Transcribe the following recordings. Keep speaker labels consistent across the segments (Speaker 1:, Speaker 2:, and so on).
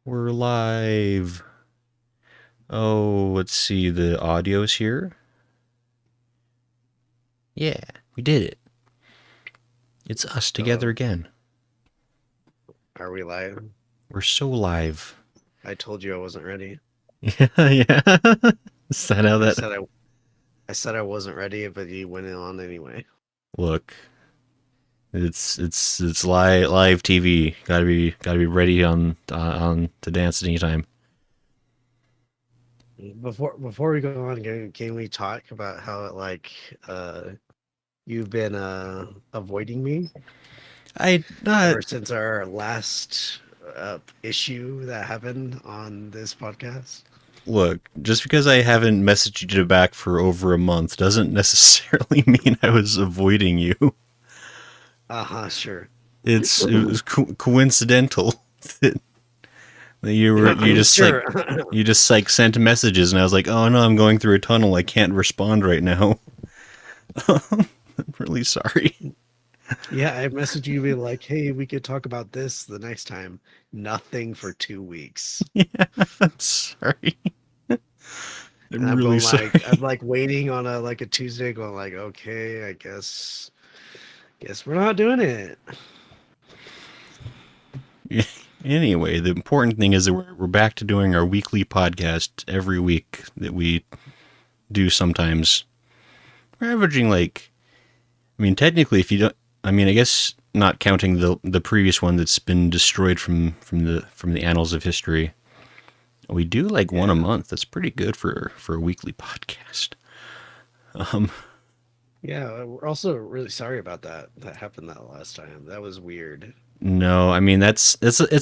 Speaker 1: We're live. Oh, let's see. The audio's here. Yeah, we did it. It's us together
Speaker 2: Hello.
Speaker 1: again.
Speaker 2: Are we live?
Speaker 1: We're so live.
Speaker 2: I told you I wasn't ready.
Speaker 1: Yeah, yeah. Is that how
Speaker 2: I
Speaker 1: that?
Speaker 2: said I said I wasn't ready, but you went on anyway.
Speaker 1: Look, it's live TV. Gotta be ready on to dance at any time.
Speaker 2: Before we go on, can we talk about how uh you've been avoiding me
Speaker 1: I not
Speaker 2: ever since our last issue that happened on this podcast?
Speaker 1: look. Just because I haven't messaged you back for over a month doesn't necessarily mean I was avoiding you.
Speaker 2: Uh-huh, sure.
Speaker 1: It was coincidental that
Speaker 2: Sure.
Speaker 1: you just like sent messages, and I was like, oh no, I'm going through a tunnel. I can't respond right now. I'm really sorry.
Speaker 2: Yeah, I messaged you be like, "Hey, we could talk about this the next time." Nothing for 2 weeks.
Speaker 1: Yeah, I'm sorry.
Speaker 2: And
Speaker 1: I'm really
Speaker 2: I'm
Speaker 1: sorry.
Speaker 2: like waiting on a Tuesday, going like, okay, guess we're not doing it.
Speaker 1: Anyway, the important thing is that we're back to doing our weekly podcast every week that we do sometimes. We're averaging like, I mean, technically, if you don't, I mean, I guess not counting the previous one that's been destroyed from the annals of history. We do like one a
Speaker 2: Yeah,
Speaker 1: month. That's pretty good for a weekly podcast. Um,
Speaker 2: yeah. We're also really sorry about that. That happened that last time. That was weird.
Speaker 1: no, I mean it's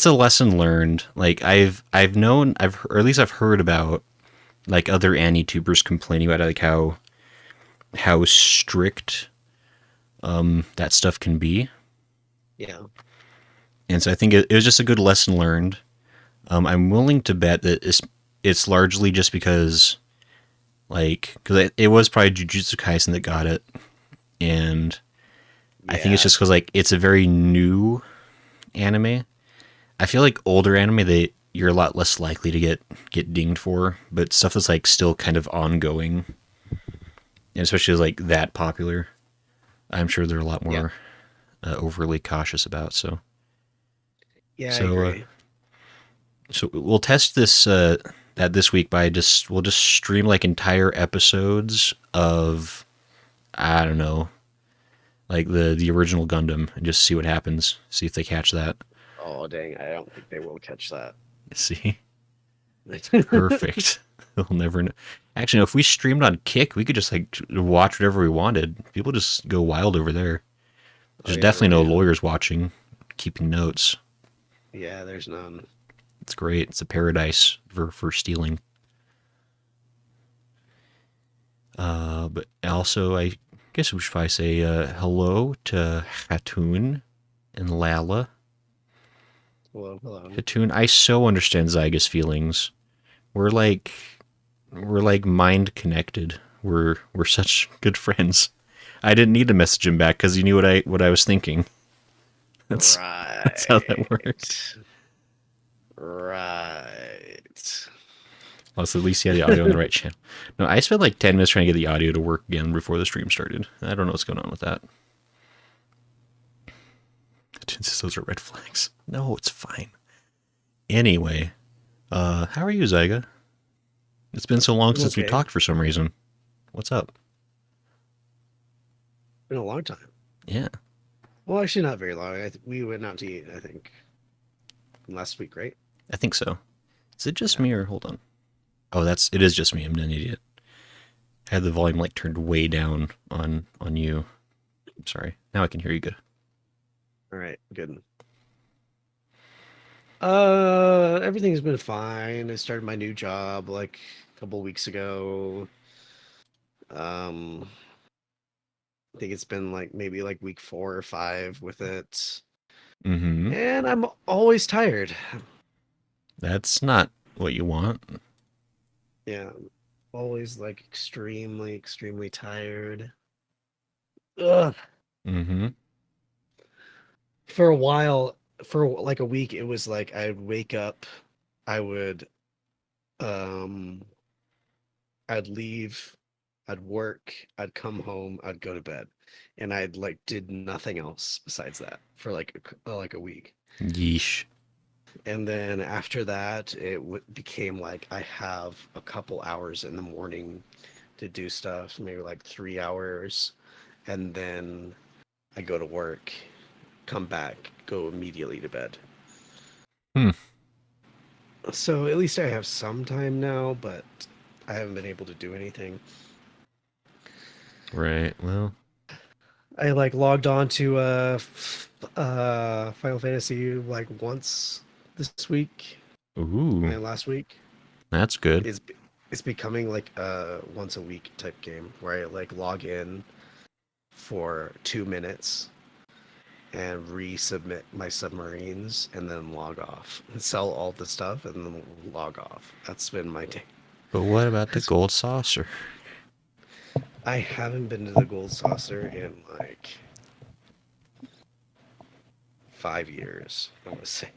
Speaker 1: a lesson learned. Like I've known or at least I've heard about like other Annie tubers complaining about like how strict that stuff can be,
Speaker 2: Yeah,
Speaker 1: and so I think it was just a good lesson learned. I'm willing to bet that it's largely just because because it was probably Jujutsu Kaisen that got it, and I think it's
Speaker 2: yeah,
Speaker 1: just because like it's a very new anime. I feel like older anime they you're a lot less likely to get dinged for, but stuff that's like still kind of ongoing, and especially like that popular, I'm sure they're a lot
Speaker 2: yeah,
Speaker 1: more overly cautious about. So
Speaker 2: yeah. I
Speaker 1: so uh,
Speaker 2: agree.
Speaker 1: so we'll test that this week by we'll just stream like entire episodes of I don't know like the original Gundam and just see what happens. See if they catch that.
Speaker 2: Oh dang, I don't think they will catch that.
Speaker 1: See. Perfect. We'll never know. Actually, no, if we streamed on Kick, we could just like watch whatever we wanted. People just go wild over there.
Speaker 2: Oh
Speaker 1: There's
Speaker 2: yeah,
Speaker 1: definitely
Speaker 2: right.
Speaker 1: no
Speaker 2: Yeah,
Speaker 1: lawyers watching, keeping notes.
Speaker 2: yeah. There's none.
Speaker 1: It's great. It's a paradise for stealing. But also, I guess we should probably say hello to Hatun and Lala.
Speaker 2: Hello, hello.
Speaker 1: Hatun, I so understand Zyga's feelings. We're like we're like mind connected. We're such good friends. I didn't need to message him back because he knew what I was thinking. That's that's how that works.
Speaker 2: Right, right.
Speaker 1: Well, so at least he had the audio on the right channel. No, I spent like 10 minutes trying to get the audio to work again before the stream started. I don't know what's going on with that. Those are red flags. No, it's fine. Anyway, how are you, Zyga? It's been so long
Speaker 2: I'm
Speaker 1: since we
Speaker 2: okay.
Speaker 1: talked for some reason. What's up?
Speaker 2: Been a long time.
Speaker 1: Yeah,
Speaker 2: Well, actually, not very long. We went out to eat, I think, last week, right?
Speaker 1: I think so. Is it just
Speaker 2: Yeah.
Speaker 1: me or hold on? Oh, it is just me. I'm an idiot. I had the volume like turned way down on you. I'm sorry. Now I can hear you good.
Speaker 2: All right. Good. Everything's been fine. I started my new job like a couple weeks ago. Um, I think it's been like maybe like week 4 or 5 with it,
Speaker 1: Mm-hmm.
Speaker 2: and I'm always tired.
Speaker 1: That's not what you want.
Speaker 2: Yeah, always like extremely, extremely tired. Ugh.
Speaker 1: Mm-hmm.
Speaker 2: For a while, for like a week, it was like I'd wake up. I would um I'd leave, I'd work, I'd come home, I'd go to bed, and I'd like did nothing else besides that for like a week.
Speaker 1: Yeesh.
Speaker 2: And then after that, became like I have a couple hours in the morning to do stuff, maybe like 3 hours, and then I go to work, come back, go immediately to bed.
Speaker 1: Hmm.
Speaker 2: So at least I have some time now, but I haven't been able to do anything.
Speaker 1: Right. Well.
Speaker 2: I like logged on to Final Fantasy like once this week
Speaker 1: Ooh.
Speaker 2: and last week.
Speaker 1: That's good.
Speaker 2: It's it's becoming like a once a week type game where I like log in for 2 minutes and resubmit my submarines and then log off and sell all the stuff and then log off. That's been my day.
Speaker 1: But what about the
Speaker 2: It's,
Speaker 1: gold saucer?
Speaker 2: I haven't been to the Gold Saucer in like 5 years, I would say,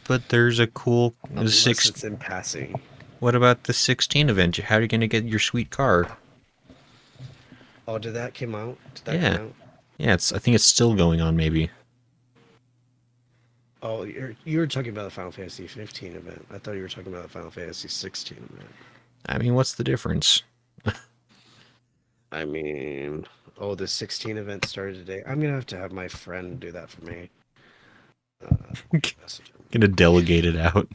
Speaker 1: But there's a cool
Speaker 2: unless
Speaker 1: six.
Speaker 2: it's in passing.
Speaker 1: What about the 16 event? How are you gonna get your sweet car?
Speaker 2: Oh, did that come out? Did that come
Speaker 1: Yeah.
Speaker 2: out?
Speaker 1: Yeah. It's. I think it's still going on. Maybe.
Speaker 2: Oh, you were talking about the Final Fantasy 15 event. I thought you were talking about the Final Fantasy 16 event.
Speaker 1: I mean, what's the difference?
Speaker 2: I mean, oh, the 16 event started today. I'm gonna have to have my friend do that for me. Message him.
Speaker 1: Gonna delegate it out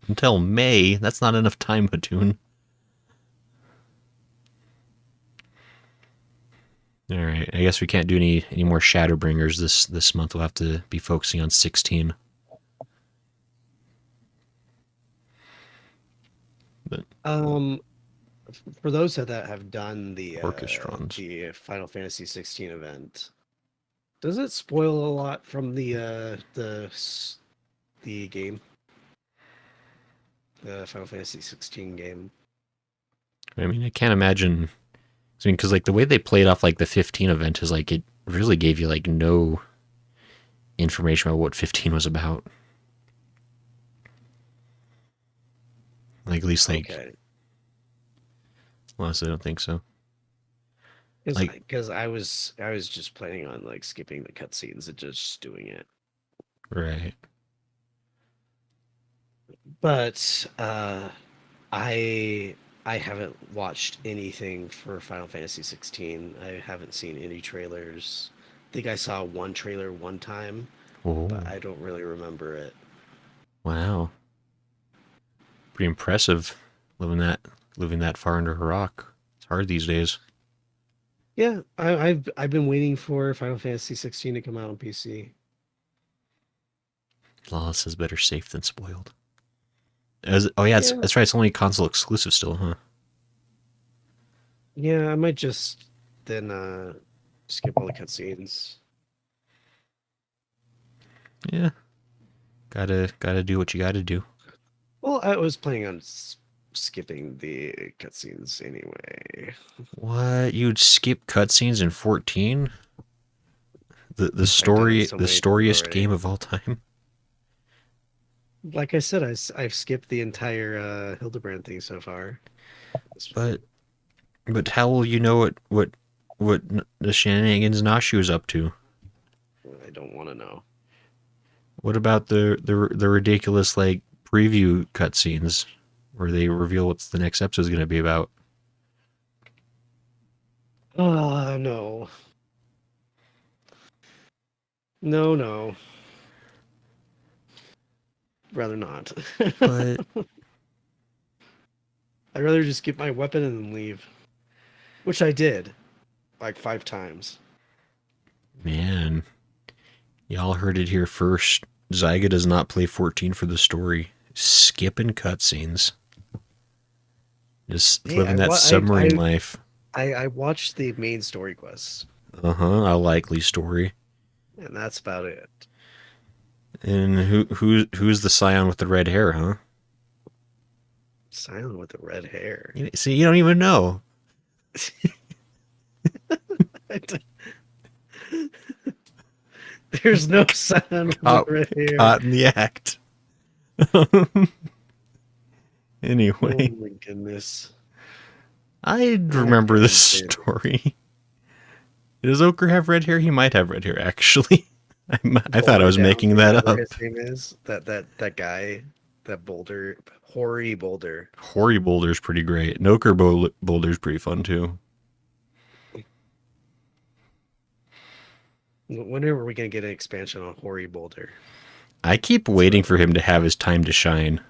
Speaker 1: until May. That's not enough time, Platoon. All right. I guess we can't do any more Shadowbringers this month. We'll have to be focusing on 16. But
Speaker 2: Um, for those that have done
Speaker 1: orchestrons.
Speaker 2: the Final Fantasy 16 event, does it spoil a lot from the game, the Final Fantasy 16 game?
Speaker 1: I mean, I can't imagine. I mean, because like the way they played off like the 15 event is like it really gave you like no information about what 15 was about. Like at least like,
Speaker 2: Okay,
Speaker 1: honestly, I don't think so. Like,
Speaker 2: because I was just planning on like skipping the cutscenes and just doing it.
Speaker 1: right.
Speaker 2: But I I haven't watched anything for Final Fantasy 16. I haven't seen any trailers. I think I saw one trailer one time, but
Speaker 1: Oh,
Speaker 2: I don't really remember it.
Speaker 1: wow. Pretty impressive living that far under a rock. It's hard these days.
Speaker 2: Yeah, I've been waiting for Final Fantasy 16 to come out on PC.
Speaker 1: Lawless is better safe than spoiled. Oh yeah,
Speaker 2: Yeah,
Speaker 1: that's right. It's only console exclusive still, huh?
Speaker 2: yeah, I might just then skip all the cutscenes.
Speaker 1: Yeah, gotta do what you gotta do.
Speaker 2: Well, I was planning on skipping the cutscenes anyway.
Speaker 1: What, you'd skip cutscenes in 14? The
Speaker 2: I've done it
Speaker 1: story
Speaker 2: so
Speaker 1: the
Speaker 2: many times
Speaker 1: storiest
Speaker 2: already.
Speaker 1: game of all time.
Speaker 2: Like I said, I've skipped the entire Hildebrand thing so far.
Speaker 1: But how will you know what the shenanigans Nashi was up to?
Speaker 2: I don't want to know.
Speaker 1: What about the ridiculous like preview cutscenes where they reveal what's the next episode is going to be about?
Speaker 2: No. No, no. Rather not.
Speaker 1: But
Speaker 2: I'd rather just get my weapon and then leave. Which I did. Like 5 times.
Speaker 1: man, y'all heard it here first. Zyga does not play 14 for the story. Skipping cutscenes. Just
Speaker 2: Hey,
Speaker 1: living that submarine life.
Speaker 2: I watched the main story quests.
Speaker 1: Uh-huh, a likely story.
Speaker 2: And that's about it.
Speaker 1: And who's the scion with the red hair, huh?
Speaker 2: Silent with the red hair.
Speaker 1: See, you don't even know.
Speaker 2: There's no silent with the
Speaker 1: Caught,
Speaker 2: red hair.
Speaker 1: caught in the act.
Speaker 2: Oh
Speaker 1: Anyway,
Speaker 2: my goodness.
Speaker 1: I
Speaker 2: I
Speaker 1: remember this
Speaker 2: couldn't do it.
Speaker 1: story. Does Ochre have red hair? He might have red hair, actually. I thought I
Speaker 2: Boulder
Speaker 1: was
Speaker 2: Downs
Speaker 1: making
Speaker 2: or
Speaker 1: that
Speaker 2: whatever
Speaker 1: up.
Speaker 2: his name is. That guy, that Boulder, Hoary Boulder.
Speaker 1: Hoary Boulder's pretty great. And Boulder's pretty fun too.
Speaker 2: When are we gonna get an expansion on Hoary Boulder?
Speaker 1: I keep
Speaker 2: That's what I
Speaker 1: waiting for
Speaker 2: want.
Speaker 1: him to have his time to shine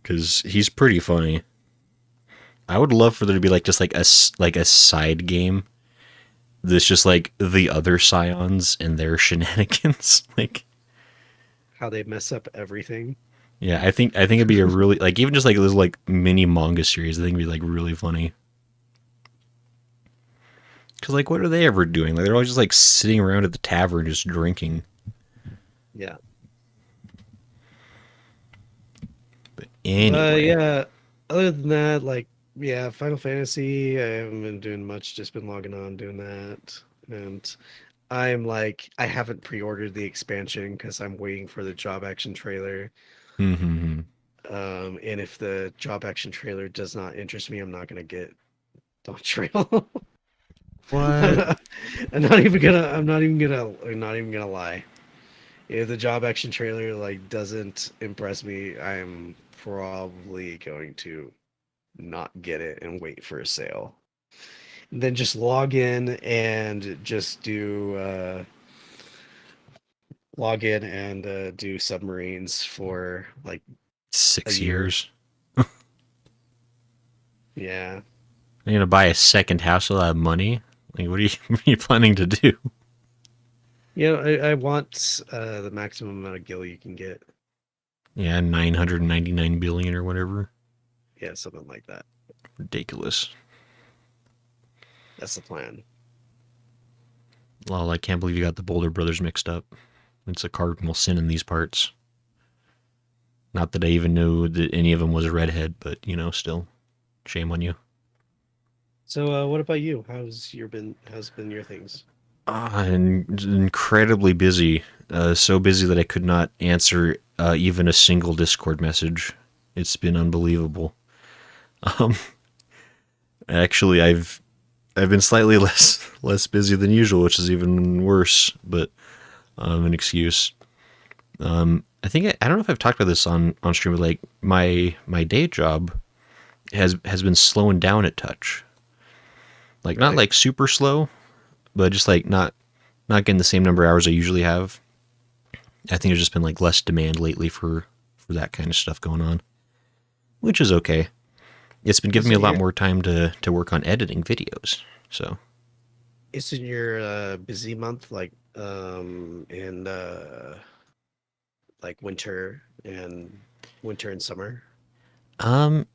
Speaker 1: because he's pretty funny. I would love for there to be like just like a side game that's just like the other Scions and their shenanigans. Like,
Speaker 2: How they mess up everything.
Speaker 1: yeah, I think it'd be a really like even just like this like mini manga series. I think it'd be like really funny. Cause like, what are they ever doing? Like, they're always just like sitting around at the tavern just drinking.
Speaker 2: Yeah.
Speaker 1: But anyway,
Speaker 2: Yeah. Other than that, like, yeah, Final Fantasy. I haven't been doing much. Just been logging on doing that, and I'm like, I haven't pre-ordered the expansion because I'm waiting for the job action trailer.
Speaker 1: mm-hmm.
Speaker 2: And if the job action trailer does not interest me, I'm not gonna get Dawn Trail. I'm
Speaker 1: What?
Speaker 2: not, I'm not even gonna. I'm not even gonna lie. If the job action trailer like doesn't impress me, I'm probably going to not get it and wait for a sale. And then just log in and just do log in and do submarines for like a
Speaker 1: 6 years?
Speaker 2: year. Yeah.
Speaker 1: Are you gonna buy a second house with that money? Like, what are you, what are you planning to do?
Speaker 2: You know, I want the maximum amount of gil you can get.
Speaker 1: Yeah, 999 billion or whatever.
Speaker 2: Yeah, something like that.
Speaker 1: Ridiculous.
Speaker 2: That's the plan.
Speaker 1: Lol, I can't believe you got the Boulder Brothers mixed up. It's a cardinal sin in these parts. Not that I even knew that any of them was a redhead, but still, shame on you.
Speaker 2: So, what about you? How's been your things?
Speaker 1: And incredibly busy. So busy that I could not answer even a single Discord message. It's been unbelievable. Um, actually, I've been slightly less busy than usual, which is even worse, but an excuse. I think I don't know if I've talked about this on stream, but like my day job has been slowing down a touch. Like not
Speaker 2: Really?
Speaker 1: like super slow, but just like not getting the same number of hours I usually have. I think there's just been like less demand lately for that kind of stuff going on, which is okay. It's been giving me a
Speaker 2: Isn't
Speaker 1: lot
Speaker 2: your
Speaker 1: more time to work on editing videos. So
Speaker 2: isn't your busy month in like winter and summer?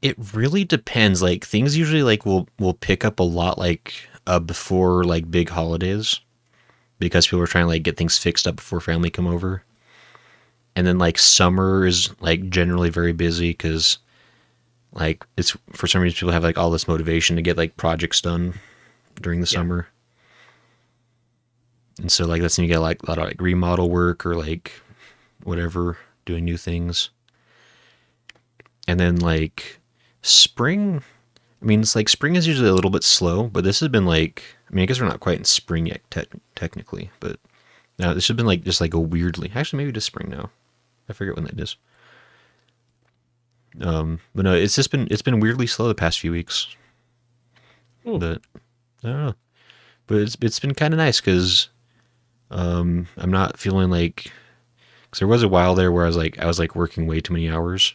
Speaker 1: it really depends. Like things usually like will pick up a lot like before like big holidays because people are trying to like get things fixed up before family come over. And then like summer is like generally very busy because like it's for some reason people have like all this motivation to get like projects done during the
Speaker 2: Yeah.
Speaker 1: summer. And so like that's when you get like a lot of like remodel work or like whatever, doing new things. And then like spring, I mean it's like spring is usually a little bit slow, but this has been like, I mean I guess we're not quite in spring yet technically, but now this has been like just like a weirdly, actually maybe it is spring now. I forget when that is. But no, it's been weirdly slow the past few weeks.
Speaker 2: Hmm.
Speaker 1: But I don't know. But it's been kind of nice because I'm not feeling like because there was a while there where I was like working way too many hours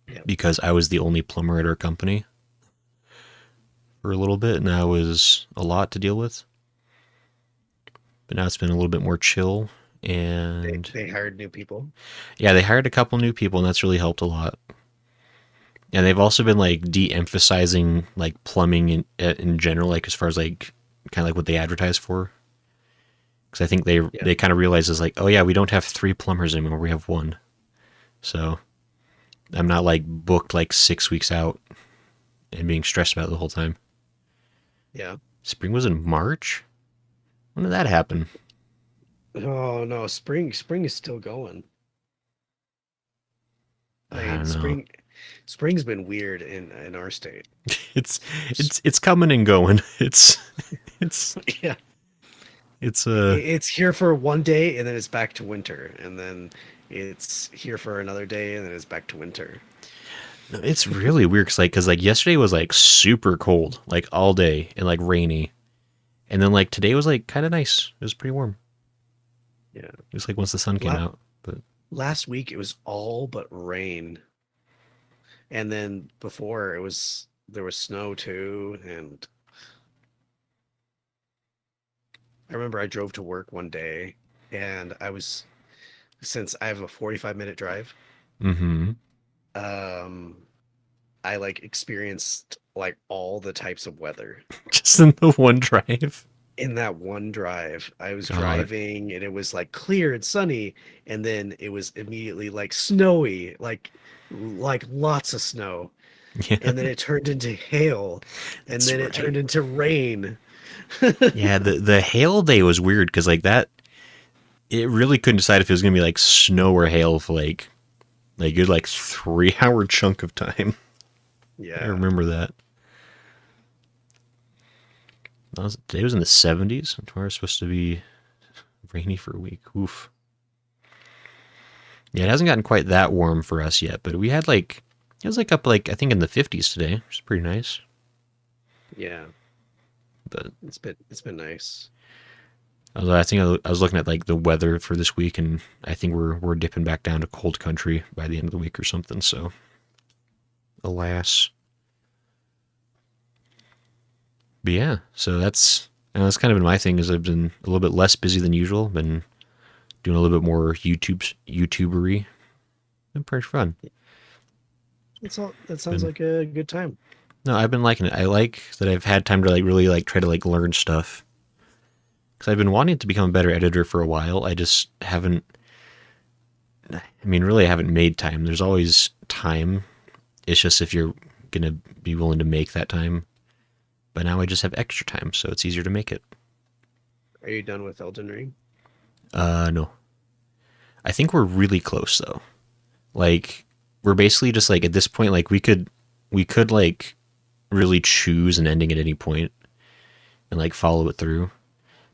Speaker 2: Yeah.
Speaker 1: because I was the only plumber at our company for a little bit, and that was a lot to deal with. But now it's been a little bit more chill,
Speaker 2: They
Speaker 1: and
Speaker 2: they hired new people.
Speaker 1: yeah, they hired a couple new people, and that's really helped a lot. And they've also been like de-emphasizing like plumbing in general, like as far as like kind of like what they advertise for. Because I think they
Speaker 2: Yeah.
Speaker 1: they kind of realize is like, oh yeah, we don't have three plumbers anymore, we have one. So I'm not like booked like 6 weeks out and being stressed about it the whole time.
Speaker 2: Yeah.
Speaker 1: Spring was in March. When did that happen?
Speaker 2: Oh no, spring is still going. I
Speaker 1: I
Speaker 2: mean,
Speaker 1: don't know.
Speaker 2: Spring's been weird in our state.
Speaker 1: It's it's coming and going. It's
Speaker 2: Yeah,
Speaker 1: it's
Speaker 2: it's here for one day and then it's back to winter, and then it's here for another day and then it's back to winter.
Speaker 1: it's really weird cuz like yesterday was like super cold like all day and like rainy. And then like today was like kind of nice. It was pretty warm.
Speaker 2: Yeah.
Speaker 1: It was like once the sun came
Speaker 2: La-
Speaker 1: out, but
Speaker 2: Last week it was all but rain, and then before there was snow too. And I remember I drove to work one day, and since I have a 45-minute drive,
Speaker 1: mhm.
Speaker 2: um I like experienced like all the types of weather
Speaker 1: Just in the one drive.
Speaker 2: in that one drive. I was
Speaker 1: God.
Speaker 2: driving and it was like clear and sunny, and then it was immediately like snowy, like lots of snow,
Speaker 1: Yeah.
Speaker 2: and then it turned into hail, and
Speaker 1: That's
Speaker 2: then it
Speaker 1: right.
Speaker 2: turned into rain.
Speaker 1: Yeah, the hail day was weird cuz like that it really couldn't decide if it was going to be like snow or hail for like a good like 3 hour chunk of time. I
Speaker 2: Yeah.
Speaker 1: remember that. Today was in the 70s. Tomorrow's supposed to be rainy for a week. Oof. Yeah, it hasn't gotten quite that warm for us yet, but we had like it was like up like I think in the 50s today, which is pretty nice.
Speaker 2: Yeah.
Speaker 1: But
Speaker 2: It's been nice.
Speaker 1: I think I was looking at like the weather for this week, and I think we're dipping back down to cold country by the end of the week or something. So, alas. But yeah, so that's kind of been my thing. Is I've been a little bit less busy than usual. Been doing a little bit more YouTubery. Been pretty fun.
Speaker 2: That sounds
Speaker 1: Been
Speaker 2: like a good time.
Speaker 1: No, I've been liking it. I like that I've had time to like really like try to like learn stuff because I've been wanting to become a better editor for a while. I just haven't. I mean, really, I haven't made time. There's always time. It's just if you're gonna be willing to make that time. But now I just have extra time, so it's easier to make it.
Speaker 2: Are you done with Elden Ring?
Speaker 1: No. I think we're really close though. Like we're basically just like at this point, like we could like really choose an ending at any point and like follow it through.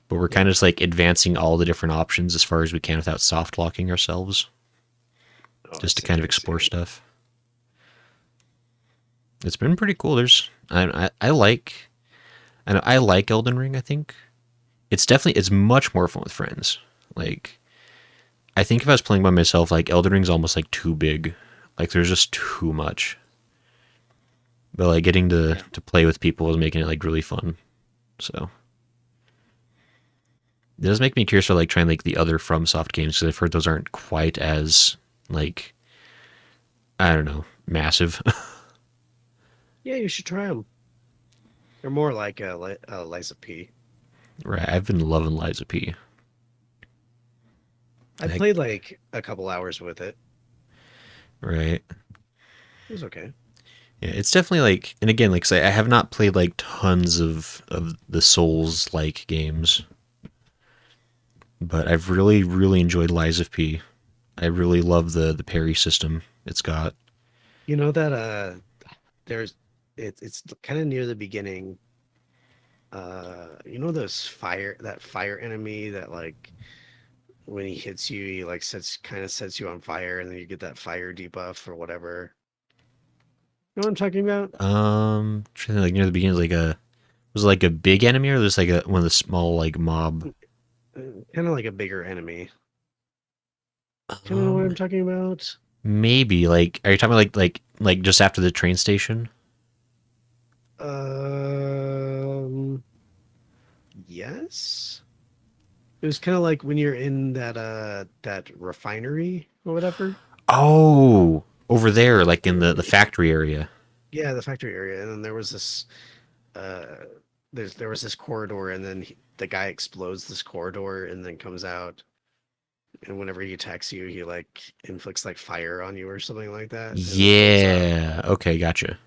Speaker 1: But we're kind of just like advancing all the different options as far as we can without soft locking ourselves,
Speaker 2: Oh, I
Speaker 1: just to
Speaker 2: see.
Speaker 1: kind of
Speaker 2: I
Speaker 1: explore
Speaker 2: see.
Speaker 1: stuff. It's been pretty cool. I like Elden Ring. I think it's much more fun with friends. Like I think if I was playing by myself, like Elden Ring's almost like too big. Like there's just too much. But like getting
Speaker 2: Yeah.
Speaker 1: to play with people is making it like really fun. So it does make me curious for like trying like the other FromSoft games because I've heard those aren't quite as like I don't know massive.
Speaker 2: Yeah, you should try them. They're more like Liza P.
Speaker 1: Right, I've been loving Liza P.
Speaker 2: I
Speaker 1: Like,
Speaker 2: played like a couple hours with it.
Speaker 1: right,
Speaker 2: It was okay.
Speaker 1: yeah, it's definitely like, and again, like I have not played like tons of the Souls like games, but I've really enjoyed Liza P. I really love the parry system it's got.
Speaker 2: You know that there's it's kind of near the beginning. You know those that fire enemy that like when he hits you, he like sets you on fire, and then you get that fire debuff or whatever. You know what I'm talking about?
Speaker 1: Trying to, like near the beginning, like was it like a big enemy or just like one of the small like mob?
Speaker 2: Kind of like a bigger enemy. Kind of know what
Speaker 1: Um,
Speaker 2: I'm talking about?
Speaker 1: maybe like are you talking about like just after the train station?
Speaker 2: Um, yes. It was kind of like when you're in that refinery or whatever.
Speaker 1: Oh, over there, like in the factory area.
Speaker 2: Yeah, the factory area, and then there was this uh there was this corridor, and then the guy explodes this corridor and then comes out, and whenever he attacks you, he like inflicts like fire on you or something like that, and then floats up.
Speaker 1: Yeah. Okay, gotcha.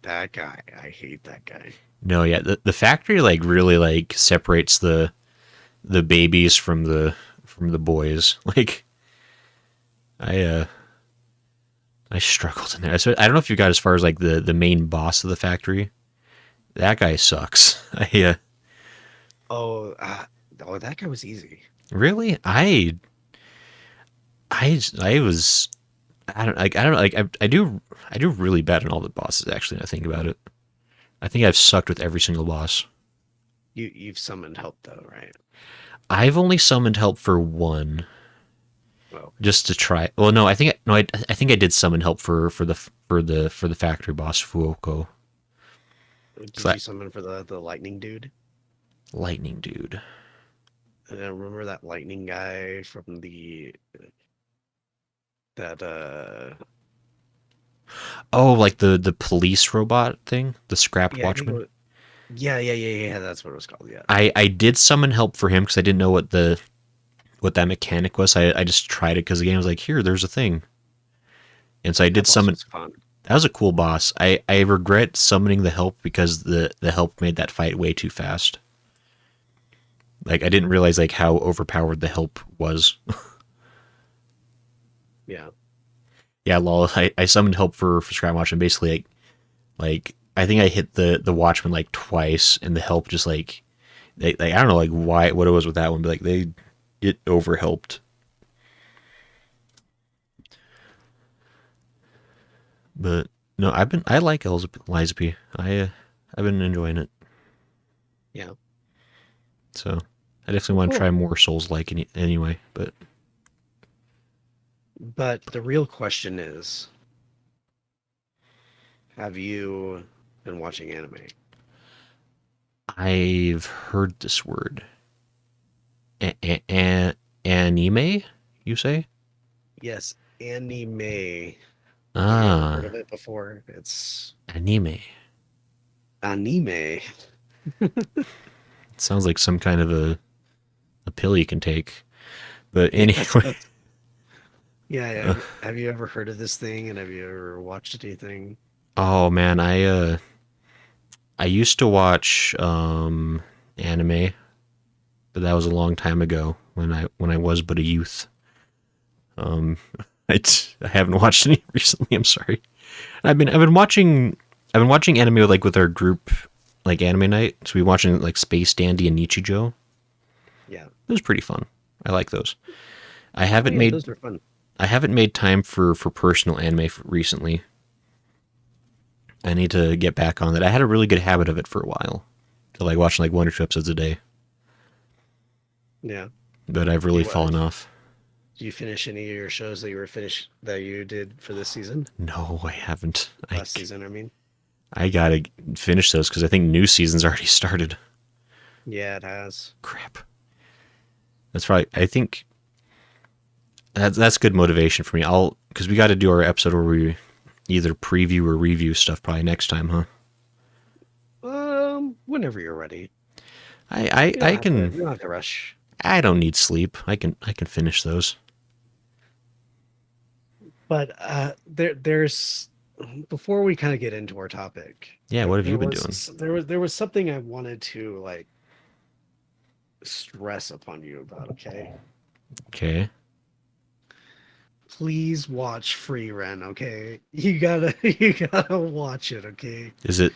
Speaker 2: That guy, I hate that guy.
Speaker 1: No, yeah, the factory like really like separates the babies from the boys. Like I struggled in there. I don't know if you got as far as like the main boss of the factory. That guy sucks.
Speaker 2: Oh, oh, that guy was easy.
Speaker 1: Really, I was I don't like I do really bad on all the bosses actually. When I think about it. I think I've sucked with every single boss.
Speaker 2: You've summoned help though, right?
Speaker 1: I've only summoned help for one,
Speaker 2: Well,
Speaker 1: just to try. Well, no, I think I did summon help for the factory boss Fuoko.
Speaker 2: did
Speaker 1: So
Speaker 2: you summon for the lightning dude?
Speaker 1: lightning dude.
Speaker 2: And I remember that lightning guy from the that
Speaker 1: Oh, like the police robot thing, the scrapped
Speaker 2: yeah, I think it
Speaker 1: watchman.
Speaker 2: was, yeah, that's what it was called. Yeah,
Speaker 1: I did summon help for him because I didn't know what that mechanic was. I just tried it because the game was like, here, there's a thing, and so I
Speaker 2: that
Speaker 1: did
Speaker 2: boss
Speaker 1: summon.
Speaker 2: was fun.
Speaker 1: That was a cool boss. I regret summoning the help because the help made that fight way too fast. Like I didn't realize like how overpowered the help was.
Speaker 2: Yeah,
Speaker 1: Yeah, lol. I summoned help for Scrap Watch and basically like I think I hit the Watchman like twice and the help just like they I don't know like why what it was with that one, but like it overhelped. But no, I like Liza P. I've been enjoying it.
Speaker 2: yeah.
Speaker 1: So I definitely
Speaker 2: Well,
Speaker 1: want to
Speaker 2: cool.
Speaker 1: try more Souls like anyway. But
Speaker 2: But the real question is, have you been watching anime?
Speaker 1: I've heard this word. Anime, you say?
Speaker 2: Yes, anime. Have you ever heard
Speaker 1: Ah,
Speaker 2: of it before? It's
Speaker 1: anime.
Speaker 2: anime.
Speaker 1: It sounds like some kind of a pill you can take. But
Speaker 2: Yeah,
Speaker 1: anyway,
Speaker 2: that's yeah, yeah.
Speaker 1: uh,
Speaker 2: Have you ever heard of this thing and have you ever watched anything?
Speaker 1: oh man, I used to watch anime, but that was a long time ago when I was but a youth. Um, I haven't watched any recently. I'm sorry. I've been watching anime with our group like anime night. So we watching like Space Dandy and Nichijou.
Speaker 2: Yeah.
Speaker 1: It was pretty fun. I like those. I
Speaker 2: Oh
Speaker 1: haven't
Speaker 2: yeah,
Speaker 1: made
Speaker 2: those are fun.
Speaker 1: I haven't made time for personal anime recently. I need to get back on that. I had a really good habit of it for a while, to like watching like one or two episodes a day,
Speaker 2: Yeah.
Speaker 1: but I've really
Speaker 2: You
Speaker 1: fallen off.
Speaker 2: did you finish any of your shows that you did for this season?
Speaker 1: No, I haven't.
Speaker 2: Last season, I mean.
Speaker 1: I gotta finish those because I think new season's already started.
Speaker 2: Yeah, it has.
Speaker 1: Crap. That's right. I think that's good motivation for me. I'll because we got to do our episode where we either preview or review stuff probably next time, huh?
Speaker 2: Whenever you're ready.
Speaker 1: I
Speaker 2: You
Speaker 1: can.
Speaker 2: don't have to rush.
Speaker 1: I don't need sleep. I can finish those.
Speaker 2: But there's before we kind of get into our topic,
Speaker 1: Yeah. What have you been doing?
Speaker 2: there was something I wanted to like stress upon you about, okay?
Speaker 1: Okay.
Speaker 2: Please watch Free Ren, okay? You gotta you gotta watch it, okay?
Speaker 1: Is it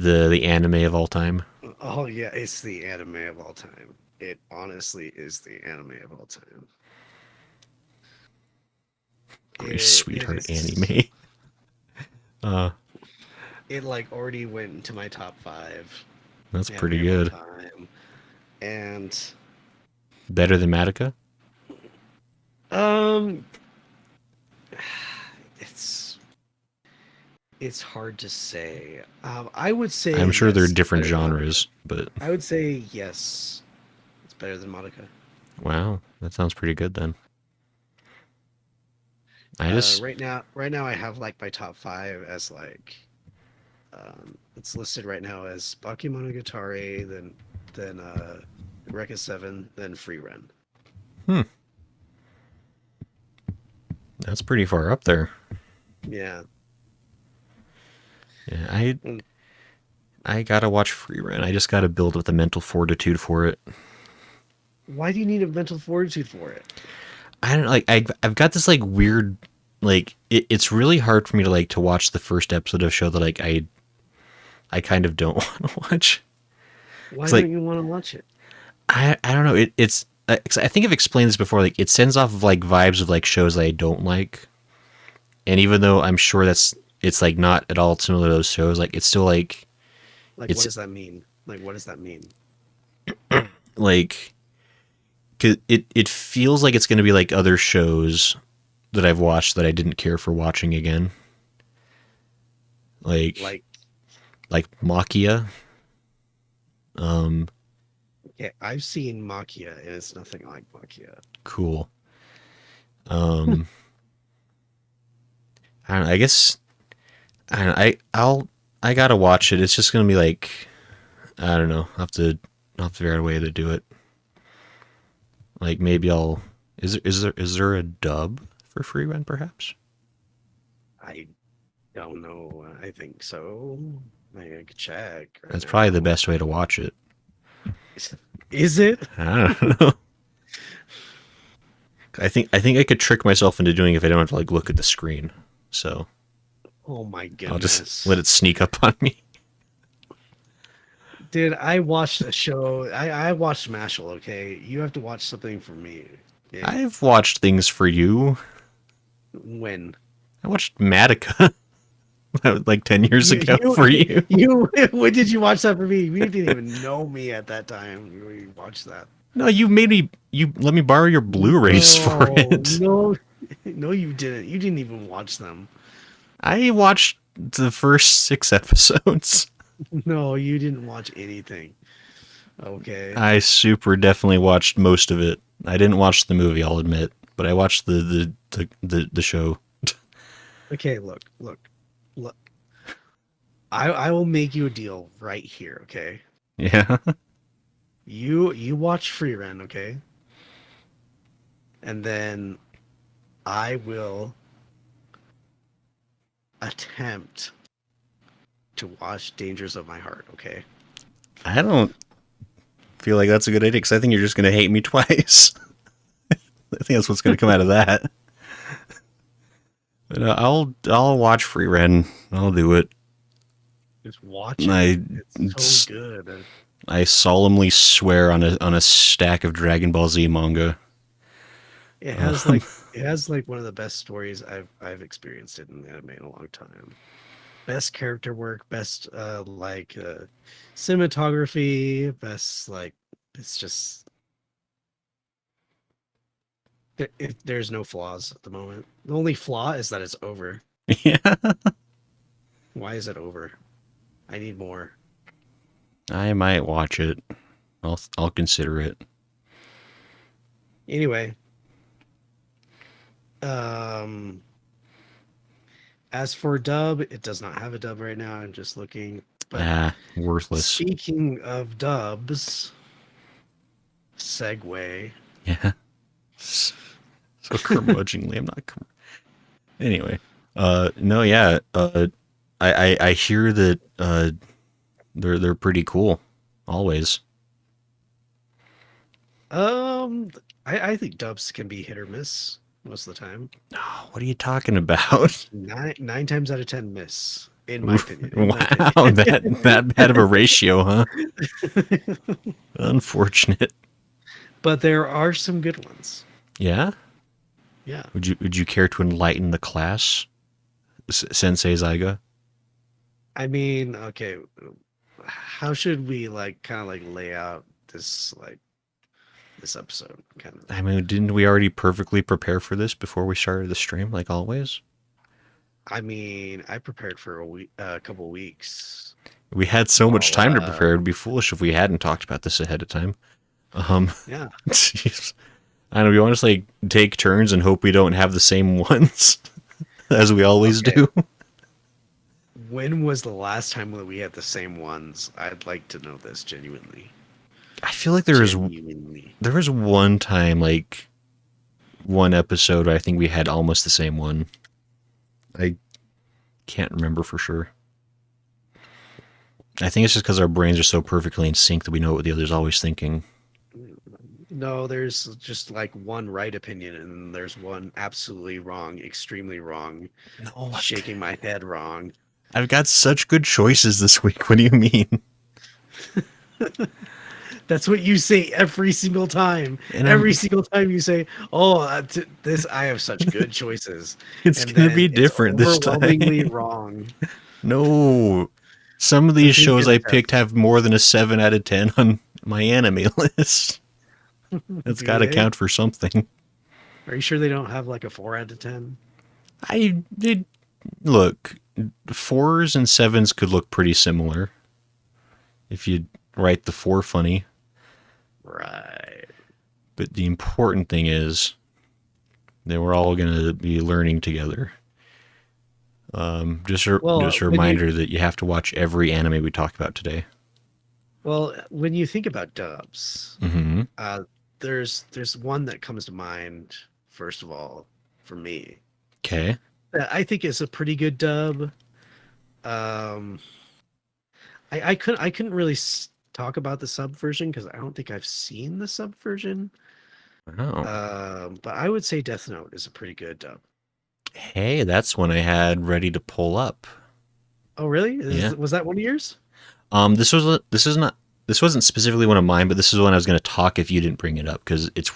Speaker 1: the anime of all time?
Speaker 2: Oh yeah, it's the anime of all time. It honestly is the anime of all time.
Speaker 1: Your
Speaker 2: It
Speaker 1: sweetheart
Speaker 2: is
Speaker 1: anime. Uh,
Speaker 2: it like already went into my top 5
Speaker 1: that's pretty
Speaker 2: anime of all
Speaker 1: good.
Speaker 2: time. And
Speaker 1: Better than Madoka?
Speaker 2: um it's it's hard to say. I would say
Speaker 1: I'm sure they're
Speaker 2: yes, it's
Speaker 1: different
Speaker 2: better than Madoka.
Speaker 1: genres, but
Speaker 2: I would say yes, it's better than Madoka.
Speaker 1: wow, that sounds pretty good then. I just
Speaker 2: Right now I have like my top 5 as like it's listed right now as Bakemonogatari, then Rekka 7, then Free Ren.
Speaker 1: hmm, that's pretty far up there.
Speaker 2: Yeah.
Speaker 1: Yeah,
Speaker 2: Mm.
Speaker 1: I gotta watch Free Run. I just gotta build up the mental fortitude for it.
Speaker 2: Why do you need a mental fortitude for it?
Speaker 1: I don't like I've got this like weird it's really hard for me to like to watch the first episode of a show that like I kind of don't want to watch.
Speaker 2: Why
Speaker 1: Cause
Speaker 2: don't
Speaker 1: like
Speaker 2: you want to watch it?
Speaker 1: I don't know, 'cause I think I've explained this before. Like it sends off of like vibes of like shows that I don't like, and even though I'm sure it's like not at all similar to those shows, like it's still like
Speaker 2: Like, what
Speaker 1: it's
Speaker 2: does that mean? Like, what does that mean?
Speaker 1: like 'cause it feels like it's going to be like other shows that I've watched that I didn't care for watching again. Like
Speaker 2: Like,
Speaker 1: like Maquia. Um,
Speaker 2: yeah, I've seen Maquia, and it's nothing like Maquia.
Speaker 1: cool. Um, I don't know, I guess I don't know, I gotta watch it. It's just gonna be like I don't know. I'll have to figure out a way to do it. Like maybe I'll is there a dub for free run perhaps?
Speaker 2: I don't know. I think so. I could check right
Speaker 1: That's probably the
Speaker 2: now.
Speaker 1: best way to watch it.
Speaker 2: Is it?
Speaker 1: I don't know. I think I could trick myself into doing it if I don't have to like look at the screen. So
Speaker 2: Oh my
Speaker 1: I'll just
Speaker 2: goodness.
Speaker 1: let it sneak up on me.
Speaker 2: Dude, I watched a show. I watched Mashal, okay? You have to watch something for me. Okay?
Speaker 1: I've watched things for you.
Speaker 2: When?
Speaker 1: I watched Madoka like 10 years
Speaker 2: You,
Speaker 1: ago for you.
Speaker 2: when did you watch that for me? You didn't even know me at that time. You watched that.
Speaker 1: No, you let me borrow your Blu-rays for it.
Speaker 2: No, no, you didn't. You didn't even watch them.
Speaker 1: I watched the first 6 episodes.
Speaker 2: No, you didn't watch anything. Okay.
Speaker 1: I super definitely watched most of it. I didn't watch the movie, I'll admit, but I watched the show.
Speaker 2: Okay, look. I will make you a deal right here, okay?
Speaker 1: Yeah.
Speaker 2: You watch Free Run, okay? And then I will attempt to watch Dangers of My Heart, okay?
Speaker 1: I don't feel like that's a good idea because I think you're just going to hate me twice. I think that's what's going to come out of that. But I'll watch Free Ren. I'll do it.
Speaker 2: Just watch it.
Speaker 1: I
Speaker 2: It's so good.
Speaker 1: I solemnly swear on a stack of Dragon Ball Z manga.
Speaker 2: It has like one of the best stories I've experienced in anime in a long time. Best character work, best cinematography, best like it's just there's no flaws at the moment. The only flaw is that it's over.
Speaker 1: Yeah,
Speaker 2: Why is it over? I need more.
Speaker 1: I might watch it. I'll consider it.
Speaker 2: Anyway, um as for dub, it does not have a dub right now. I'm just looking. But
Speaker 1: Worthless.
Speaker 2: speaking of dubs, segue.
Speaker 1: Yeah. So curmudgeonly. I'm not. Anyway. No. Yeah. I hear that. They're pretty cool. Always.
Speaker 2: I think dubs can be hit or miss most of the time.
Speaker 1: Oh, what are you talking about?
Speaker 2: Nine times out of 10 miss, in my opinion.
Speaker 1: Wow, that bad of a ratio, huh? Unfortunate.
Speaker 2: But there are some good ones.
Speaker 1: Yeah.
Speaker 2: Yeah.
Speaker 1: Would you care to enlighten the class, Sensei Zyga?
Speaker 2: I mean, okay, how should we kind of lay out this this episode kind of?
Speaker 1: I mean, didn't we already perfectly prepare for this before we started the stream, like always?
Speaker 2: I mean, I prepared for a couple weeks.
Speaker 1: We had so much time to
Speaker 2: Well,
Speaker 1: prepare. It'd be foolish if we hadn't talked about this ahead of time.
Speaker 2: Yeah.
Speaker 1: Jeez. I don't know. We want to just like take turns and hope we don't have the same ones as we always
Speaker 2: Okay.
Speaker 1: do.
Speaker 2: When was the last time that we had the same ones? I'd like to know this genuinely.
Speaker 1: I feel like there was one time, like one episode, where I think we had almost the same one. I can't remember for sure. I think it's just because our brains are so perfectly in sync that we know what the other's always thinking.
Speaker 2: No, there's just like one right opinion, and there's one absolutely wrong, extremely wrong,
Speaker 1: No,
Speaker 2: shaking my head wrong.
Speaker 1: I've got such good choices this week. What do you mean?
Speaker 2: That's what you say every single time.
Speaker 1: And
Speaker 2: Every
Speaker 1: I'm
Speaker 2: single time you say, "Oh, this I have such good choices,"
Speaker 1: it's
Speaker 2: and
Speaker 1: gonna
Speaker 2: then
Speaker 1: be
Speaker 2: it's
Speaker 1: different this
Speaker 2: overwhelmingly
Speaker 1: time.
Speaker 2: wrong.
Speaker 1: No. Some of these
Speaker 2: Complete
Speaker 1: shows
Speaker 2: the
Speaker 1: I picked
Speaker 2: test.
Speaker 1: have more than a 7 out of 10 on my anime list. That's
Speaker 2: Do
Speaker 1: got to
Speaker 2: they?
Speaker 1: count for something.
Speaker 2: Are you sure they don't have like a 4 out of 10?
Speaker 1: I did look, 4s and 7s could look pretty similar if you write the 4 funny,
Speaker 2: Right.
Speaker 1: but the important thing is that we're all going to be learning together. Just
Speaker 2: Well,
Speaker 1: a reminder that you have to watch every anime we talk about today.
Speaker 2: when you think about dubs,
Speaker 1: Mm-hmm.
Speaker 2: uh, there's one that comes to mind first of all for me
Speaker 1: Okay.
Speaker 2: that I think is a pretty good dub. Um, I couldn't really talk about the sub version because I don't think I've seen the sub version.
Speaker 1: Oh.
Speaker 2: But I would say Death Note is a pretty good dub.
Speaker 1: Hey, that's one I had ready to pull up.
Speaker 2: Oh, really?
Speaker 1: Yeah.
Speaker 2: Was that one of yours?
Speaker 1: This wasn't specifically one of mine, but this is one I was going to talk if you didn't bring it up because it's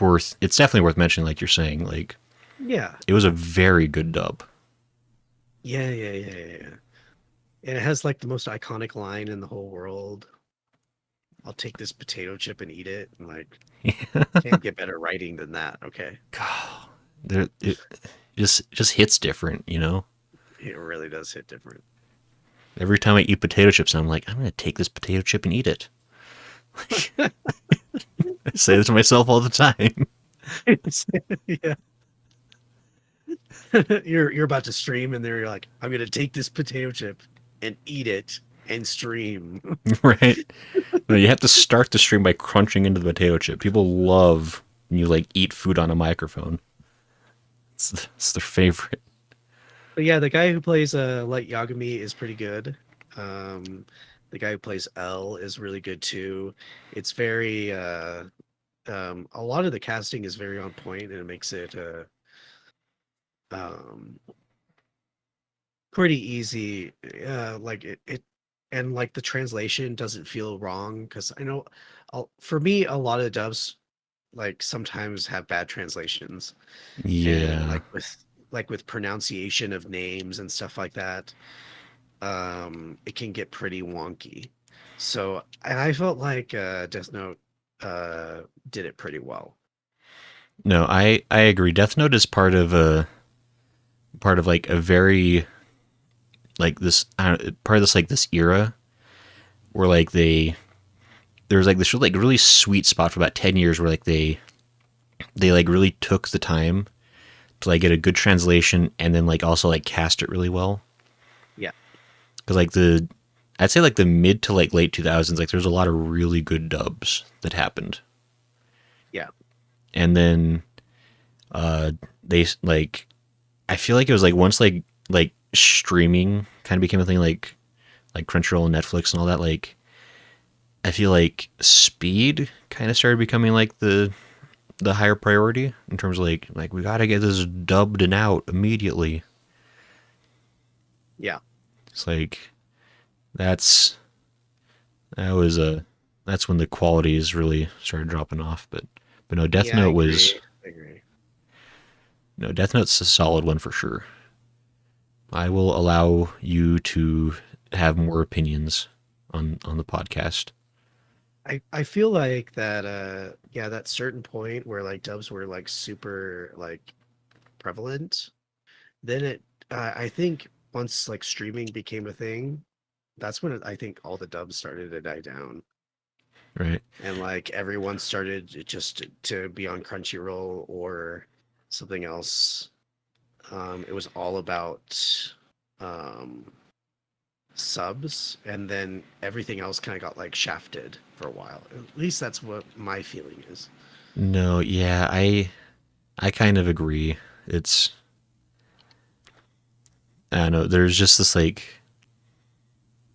Speaker 1: definitely worth mentioning. Like you're saying, like
Speaker 2: Yeah.
Speaker 1: it was a very good dub.
Speaker 2: Yeah. And it has like the most iconic line in the whole world. I'll take this potato chip and eat it. And like, can't get better writing than that. Okay.
Speaker 1: God, it just hits different, you know.
Speaker 2: It really does hit different.
Speaker 1: Every time I eat potato chips, I'm like, I'm going to take this potato chip and eat it. I say this to myself all the time.
Speaker 2: Yeah. You're about to stream and there you're like, I'm gonna take this potato chip and eat it and stream.
Speaker 1: Right? No, you have to start the stream by crunching into the potato chip. People love when you like eat food on a microphone. It's their favorite.
Speaker 2: But yeah, the guy who plays Light Yagami is pretty good. Um, the guy who plays L is really good too. It's very a lot of the casting is very on point and it makes it um pretty easy. Like it and like the translation doesn't feel wrong because I know for me a lot of dubs like sometimes have bad translations and
Speaker 1: Yeah.
Speaker 2: like with pronunciation of names and stuff like that, it can get pretty wonky. So and I felt like Death Note did it pretty well.
Speaker 1: No, I agree. Death Note is part of like a very like this part of this like this era where like there was like this like really sweet spot for about 10 years where like they like really took the time to like get a good translation and then like also like cast it really well.
Speaker 2: Yeah.
Speaker 1: Because like I'd say like the mid to like late 2000s, like there's a lot of really good dubs that happened.
Speaker 2: Yeah.
Speaker 1: And then they like I feel like it was like once like streaming kind of became a thing, like Crunchyroll and Netflix and all that. Like I feel like speed kind of started becoming like the higher priority in terms of like we got to get this dubbed and out immediately.
Speaker 2: Yeah.
Speaker 1: It's like that's that was a that's when the qualities really started dropping off. But no,
Speaker 2: Yeah, I agree. I agree.
Speaker 1: Death Note's a solid one for sure. I will allow you to have more opinions on the podcast.
Speaker 2: I feel like that yeah, that certain point where like dubs were like super like prevalent, then it I think once like streaming became a thing, that's when I think all the dubs started to die down.
Speaker 1: Right.
Speaker 2: And like everyone started just to be on Crunchyroll or something else. It was all about um subs and then everything else kind of got like shafted for a while. At least that's what my feeling is.
Speaker 1: No, yeah, I kind of agree. It's I don't know. There's just this like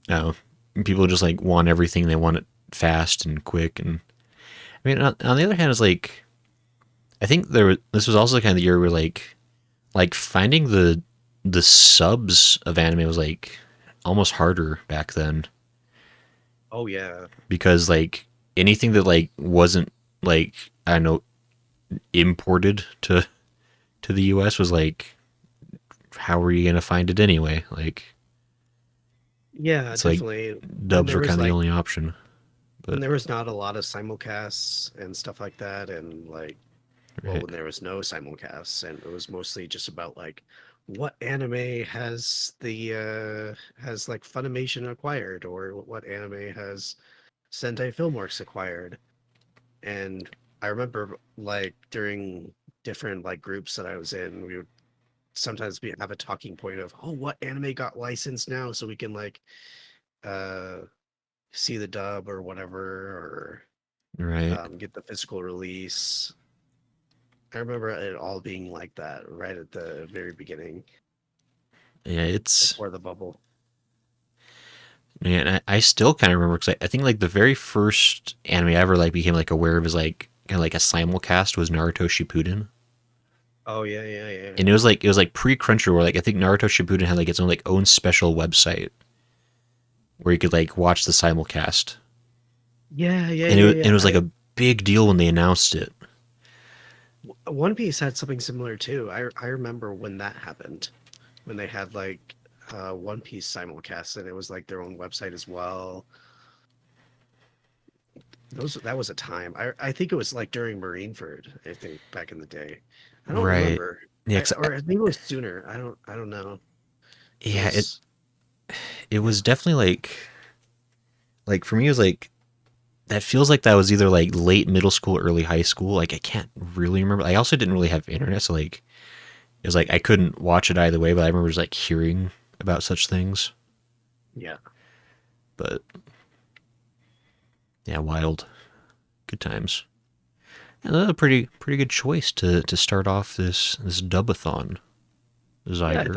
Speaker 1: I don't know, people just like want everything. They want it fast and quick, and I mean, on the other hand, it's like I think this was also kind of the year where like finding the subs of anime was like almost harder back then
Speaker 2: Oh yeah.
Speaker 1: because like anything that like wasn't like I don't know imported to the US was like how were you gonna find it anyway? Like
Speaker 2: Yeah,
Speaker 1: it's like
Speaker 2: definitely. When
Speaker 1: dubs
Speaker 2: there
Speaker 1: were
Speaker 2: was
Speaker 1: kind of the
Speaker 2: like
Speaker 1: only option.
Speaker 2: when
Speaker 1: But
Speaker 2: there was not a lot of simulcasts and stuff like that, and like, well,
Speaker 1: right,
Speaker 2: when there was no simulcasts, and it was mostly just about like what anime has like Funimation acquired, or what anime has Sentai Filmworks acquired. And I remember like during different like groups that I was in, we would sometimes have a talking point of, oh, what anime got licensed now, so we can like uh see the dub or whatever, or
Speaker 1: right,
Speaker 2: get the physical release. I remember it all being like that right at the very beginning
Speaker 1: yeah, it's
Speaker 2: before the bubble.
Speaker 1: man, I still kind of remember because I think like the very first anime I ever like became like aware of as like kind of like a simulcast was Naruto Shippuden.
Speaker 2: Oh yeah, yeah, yeah.
Speaker 1: And it was like pre Crunchyroll. Like I think Naruto Shippuden had like its own special website where you could like watch the simulcast,
Speaker 2: Yeah, yeah,
Speaker 1: and
Speaker 2: yeah,
Speaker 1: it
Speaker 2: yeah.
Speaker 1: was like a big deal when they announced it.
Speaker 2: One Piece had something similar too. I remember when that happened, when they had like One Piece simulcast, and it was like their own website as well. That was a time. I think it was like during Marineford, I think back in the day. I don't
Speaker 1: Right.
Speaker 2: remember.
Speaker 1: Yeah.
Speaker 2: Or I think it was sooner. I don't know. It
Speaker 1: Yeah. It
Speaker 2: was
Speaker 1: it
Speaker 2: yeah.
Speaker 1: was definitely like for me it was like that feels like that was either like late middle school, early high school. Like I can't really remember. I also didn't really have internet, so like it was like I couldn't watch it either way. But I remember just like hearing about such things.
Speaker 2: Yeah.
Speaker 1: But yeah, wild, good times. And that's a pretty good choice to start off this dubathon,
Speaker 2: Yeah,
Speaker 1: Zyger.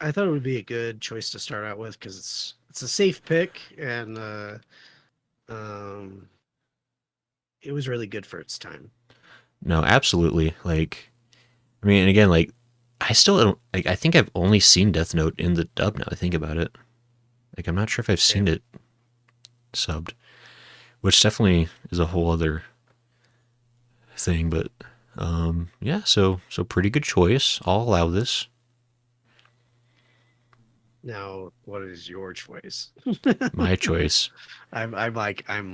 Speaker 2: I thought it would be a good choice to start out with because it's a safe pick, and um it was really good for its time.
Speaker 1: No, absolutely. Like I mean, and again, like I still don't like. I think I've only seen Death Note in the dub. Now I think about it, like I'm not sure if I've seen
Speaker 2: Same.
Speaker 1: it subbed, which definitely is a whole other thing. But yeah, so pretty good choice. I'll allow this.
Speaker 2: Now, what is your choice?
Speaker 1: My choice.
Speaker 2: I'm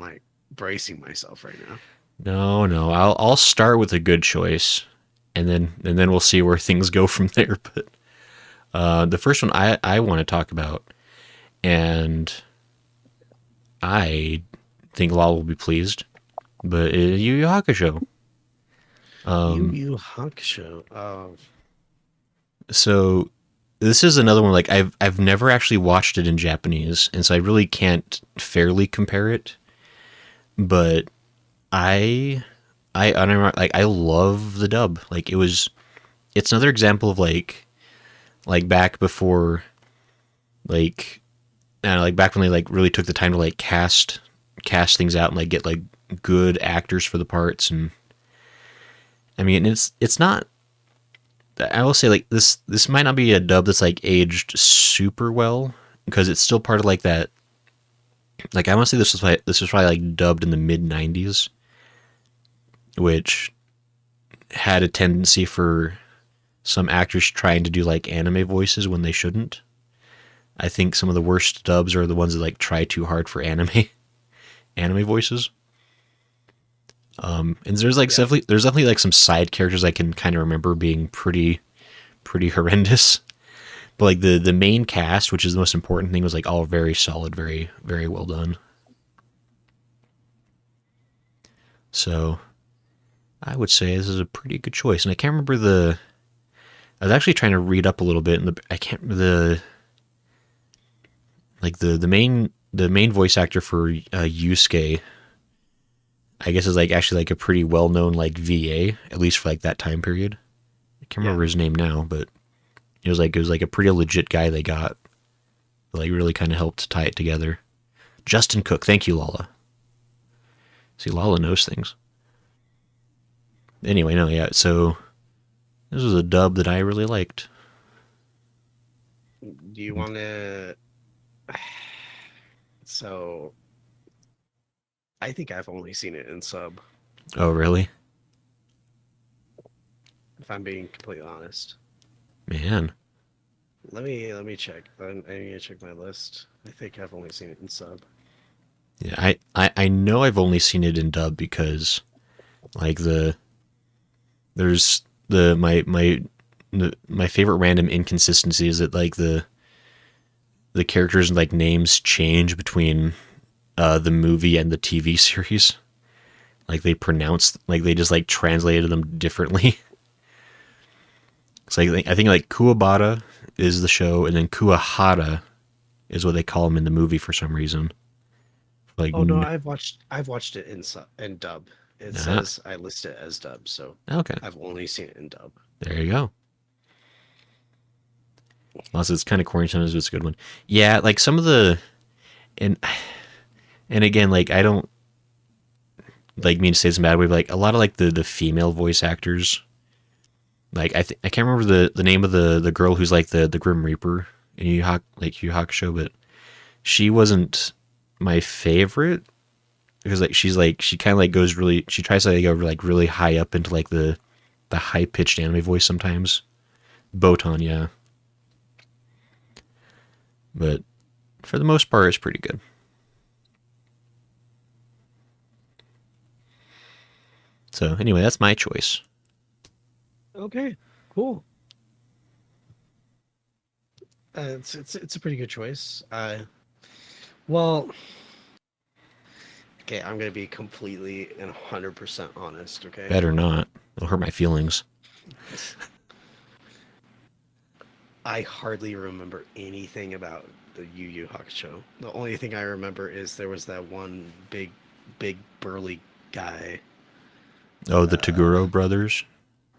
Speaker 2: like bracing myself right now.
Speaker 1: No, no. I'll start with a good choice, and then we'll see where things go from there. But the first one I want to talk about, and I think Lal will be pleased, but Yu Yu Hakusho.
Speaker 2: Yu
Speaker 1: Um,
Speaker 2: Yu Hakusho. Oh,
Speaker 1: so this is another one like I've never actually watched it in Japanese, and so I really can't fairly compare it. But I like I love the dub. Like it's another example of like back before like I don't know, like back when they like really took the time to like cast things out and like get like good actors for the parts. And I mean it's not, I will say like this might not be a dub that's like aged super well because it's still part of like that, like I want to say this was probably like dubbed in the mid 90s, which had a tendency for some actors trying to do like anime voices when they shouldn't. I think some of the worst dubs are the ones that like try too hard for anime voices. And
Speaker 2: yeah.
Speaker 1: there's definitely like some side characters I can kind of remember being pretty horrendous. But like the main cast, which is the most important thing, was like all very solid, very well done. So I would say this is a pretty good choice. And I can't remember the. I was actually trying to read up a little bit, and I can't remember the like the main voice actor for Yusuke. I guess is like actually like a pretty well known like VA, at least for like that time period. I can't
Speaker 2: Yeah.
Speaker 1: remember his name now, but it was like a pretty legit guy they got. Like really kind of helped tie it together. Justin Cook, thank you, Lala. See, Lala knows things. Anyway, no, yeah. So this was a dub that I really liked.
Speaker 2: Do you want to? So I think I've only seen it in sub.
Speaker 1: Oh, really?
Speaker 2: If I'm being completely honest.
Speaker 1: Man.
Speaker 2: Let me check. I need to check my list. I think I've only seen it in sub.
Speaker 1: Yeah, I know I've only seen it in dub because like there's my favorite random inconsistency is that like the characters and like names change between the movie and the TV series. Like they pronounce like they just like translated them differently. It's like I think like Kuwabara is the show, and then Kuahara is what they call him in the movie for some reason. Like,
Speaker 2: Oh no, I've watched it in sub in dub. It
Speaker 1: ah,
Speaker 2: says I list it as dub, so
Speaker 1: okay,
Speaker 2: I've only seen it in dub.
Speaker 1: there you go. Unless it's kind of corny, sometimes it's a good one. Yeah, like some of the and and again, like I don't like mean to say this in a bad way, but like a lot of like the female voice actors. Like I can't remember the name of the girl who's like the Grim Reaper in Yu Hakusho, but she wasn't my favorite because like she kind of like goes really she tries to like go like really high up into like the high pitched anime voice sometimes. Botan, yeah, but for the most part, it's pretty good. So anyway, that's my choice.
Speaker 2: Okay, cool. It's a pretty good choice. Well, okay, I'm gonna be completely and 100% honest. Okay,
Speaker 1: Better not. It'll hurt my feelings.
Speaker 2: I hardly remember anything about the Yu Yu Hakusho. The only thing I remember is there was that one big burly guy.
Speaker 1: Oh, the
Speaker 2: Uh,
Speaker 1: Taguro brothers.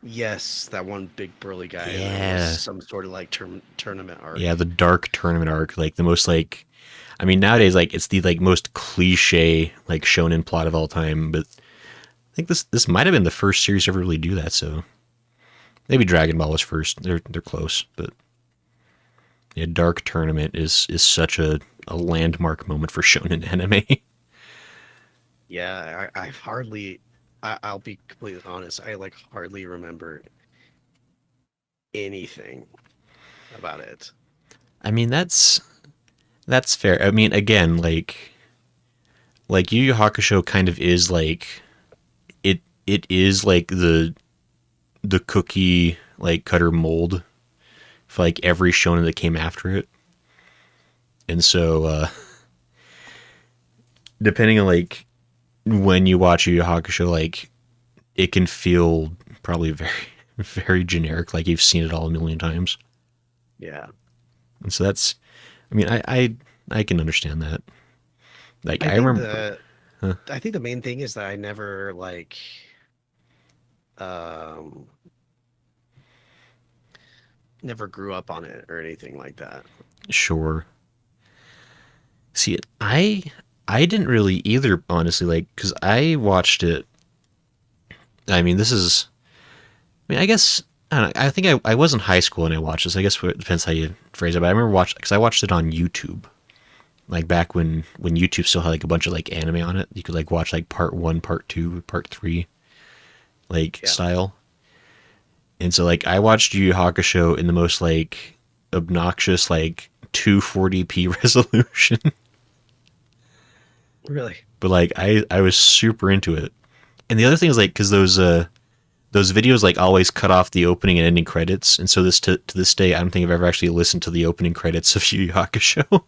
Speaker 2: yes, that one big burly guy, and there was
Speaker 1: Yeah,
Speaker 2: some sort of like tournament
Speaker 1: yeah,
Speaker 2: arc.
Speaker 1: the dark tournament arc, like the most like, I mean nowadays like it's the like most cliche like shonen plot of all time, but I think this might have been the first series to ever really do that. So maybe Dragon Ball was first. They're close, but yeah, Dark Tournament is such a landmark moment for shonen anime.
Speaker 2: Yeah, I hardly. I'll be completely honest. I like hardly remember anything about it.
Speaker 1: I mean that's fair. I mean again like Yu Yu Hakusho kind of is like it is like the cookie like cutter mold for like every shonen that came after it. And so depending on like when you watch Yu Yu Hakusho, like it can feel probably very very generic, like you've seen it all a million times.
Speaker 2: Yeah,
Speaker 1: And so that's, I mean, I can understand that. Like
Speaker 2: I
Speaker 1: I
Speaker 2: think
Speaker 1: remember,
Speaker 2: the
Speaker 1: huh,
Speaker 2: I think the main thing is that I never like um never grew up on it or anything like that.
Speaker 1: sure. See, I didn't really either, honestly, like because I watched it. I mean, this is, I mean, I guess. I don't know, I think I was in high school when I watched this. I guess it depends how you phrase it. But I remember watching because I watched it on YouTube, like back when YouTube still had like a bunch of like anime on it. You could like watch like part one, part two, part three, like
Speaker 2: Yeah,
Speaker 1: style. And so like I watched Yu Yu Hakusho in the most like obnoxious like 240p resolution.
Speaker 2: really.
Speaker 1: But like I was super into it. And the other thing is like cuz those videos like always cut off the opening and ending credits, and so this to this day I don't think I've ever actually listened to the opening credits of Yu Yu Hakusho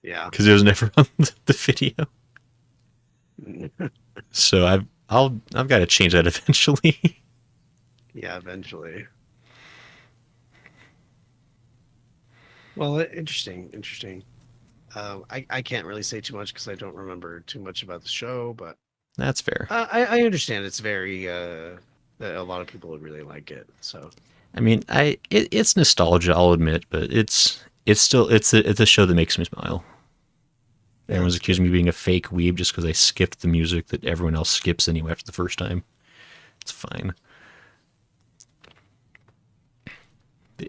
Speaker 2: Yeah.
Speaker 1: cuz it was never on the video. So I've got to change that eventually.
Speaker 2: Yeah, eventually. Well, interesting, interesting. I can't really say too much because I don't remember too much about the show, but
Speaker 1: That's fair.
Speaker 2: I understand it's very that a lot of people would really like it. So
Speaker 1: I mean, it's nostalgia, I'll admit, but it's still it's a show that makes me smile.
Speaker 2: yeah,
Speaker 1: Everyone's
Speaker 2: that's
Speaker 1: accusing
Speaker 2: good.
Speaker 1: me of being a fake weeb just because I skipped the music that everyone else skips anyway after the first time. It's fine.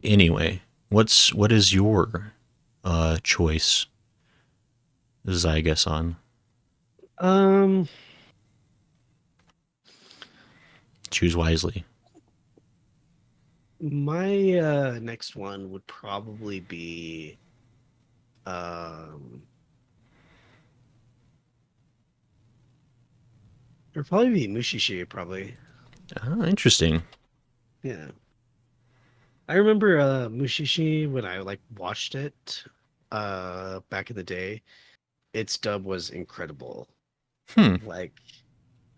Speaker 1: Anyway, what is your choice? Zygus on.
Speaker 2: Um,
Speaker 1: Choose wisely.
Speaker 2: my next one would probably be um, it'd probably be Mushishi, probably.
Speaker 1: Ah, interesting.
Speaker 2: Yeah. I remember Mushishi when I like watched it back in the day. Its dub was incredible.
Speaker 1: Hmm.
Speaker 2: Like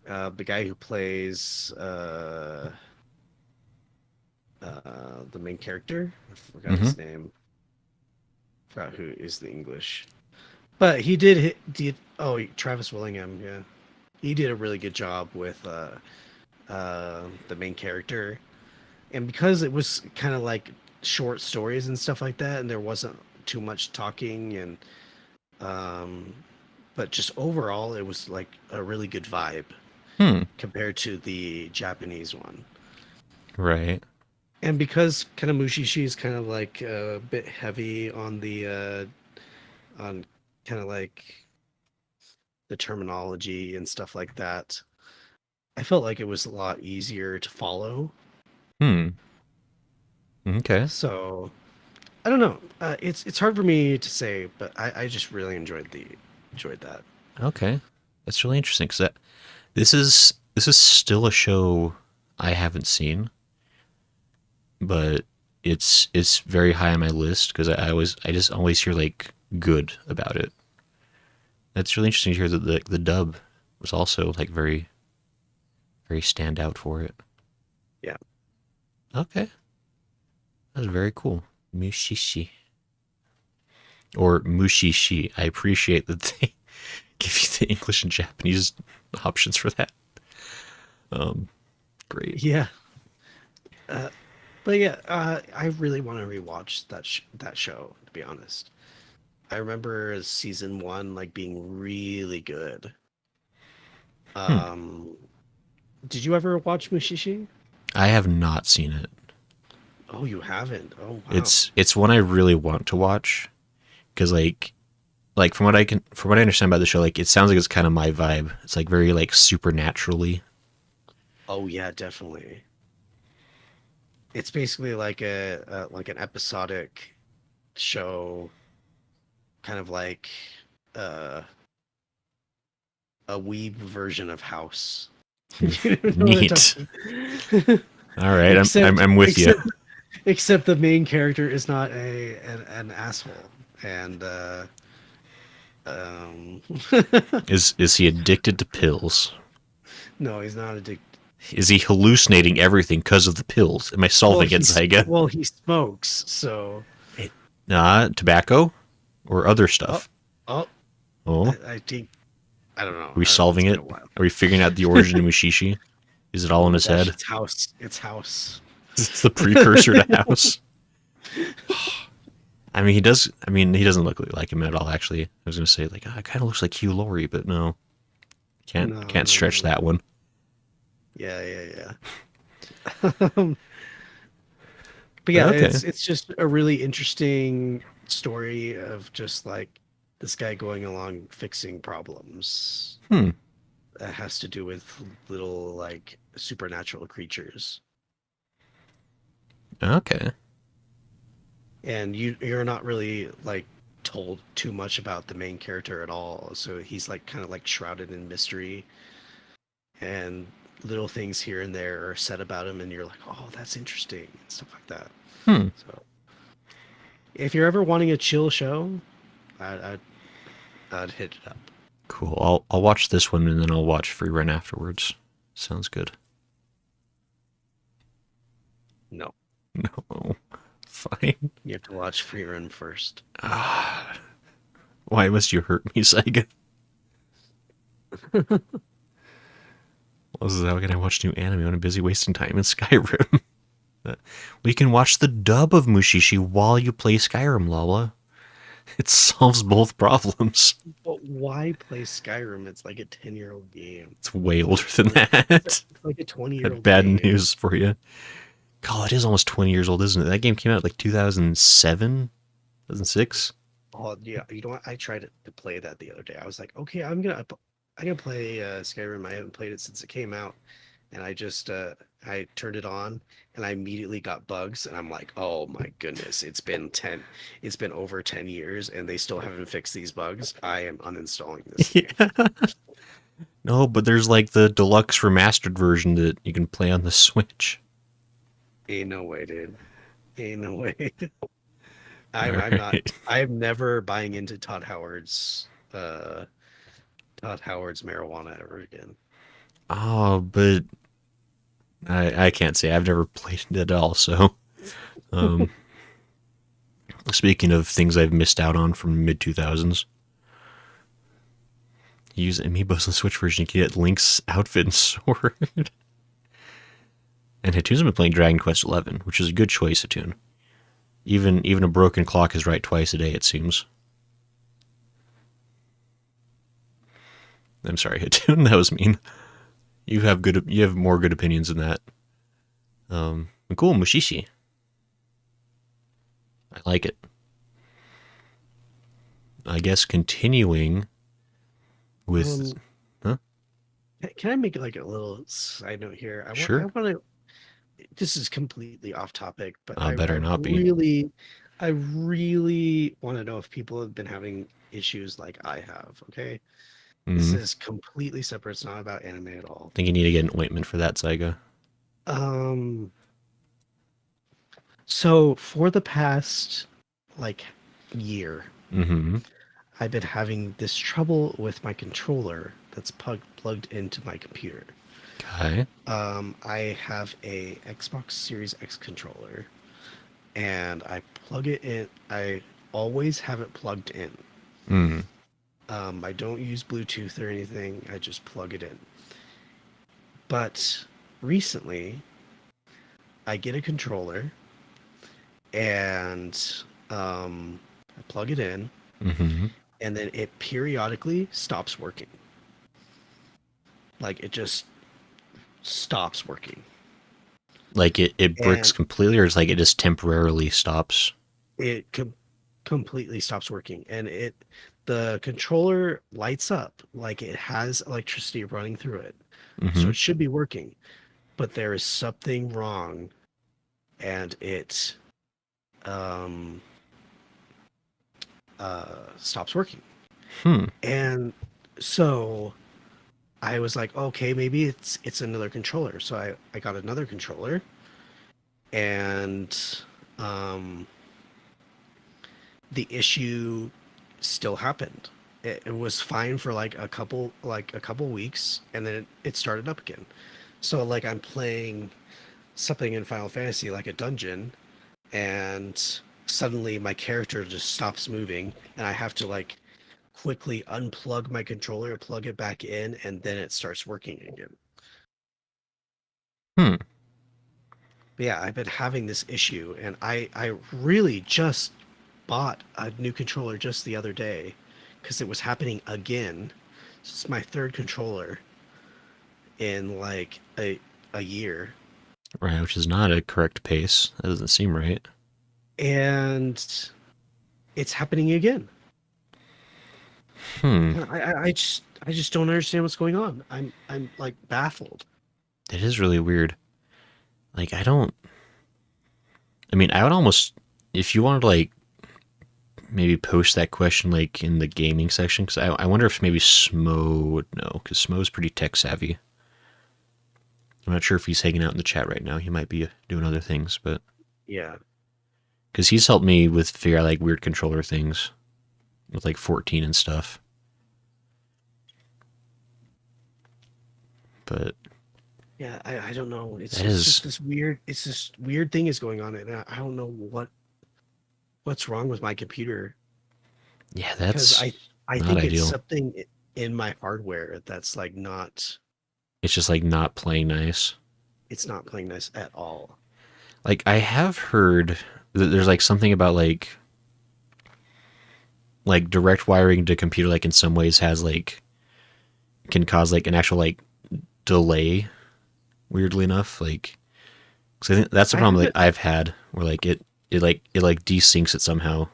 Speaker 2: the guy who plays the main character, I forgot
Speaker 1: Mm-hmm.
Speaker 2: his name. Forgot who is the English. But he did Travis Willingham, yeah. He did a really good job with the main character. And because it was kind of like short stories and stuff like that, and there wasn't too much talking and um but just overall it was like a really good vibe
Speaker 1: Hmm.
Speaker 2: compared to the Japanese one.
Speaker 1: Right.
Speaker 2: And because kind of Mushishi is kind of like a bit heavy on the on kind of like the terminology and stuff like that, I felt like it was a lot easier to follow.
Speaker 1: Hmm. Okay.
Speaker 2: So I don't know. It's hard for me to say, but I just really enjoyed that.
Speaker 1: Okay. That's really interesting because this is still a show I haven't seen, but it's very high on my list because I just always hear like good about it. That's really interesting to hear that the dub was also like very stand out for it.
Speaker 2: Yeah.
Speaker 1: Okay, that's very cool. Mushishi or Mushishi. I appreciate that they give you the English and Japanese options for that. Um, Great.
Speaker 2: Yeah. Uh, but yeah, I really want to rewatch that show. To be honest, I remember season one like being really good.
Speaker 1: Hmm.
Speaker 2: Um, did you ever watch Mushishi?
Speaker 1: I have not seen it.
Speaker 2: Oh, you haven't. Oh, wow.
Speaker 1: It's one I really want to watch because like from what I understand about the show, like it sounds like it's kind of my vibe. It's like very like supernaturally.
Speaker 2: Oh yeah, definitely. It's basically like a like an episodic show, kind of like uh, a weeb version of House. You know what I'm
Speaker 1: Neat.
Speaker 2: talking about?
Speaker 1: All right,
Speaker 2: except
Speaker 1: I'm with you.
Speaker 2: except the main character is not an asshole, and um,
Speaker 1: Is he addicted to pills?
Speaker 2: no, he's not addicted.
Speaker 1: Is he hallucinating everything because of the pills? Am I solving it, Zyga?
Speaker 2: Well, he smokes, so
Speaker 1: Tobacco or other
Speaker 2: oh
Speaker 1: stuff?
Speaker 2: oh
Speaker 1: Oh,
Speaker 2: I think I don't know.
Speaker 1: are we
Speaker 2: It's
Speaker 1: solving
Speaker 2: been
Speaker 1: it?
Speaker 2: a while.
Speaker 1: Are we figuring out the origin of Mushishi? Is it all
Speaker 2: Oh
Speaker 1: in
Speaker 2: my
Speaker 1: his
Speaker 2: gosh,
Speaker 1: head?
Speaker 2: it's House. It's House.
Speaker 1: Is this the precursor to House? I mean, he does. I mean, he doesn't look like him at all. Actually, I was gonna say like, it kind of looks like Hugh Laurie, but no,
Speaker 2: No,
Speaker 1: can't
Speaker 2: no,
Speaker 1: stretch
Speaker 2: no.
Speaker 1: that one.
Speaker 2: Yeah, yeah, yeah. But
Speaker 1: But
Speaker 2: yeah,
Speaker 1: okay.
Speaker 2: it's just a really interesting story of just like this guy going along fixing problems
Speaker 1: Hmm.
Speaker 2: that has to do with little like supernatural creatures.
Speaker 1: Okay.
Speaker 2: And you're not really like told too much about the main character at all. So he's like kind of like shrouded in mystery, and little things here and there are said about him and you're like, "Oh, that's interesting," and stuff like that.
Speaker 1: Hmm.
Speaker 2: So, if you're ever wanting a chill show, I'd I'd hit it up.
Speaker 1: Cool. I'll watch this one and then I'll watch Free Run afterwards. Sounds good.
Speaker 2: No,
Speaker 1: No. Fine.
Speaker 2: you have to watch Free Run first.
Speaker 1: Ah. Why must you hurt me, Saiga? Well, how can I watch new anime when I'm busy wasting time in Skyrim? We can watch the dub of Mushishi while you play Skyrim, Lala. It solves both problems.
Speaker 2: But why play Skyrim? It's like a 10-year-old game.
Speaker 1: It's way
Speaker 2: It's like
Speaker 1: older
Speaker 2: a
Speaker 1: than
Speaker 2: 20,
Speaker 1: that.
Speaker 2: it's like a 20 year
Speaker 1: That
Speaker 2: old
Speaker 1: bad
Speaker 2: game.
Speaker 1: news for you. God, it is almost 20 years old, isn't it? That game came out like 2007, 2006.
Speaker 2: Oh yeah, you know what? I tried to play that the other day. I was like, okay, I'm gonna play Skyrim. I haven't played it since it came out, and I turned it on, and I immediately got bugs, and I'm like, oh my goodness, it's been over 10 years, and they still haven't fixed these bugs. I am uninstalling this game.
Speaker 1: Yeah. No, but there's like the deluxe remastered version that you can play on the Switch.
Speaker 2: Ain't no way, dude. Ain't no way.
Speaker 1: All
Speaker 2: I'm not.
Speaker 1: right.
Speaker 2: I am never buying into Todd Howard's marijuana ever again.
Speaker 1: Oh, but I can't say I've never played it at all. So, um, speaking of things I've missed out on from mid 2000s, use Amiibos on Switch version. You can get Link's outfit and sword. And Hatune's been playing Dragon Quest XI, which is a good choice, Hatune. Even a broken clock is right twice a day, it seems. I'm sorry, Hatune, that was mean. You have more good opinions than that. Cool, Mushishi. I like it. I guess continuing with,
Speaker 2: Um,
Speaker 1: huh?
Speaker 2: can I make like a little side note here? I
Speaker 1: Sure.
Speaker 2: want to. This is completely off topic, but
Speaker 1: Better not be.
Speaker 2: I really want to know if people have been having issues like I have. Okay, this
Speaker 1: Mm-hmm.
Speaker 2: is completely separate. It's not about anime at all.
Speaker 1: Think you need to get an ointment for that, Saiga.
Speaker 2: Um, so for the past like year,
Speaker 1: Mm-hmm.
Speaker 2: I've been having this trouble with my controller that's plugged into my computer.
Speaker 1: Okay.
Speaker 2: I have a Xbox Series X controller, and I plug it in. I always have it plugged in.
Speaker 1: Mm.
Speaker 2: I don't use Bluetooth or anything. I just plug it in. But recently, I get a controller, and I plug it in,
Speaker 1: Mm-hmm.
Speaker 2: and then it periodically stops working. Like it just stops working.
Speaker 1: Like it bricks
Speaker 2: And
Speaker 1: completely, or it's like it just temporarily stops.
Speaker 2: it completely stops working, and the controller lights up like it has electricity running through it, so
Speaker 1: Mm-hmm.
Speaker 2: it should be working, but there is something wrong, and it um stops working.
Speaker 1: Hmm.
Speaker 2: And so I was like, okay, maybe it's another controller. So I got another controller, and um the issue still happened. It was fine for like a couple weeks, and then it started up again. So like I'm playing something in Final Fantasy like a dungeon, and suddenly my character just stops moving, and I have to like quickly unplug my controller, plug it back in, and then it starts working again.
Speaker 1: Hmm.
Speaker 2: But yeah, I've been having this issue, and I really just bought a new controller just the other day because it was happening again. It's my third controller in like a year,
Speaker 1: Right, which is not a correct pace. That doesn't seem right.
Speaker 2: and it's happening again.
Speaker 1: Hmm.
Speaker 2: And I just don't understand what's going on. I'm like baffled.
Speaker 1: It is really weird. Like I don't. I mean, I would almost, if you wanted to like maybe post that question like in the gaming section, because I wonder if maybe Smo would know, because Smo's pretty tech savvy. I'm not sure if he's hanging out in the chat right now. He might be doing other things, but
Speaker 2: Yeah.
Speaker 1: because he's helped me with figure out like weird controller things with like 14 and stuff. But
Speaker 2: Yeah, I don't know.
Speaker 1: that
Speaker 2: It's just
Speaker 1: is,
Speaker 2: this weird it's this weird thing is going on, and I don't know what's wrong with my computer,
Speaker 1: yeah,
Speaker 2: because
Speaker 1: that's
Speaker 2: I
Speaker 1: not
Speaker 2: think it's
Speaker 1: ideal.
Speaker 2: something in my hardware that's like not
Speaker 1: It's just like not playing nice.
Speaker 2: it's not playing nice at all.
Speaker 1: Like I have heard that there's like something about like like direct wiring to computer, like in some ways has like can cause like an actual like delay. Weirdly enough, like because I think that's the
Speaker 2: I
Speaker 1: problem like
Speaker 2: haven't
Speaker 1: I've had where like it like desyncs it somehow,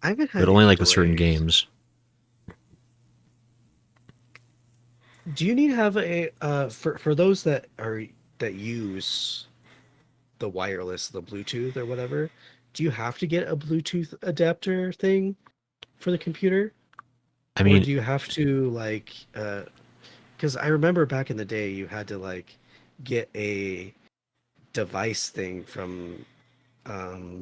Speaker 2: I haven't
Speaker 1: but
Speaker 2: had
Speaker 1: only
Speaker 2: any
Speaker 1: like with certain
Speaker 2: delays.
Speaker 1: games.
Speaker 2: Do you need to have a for those that use the wireless, the Bluetooth or whatever? Do you have to get a Bluetooth adapter thing for the computer,
Speaker 1: I
Speaker 2: or
Speaker 1: mean,
Speaker 2: do you have to like because I remember back in the day you had to like get a device thing from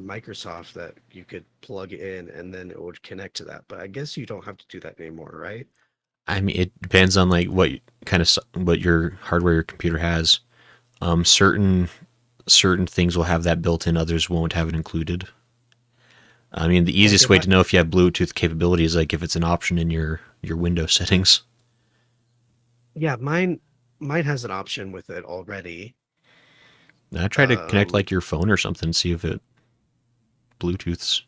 Speaker 2: Microsoft that you could plug in and then it would connect to that. But I guess you don't have to do that anymore, right?
Speaker 1: I mean, it depends on like what kind of what your hardware your computer has. Certain things will have that built in, others won't have it included. I mean, the
Speaker 2: Like
Speaker 1: easiest
Speaker 2: if
Speaker 1: way
Speaker 2: I
Speaker 1: to know if you have Bluetooth capability is like if it's an option in your Windows settings.
Speaker 2: yeah, mine has an option with it already.
Speaker 1: I try to connect
Speaker 2: Um
Speaker 1: like your phone or something, see if it Bluetooths.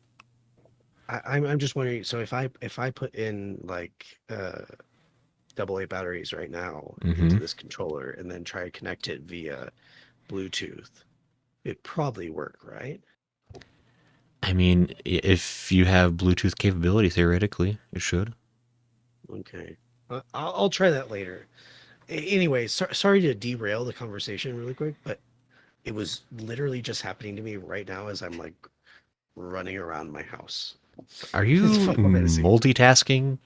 Speaker 2: I'm just wondering, so if I put in like AA batteries right now
Speaker 1: Hmm.
Speaker 2: into this controller and then try to connect it via Bluetooth, it'd probably work, right?
Speaker 1: I mean, if you have Bluetooth capability, theoretically, it should.
Speaker 2: Okay. I'll try that later. Anyway, sorry to derail the conversation really quick, but it was literally just happening to me right now as I'm like running around my house.
Speaker 1: Are
Speaker 2: It's
Speaker 1: you
Speaker 2: Final Fantasy.
Speaker 1: multitasking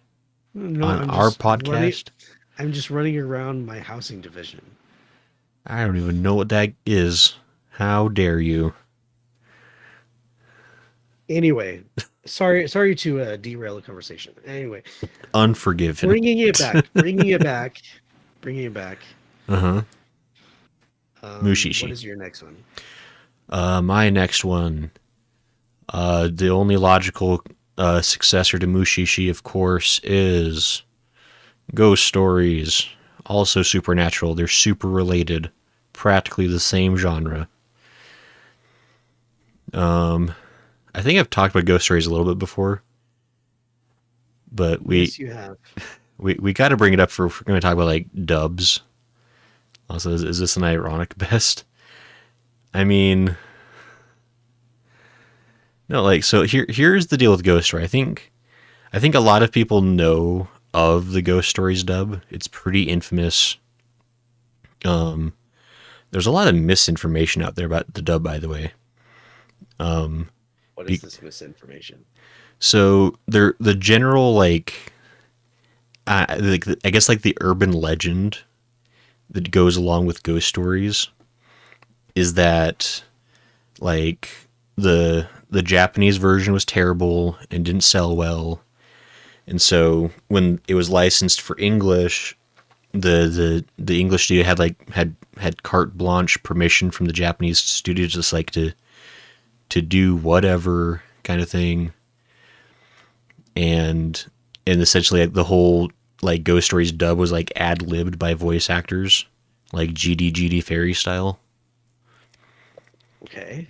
Speaker 2: No,
Speaker 1: on
Speaker 2: I'm
Speaker 1: our
Speaker 2: just running.
Speaker 1: podcast?
Speaker 2: I'm just running around my housing division.
Speaker 1: I don't even know what that is. How dare you?
Speaker 2: Anyway, sorry to derail the conversation. Anyway,
Speaker 1: Unforgiven.
Speaker 2: bringing it back.
Speaker 1: Uh huh.
Speaker 2: What
Speaker 1: Mushishi.
Speaker 2: is your next one?
Speaker 1: My next one. The only logical successor to Mushishi, of course, is Ghost Stories. Also supernatural. They're super related. Practically the same genre. I think I've talked about Ghost Stories a little bit before, but
Speaker 2: Yes, you have.
Speaker 1: we got to bring it up for if we're going to talk about like dubs. Also, is this an ironic best? I mean, no, like so here's the deal with Ghost Story. I think a lot of people know of the Ghost Stories dub. It's pretty infamous. Um, there's a lot of misinformation out there about the dub, by the way. Um,
Speaker 2: What is
Speaker 1: be,
Speaker 2: this misinformation?
Speaker 1: so the general I guess like the urban legend that goes along with Ghost Stories is that like the Japanese version was terrible and didn't sell well. And so when it was licensed for English, the English studio had carte blanche permission from the Japanese studio just like to do whatever kind of thing. And essentially like, the whole like Ghost Stories dub was like ad libbed by voice actors, like GD Fairy style.
Speaker 2: Okay.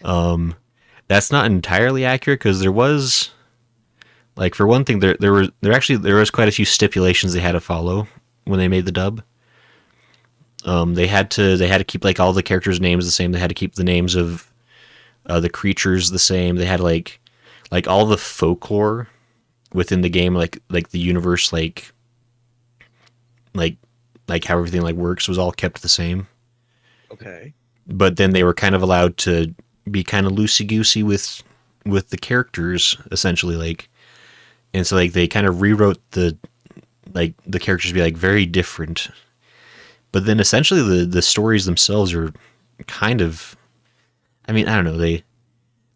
Speaker 1: That's not entirely accurate because there was like for one thing there was quite a few stipulations they had to follow when they made the dub. They had to keep like all the characters' names the same. They had to keep the names of the creatures the same. They had like all the folklore within the game, like the universe, like like how everything like works was all kept the same.
Speaker 2: Okay.
Speaker 1: But then they were kind of allowed to be kind of loosey goosey with the characters essentially, like, and so like they kind of rewrote the characters to be like very different. But then essentially the stories themselves are kind of, I mean, I don't know, they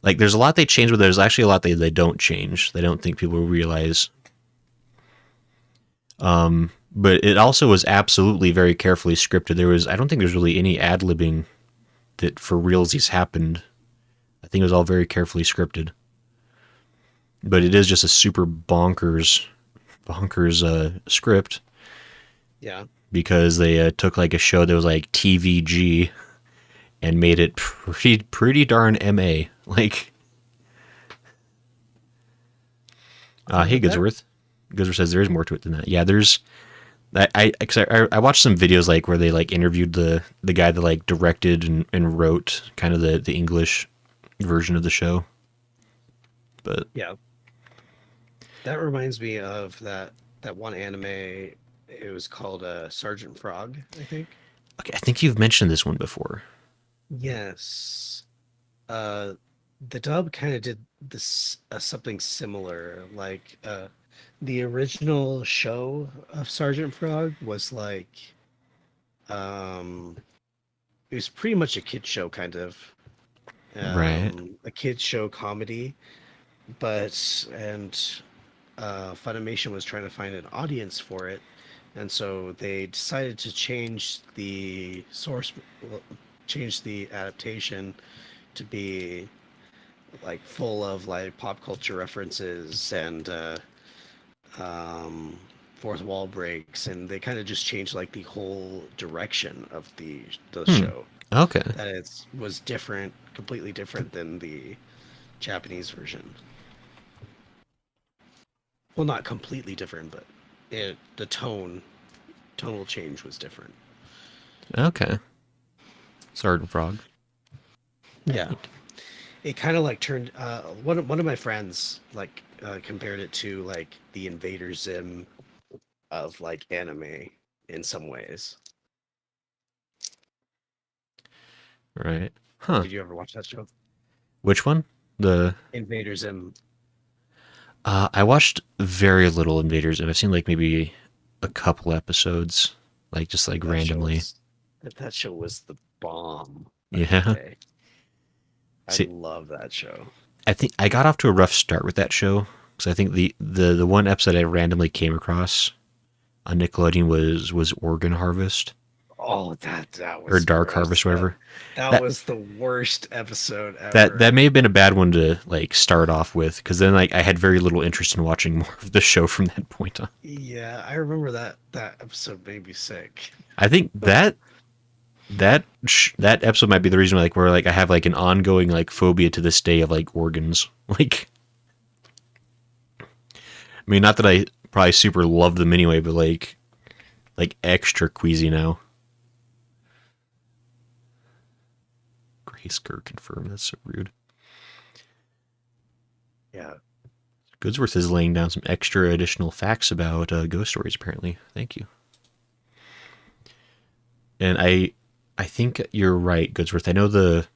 Speaker 1: like there's a lot they change, but there's actually a lot they don't change. They don't think people will realize. But it also was absolutely very carefully scripted. I don't think there's really any ad libbing that for realsies happened. I think it was all very carefully scripted. But it is just a super bonkers script
Speaker 2: Yeah.
Speaker 1: because they took like a show that was like TVG and made it pretty darn MA. Like, Hey,
Speaker 2: That
Speaker 1: Goodsworth. Goodsworth says there is more to it than that. Yeah, there's. I watched some videos like where they like interviewed the guy that like directed and wrote kind of the English version of the show. But
Speaker 2: yeah, that reminds me of that one anime. It was called Sergeant Frog, I think.
Speaker 1: okay, I think you've mentioned this one before.
Speaker 2: Yes. Uh, the dub kind of did this something similar. Like the original show of Sergeant Frog was like um, it was pretty much a kid show, kind of
Speaker 1: Right.
Speaker 2: a kid show comedy, but Funimation was trying to find an audience for it, and so they decided to change the adaptation to be like full of like pop culture references and um, fourth wall breaks, and they kind of just changed like the whole direction of the
Speaker 1: Hmm.
Speaker 2: show.
Speaker 1: Okay.
Speaker 2: That it was different, completely different than the Japanese version. Well, not completely different, but the tonal change was different.
Speaker 1: Okay. Sergeant Frog.
Speaker 2: Yeah,
Speaker 1: Right.
Speaker 2: it kind of like turned one of my friends like compared it to like the Invader Zim of like anime in some ways.
Speaker 1: Right. Huh.
Speaker 2: Did you ever watch that show?
Speaker 1: Which one? The
Speaker 2: Invader Zim.
Speaker 1: I watched very little Invaders, and I've seen like maybe a couple episodes, like just like
Speaker 2: That show
Speaker 1: randomly.
Speaker 2: was that show was the bomb back in the
Speaker 1: Yeah.
Speaker 2: day. I
Speaker 1: See,
Speaker 2: love that show.
Speaker 1: I think I got off to a rough start with that show because I think the one episode I randomly came across on Nickelodeon was Organ Harvest
Speaker 2: Oh, that
Speaker 1: or
Speaker 2: was
Speaker 1: Dark
Speaker 2: gross.
Speaker 1: Harvest,
Speaker 2: That
Speaker 1: whatever.
Speaker 2: that
Speaker 1: That
Speaker 2: was the worst episode
Speaker 1: that
Speaker 2: ever.
Speaker 1: may have been a bad one to like start off with because then like I had very little interest in watching more of the show from that point on.
Speaker 2: Yeah, I remember that episode made me sick.
Speaker 1: I think that episode might be the reason like where like I have like an ongoing like phobia to this day of like organs. Like, I mean, not that I probably super love them anyway, but like extra queasy now. Grayscur confirmed. That's so rude.
Speaker 2: Yeah.
Speaker 1: Goodsworth is laying down some extra additional facts about ghost stories. Apparently, thank you. And I think you're right, Goodsworth. I know the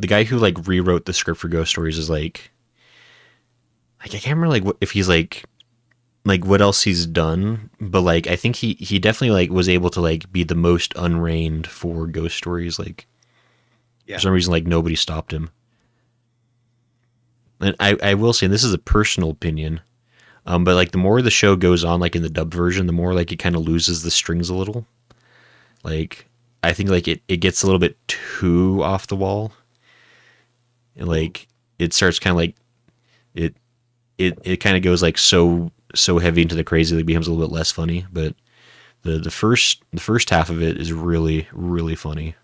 Speaker 1: guy who like rewrote the script for Ghost Stories is like I can't remember like what, if he's like what else he's done, but like I think he definitely like was able to like be the most unreined for Ghost Stories. Like for
Speaker 2: Yeah.
Speaker 1: some reason, like nobody stopped him. And I will say, and this is a personal opinion, but like the more the show goes on, like in the dubbed version, the more like it kind of loses the strings a little. Like I think like it gets a little bit too off the wall, and like it starts kind of like it it kind of goes like so heavy into the crazy that it becomes a little bit less funny. But the first half of it is really really funny.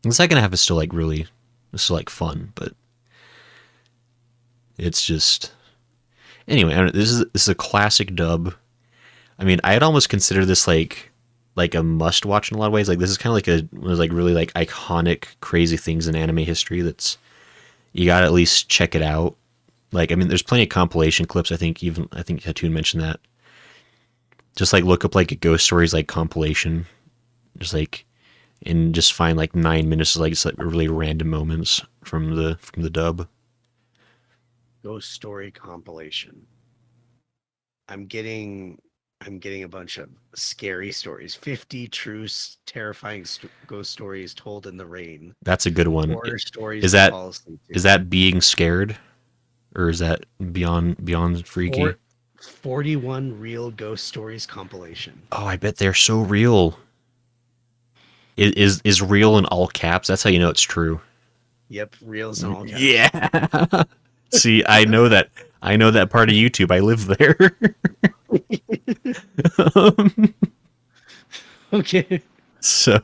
Speaker 1: And the second half is still like really it's still like fun, but it's just anyway. I don't know, this is a classic dub. I mean, I'd almost consider this like a must watch in a lot of ways. Like this is kind of like a one of like really like iconic crazy things in anime history. That's you got to at least check it out. Like I mean, there's plenty of compilation clips. I think Hatun mentioned that. Just like look up like a Ghost Stories like compilation, just like and just find like 9 minutes of like just like really random moments from the dub.
Speaker 2: Ghost Story compilation. I'm getting I'm getting a bunch of scary stories. 50 true terrifying ghost stories told in the rain.
Speaker 1: That's a good one.
Speaker 2: Horror stories
Speaker 1: Is
Speaker 2: to
Speaker 1: that
Speaker 2: fall asleep
Speaker 1: is
Speaker 2: to.
Speaker 1: that being scared or is that beyond freaky?
Speaker 2: 41 real ghost stories compilation.
Speaker 1: Oh, I bet they're so real. Is real in all caps? That's how you know it's true.
Speaker 2: Yep, reels in all caps.
Speaker 1: Yeah. See, I know that part of YouTube. I live there. Um,
Speaker 2: Okay.
Speaker 1: so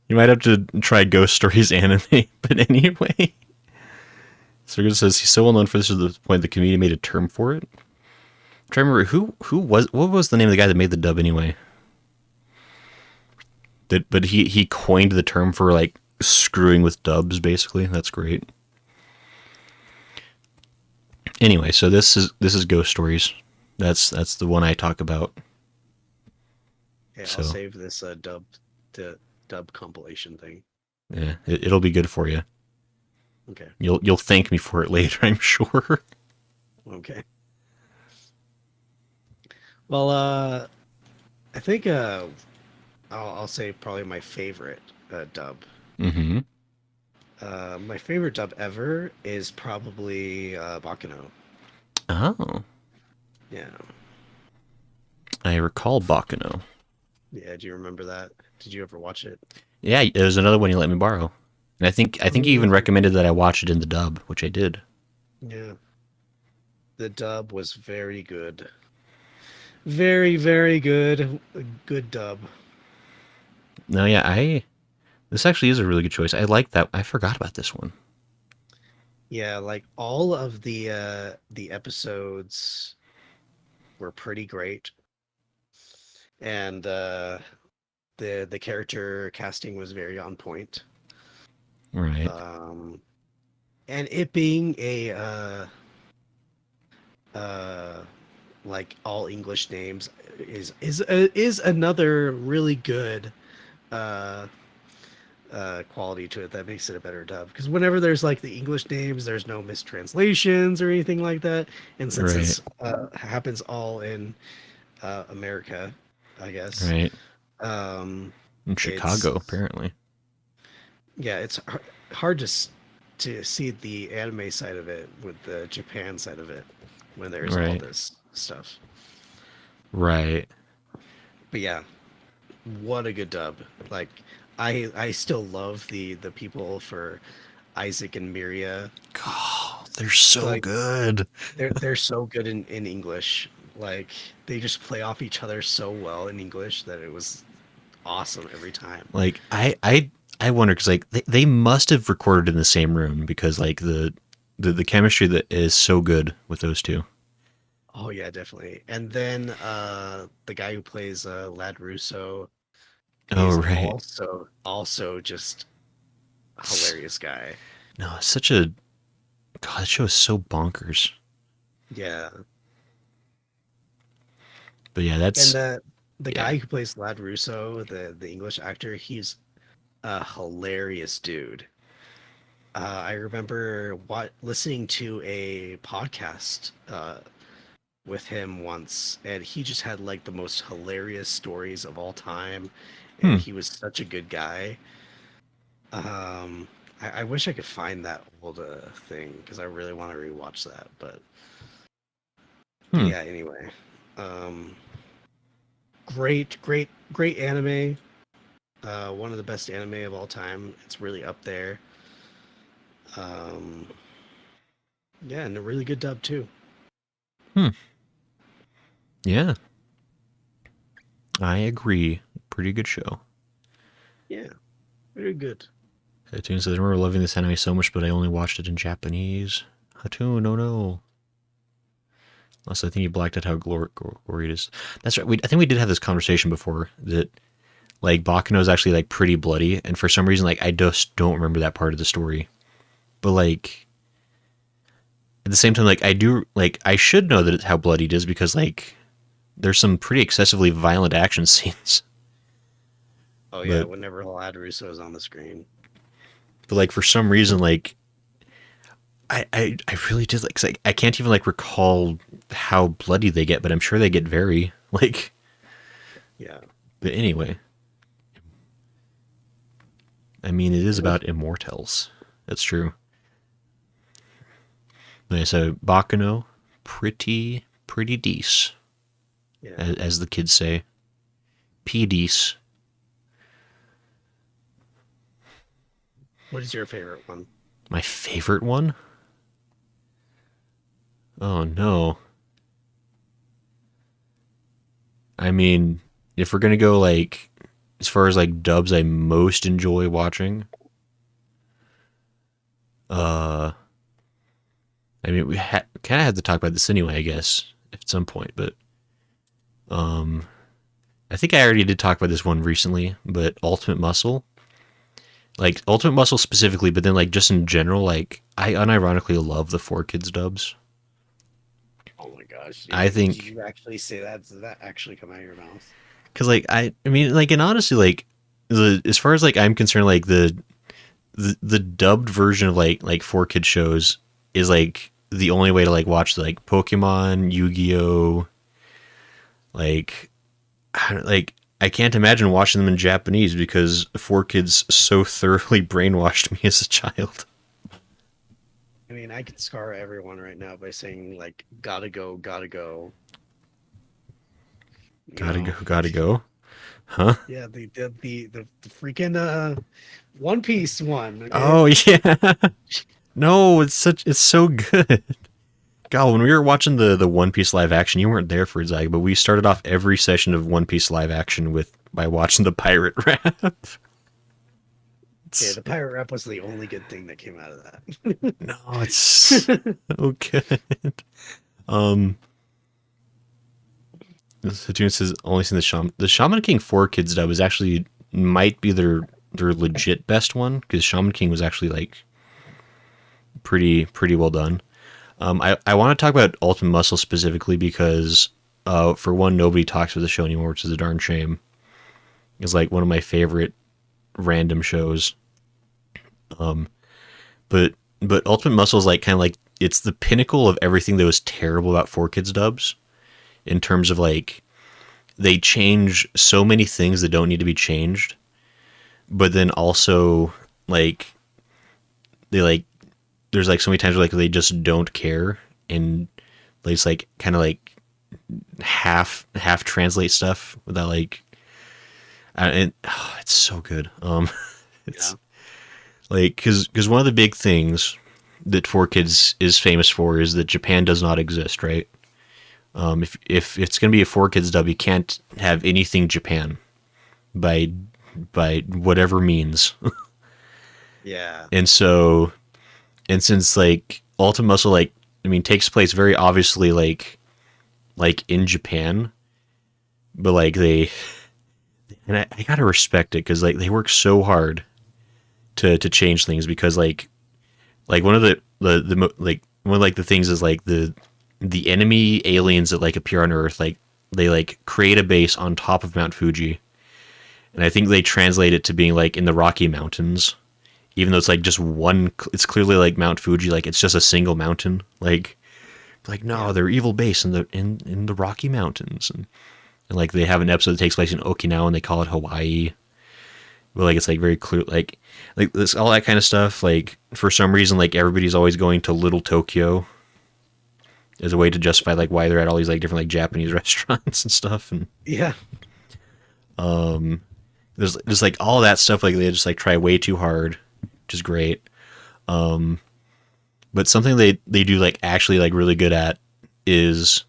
Speaker 1: you might have to try Ghost Stories anime, but anyway. So it says he's so well known for this to the point the comedian made a term for it. I'm trying to remember what was the name of the guy that made the dub anyway? But he coined the term for like screwing with dubs basically. That's great. Anyway, so this is Ghost Stories. That's the one I talk about.
Speaker 2: Yeah,
Speaker 1: So
Speaker 2: I'll save this the dub compilation thing.
Speaker 1: yeah, it'll be good for you.
Speaker 2: Okay.
Speaker 1: You'll thank me for it later, I'm sure.
Speaker 2: Okay. Well, I think I'll say probably my favorite dub.
Speaker 1: Mm-hmm.
Speaker 2: My favorite dub ever is probably Bakano.
Speaker 1: Oh,
Speaker 2: Yeah.
Speaker 1: I recall Bakano.
Speaker 2: Yeah, do you remember that? Did you ever watch it?
Speaker 1: Yeah, it was another one you let me borrow, and I think you even
Speaker 2: Yeah.
Speaker 1: recommended that I watch it in the dub, which I did.
Speaker 2: Yeah. The dub was very good. Very, very good. A good dub.
Speaker 1: No, yeah, this actually is a really good choice. I like that. I forgot about this one.
Speaker 2: Yeah, like all of the episodes were pretty great. And the character casting was very on point.
Speaker 1: Right,
Speaker 2: Um and it being a uh like all English names is another really good uh quality to it that makes it a better dub, because whenever there's like the English names there's no mistranslations or anything like that, and since
Speaker 1: right,
Speaker 2: it's happens all in America, I guess,
Speaker 1: right.
Speaker 2: um
Speaker 1: In
Speaker 2: it's
Speaker 1: Chicago, apparently.
Speaker 2: yeah, it's hard to see the anime side of it with the Japan side of it when there's all
Speaker 1: Right,
Speaker 2: this stuff.
Speaker 1: right.
Speaker 2: But yeah, what a good dub. Like I still love the people for Isaac and Miria.
Speaker 1: God, they're so
Speaker 2: Like
Speaker 1: good.
Speaker 2: they're so good in English. Like they just play off each other so well in English that it was awesome every time.
Speaker 1: Like I wonder because like they must have recorded in the same room because like the chemistry that is so good with those two.
Speaker 2: Oh yeah, definitely. And then the guy who plays Lad Russo
Speaker 1: Oh
Speaker 2: is
Speaker 1: right.
Speaker 2: also just a hilarious guy.
Speaker 1: No, it's such a God. That show is so bonkers.
Speaker 2: Yeah.
Speaker 1: But yeah,
Speaker 2: And
Speaker 1: that's
Speaker 2: the
Speaker 1: yeah.
Speaker 2: guy who plays Lad Russo, the English actor, he's a hilarious dude. I remember listening to a podcast with him once, and he just had like the most hilarious stories of all time,
Speaker 1: Hmm.
Speaker 2: and he was such a good guy. I wish I could find that old thing because I really want to rewatch that. But
Speaker 1: Hmm.
Speaker 2: yeah, anyway, um, great anime. One of the best anime of all time. It's really up there. Um, yeah, and a really good dub too.
Speaker 1: Hmm. Yeah, I agree. Pretty good show.
Speaker 2: Yeah, very good.
Speaker 1: Hatun says, I remember loving this anime so much, but I only watched it in Japanese. Hatun, oh no. Also, I think you blacked out how gory it is. That's right. I think we did have this conversation before that like Bakano is actually like pretty bloody, and for some reason, like I just don't remember that part of the story. But like at the same time, like I do, like I should know that it's how bloody it is because like there's some pretty excessively violent action scenes.
Speaker 2: Oh yeah,
Speaker 1: But
Speaker 2: whenever Lad Russo is on the screen.
Speaker 1: like for some reason, like I really did like 'cause I can't even like recall how bloody they get, but I'm sure they get very like.
Speaker 2: Yeah.
Speaker 1: But anyway, I mean, it is about immortals. That's true. Okay, so Bakano, pretty decent,
Speaker 2: Yeah.
Speaker 1: as the kids say. P decent.
Speaker 2: What is your favorite one?
Speaker 1: My favorite one? Oh no. I mean, if we're gonna go like as far as like dubs I most enjoy watching, uh I mean, we kind of had to talk about this anyway, I guess, at some point. But um, I think I already did talk about this one recently. But Ultimate Muscle, like Ultimate Muscle specifically, but then like just in general, like I unironically love the 4 Kids dubs.
Speaker 2: Oh my gosh!
Speaker 1: I
Speaker 2: Did
Speaker 1: think
Speaker 2: you actually say that? Did that actually come out of your mouth?
Speaker 1: because like I mean, like, and honestly, like the as far as like I'm concerned, like the dubbed version of like 4 Kids shows is like the only way to like watch like Pokemon, Yu-Gi-Oh, like like I can't imagine watching them in Japanese because 4 Kids so thoroughly brainwashed me as a child.
Speaker 2: I mean, I could scar everyone right now by saying like "gotta go, gotta go." You
Speaker 1: Gotta go,
Speaker 2: know,
Speaker 1: gotta go. Huh?
Speaker 2: yeah, the freaking One Piece one.
Speaker 1: Oh yeah. No, it's so good. God, when we were watching the One Piece live action, you weren't there for it, Zach, but we started off every session of One Piece live action with by watching the pirate rap.
Speaker 2: Yeah,
Speaker 1: It's,
Speaker 2: the pirate rap was the only good thing that came out of that.
Speaker 1: no, it's so good. Um, Sajun says only seen the Shaman King 4 Kids dub is actually might be their legit best one because Shaman King was actually like pretty well done. I want to talk about Ultimate Muscle specifically because for one, nobody talks about the show anymore, which is a darn shame. It's like one of my favorite random shows. But Ultimate Muscle is like kind of like it's the pinnacle of everything that was terrible about 4 Kids dubs in terms of like they change so many things that don't need to be changed, but then also like they like there's like so many times where like they just don't care and they just like kind of like half translate stuff without like and oh, it's so good. It's
Speaker 2: Yeah.
Speaker 1: like because one of the big things that 4 Kids is famous for is that Japan does not exist, right? If it's gonna be a 4 Kids dub, you can't have anything Japan by whatever means.
Speaker 2: Yeah.
Speaker 1: And so and since like Ultimate Muscle like I mean takes place very obviously like in Japan, but like they and I gotta respect it because like they work so hard to change things because like one of like one of like the things is like the enemy aliens that like appear on Earth like they like create a base on top of Mount Fuji, and I think they translate it to being like in the Rocky Mountains, even though it's like just one. It's clearly like Mount Fuji, like it's just a single mountain. Like no,
Speaker 2: Yeah.
Speaker 1: they're evil base in the Rocky Mountains, and like they have an episode that takes place in Okinawa and they call it Hawaii. But like it's like very clear, like this all that kind of stuff. Like for some reason, like everybody's always going to Little Tokyo as a way to justify like why they're at all these like different like Japanese restaurants and stuff. And
Speaker 2: Yeah.
Speaker 1: there's just like all that stuff. Like they just like try way too hard, which is great. But something they do like actually like really good at is,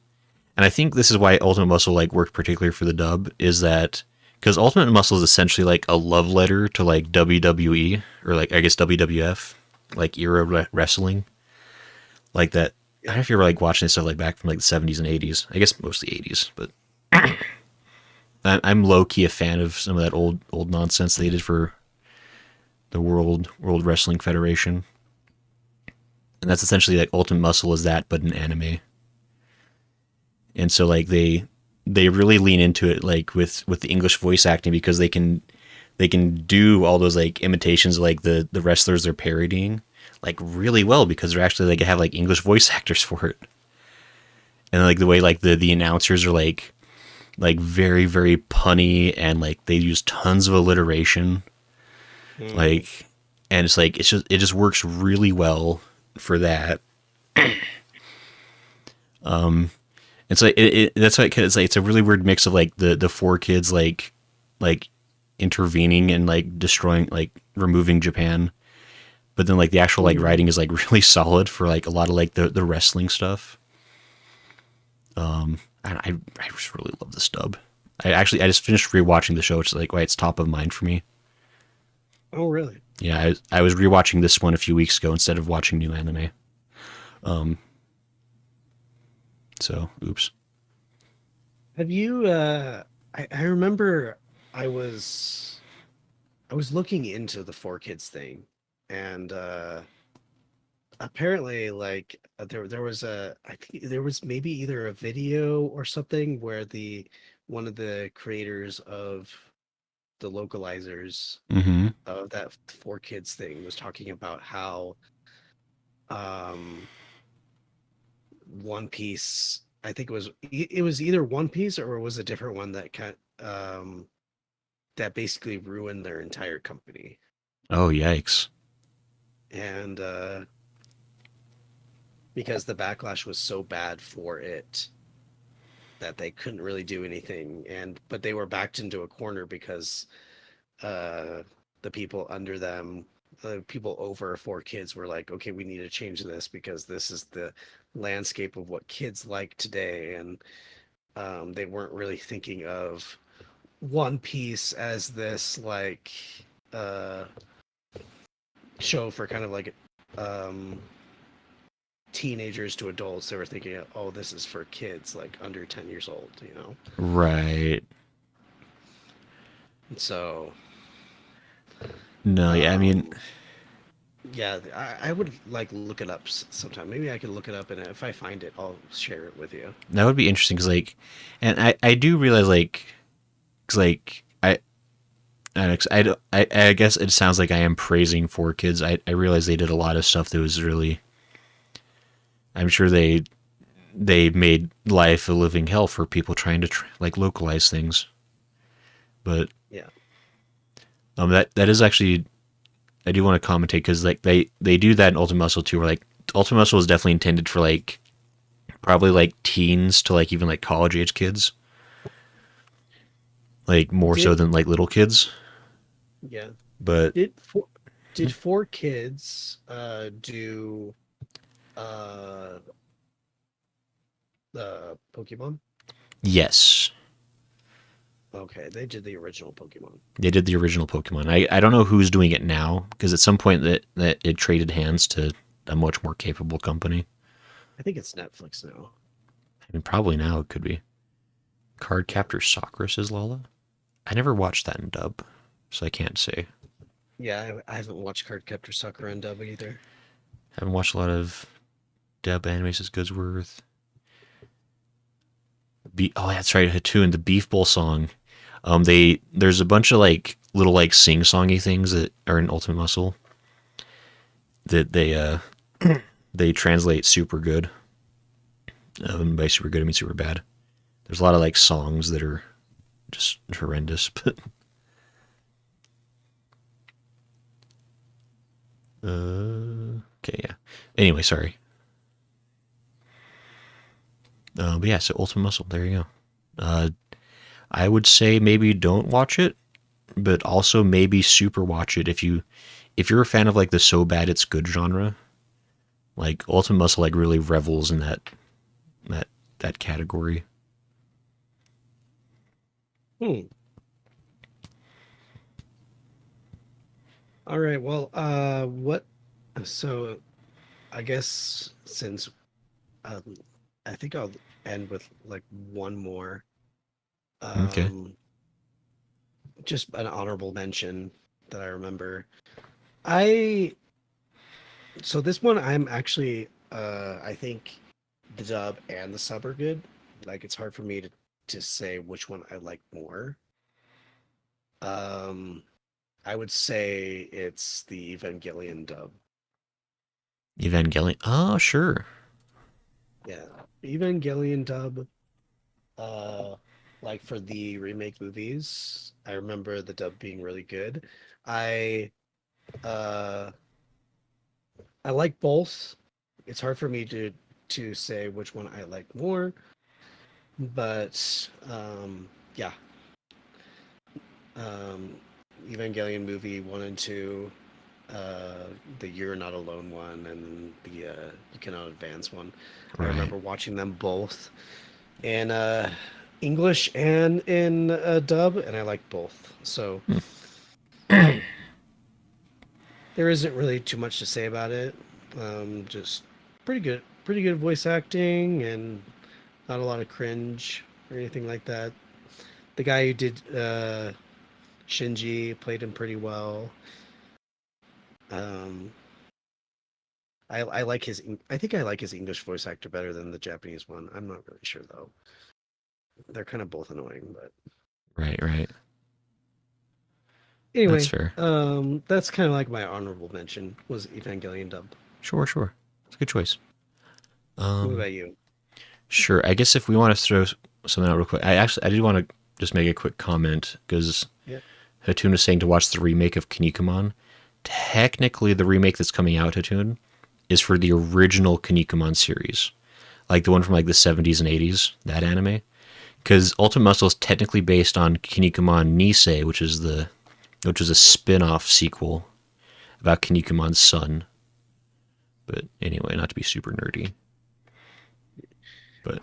Speaker 1: and I think this is why Ultimate Muscle like worked particularly for the dub is that because Ultimate Muscle is essentially like a love letter to like WWE or like I guess WWF like era wrestling like that. I don't know if you ever like watching this stuff like back from like the 70s and 80s. I guess mostly 80s, but I'm low key a fan of some of that old nonsense they did for the World Wrestling Federation, and that's essentially like Ultimate Muscle is that, but in anime. And so like they really lean into it like with the English voice acting because they can do all those like imitations of like the wrestlers they're parodying like really well because they're actually like have like English voice actors for it. And like the way like the announcers are like very very punny and like they use tons of alliteration like and it's like it just works really well for that. It's like that's why it's like it's a really weird mix of like the 4 Kids like intervening and like destroying like removing Japan, but then like the actual like writing is like really solid for like a lot of like the wrestling stuff. And I just really love this dub. I just finished rewatching the show, which is like why it's top of mind for me.
Speaker 2: Oh, really?
Speaker 1: Yeah, I was rewatching this one a few weeks ago instead of watching new anime. So, oops.
Speaker 2: Have you I remember I was I was looking into the four kids thing, and apparently there was a I think there was maybe either a video or something where the one of the creators of the localizers
Speaker 1: Mm-hmm.
Speaker 2: of that four kids thing was talking about how um One Piece, I think it was either One Piece or it was a different one that basically ruined their entire company.
Speaker 1: Oh, yikes.
Speaker 2: And because the backlash was so bad for it that they couldn't really do anything, and but they were backed into a corner because uh the people under them, the people over four kids, were like, okay, we need to change this because this is the landscape of what kids like today. And they weren't really thinking of One Piece as this uh show for kind of like um teenagers to adults. They were thinking, oh, this is for kids like under 10 years old, you know.
Speaker 1: Right.
Speaker 2: So
Speaker 1: No, yeah, I mean,
Speaker 2: um yeah, I would like look it up sometime. Maybe I could look it up, and if I find it, I'll share it with you.
Speaker 1: that would be interesting because, like, and I do realize, like, because, like, I guess it sounds like I am praising Four Kids. I realize they did a lot of stuff that was really, I'm sure they made life a living hell for people trying to like localize things. But
Speaker 2: Yeah.
Speaker 1: that is actually, I do want to commentate because like they do that in Ultimate Muscle too. Where like Ultimate Muscle is definitely intended for like probably like teens to like even like college age kids, like more so
Speaker 2: Did
Speaker 1: than like little kids.
Speaker 2: yeah.
Speaker 1: But
Speaker 2: Did four did four kids do uh the Pokemon?
Speaker 1: yes,
Speaker 2: Okay, they did the original Pokemon.
Speaker 1: they did the original Pokemon. I don't know who's doing it now because at some point that it traded hands to a much more capable company.
Speaker 2: I think it's Netflix now.
Speaker 1: I mean, probably now it could be. Card
Speaker 2: Yeah.
Speaker 1: Captor Sakura says Lala. I never watched that in dub, so I can't say.
Speaker 2: Yeah, I haven't watched Cardcaptor Sakura and Dub either.
Speaker 1: Haven't watched a lot of dub anime says Goodsworth. Oh, that's right, Hatun, the Beef Bowl song. There's a bunch of like little like sing songy things that are in Ultimate Muscle that they translate super good. By super good I mean super bad. There's a lot of like songs that are just horrendous, but okay, yeah. Anyway, sorry. But yeah, so Ultimate Muscle. There you go. Uh, I would say maybe don't watch it, but also maybe super watch it if you're a fan of like the so bad it's good genre. Like Ultimate Muscle like really revels in that that category.
Speaker 2: Hmm. All right. Well, what? So I guess since um, I think I'll end with like one more.
Speaker 1: Okay.
Speaker 2: Um, just an honorable mention that I remember. I so this one I'm actually I think the dub and the sub are good. Like it's hard for me to say which one I like more. Um, I would say it's the Evangelion dub.
Speaker 1: Evangelion. Oh, sure.
Speaker 2: Yeah, Evangelion dub. Uh, like for the remake movies, I remember the dub being really good. I uh I like both. It's hard for me to say which one I like more, but yeah, um, Evangelion movie one and two, the You're Not Alone one, and the You Cannot Advance one. I
Speaker 1: Right.
Speaker 2: remember watching them both in English and in dub, and I like both. So there isn't really too much to say about it. Just pretty good voice acting, and Not a lot of cringe or anything like that. The guy who did Shinji played him pretty well. Um, I like his. I think I like his English voice actor better than the Japanese one. I'm not really sure though. They're kind of both annoying, but
Speaker 1: Right, right. That's
Speaker 2: anyway,
Speaker 1: fair.
Speaker 2: that's kind of like my honorable mention was Evangelion dub.
Speaker 1: Sure, sure. It's a good choice.
Speaker 2: What
Speaker 1: Um,
Speaker 2: about you?
Speaker 1: sure. I guess if we want to throw something out real quick, I did want to just make a quick comment because
Speaker 2: Yeah.
Speaker 1: Hatun is saying to watch the remake of Kinnikuman. Technically, the remake that's coming out, Hatun, is for the original Kinnikuman series, like the one from like the 70s and 80s, that anime. Because Ultimate Muscle is technically based on Kinnikuman Nisei, which is a spin-off sequel about Kinnikuman's son. But anyway, not to be super nerdy. But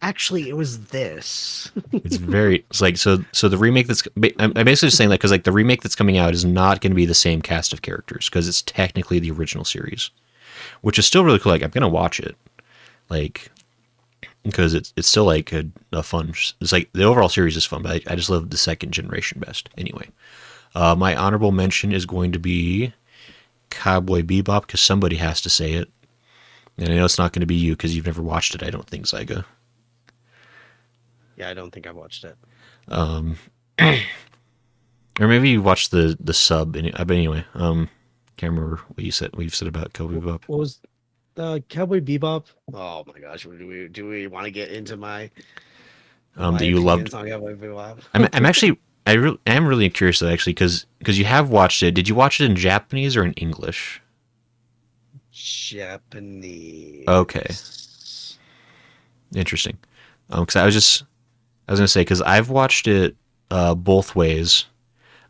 Speaker 2: Actually, it was this.
Speaker 1: it's like so the remake that's I'm basically just saying that because like the remake that's coming out is not going to be the same cast of characters because it's technically the original series, which is still really cool. Like I'm gonna watch it, like because it's still like a fun. It's like the overall series is fun, but I just love the second generation best. Anyway, my honorable mention is going to be Cowboy Bebop because somebody has to say it, and I know it's not going to be you because you've never watched it. I don't think, Zyga.
Speaker 2: Yeah, I don't think I've watched it.
Speaker 1: Um, or maybe you watched the sub. But anyway, can't remember what you said. What you've said about Cowboy Bebop.
Speaker 2: What was Cowboy Bebop? Oh my gosh, do we want to get into my
Speaker 1: That you loved.
Speaker 2: opinions on Cowboy Bebop?
Speaker 1: I'm actually am really curious though actually because you have watched it. Did you watch it in Japanese or in English?
Speaker 2: Japanese.
Speaker 1: Okay, interesting. Because I was gonna say because I've watched it both ways.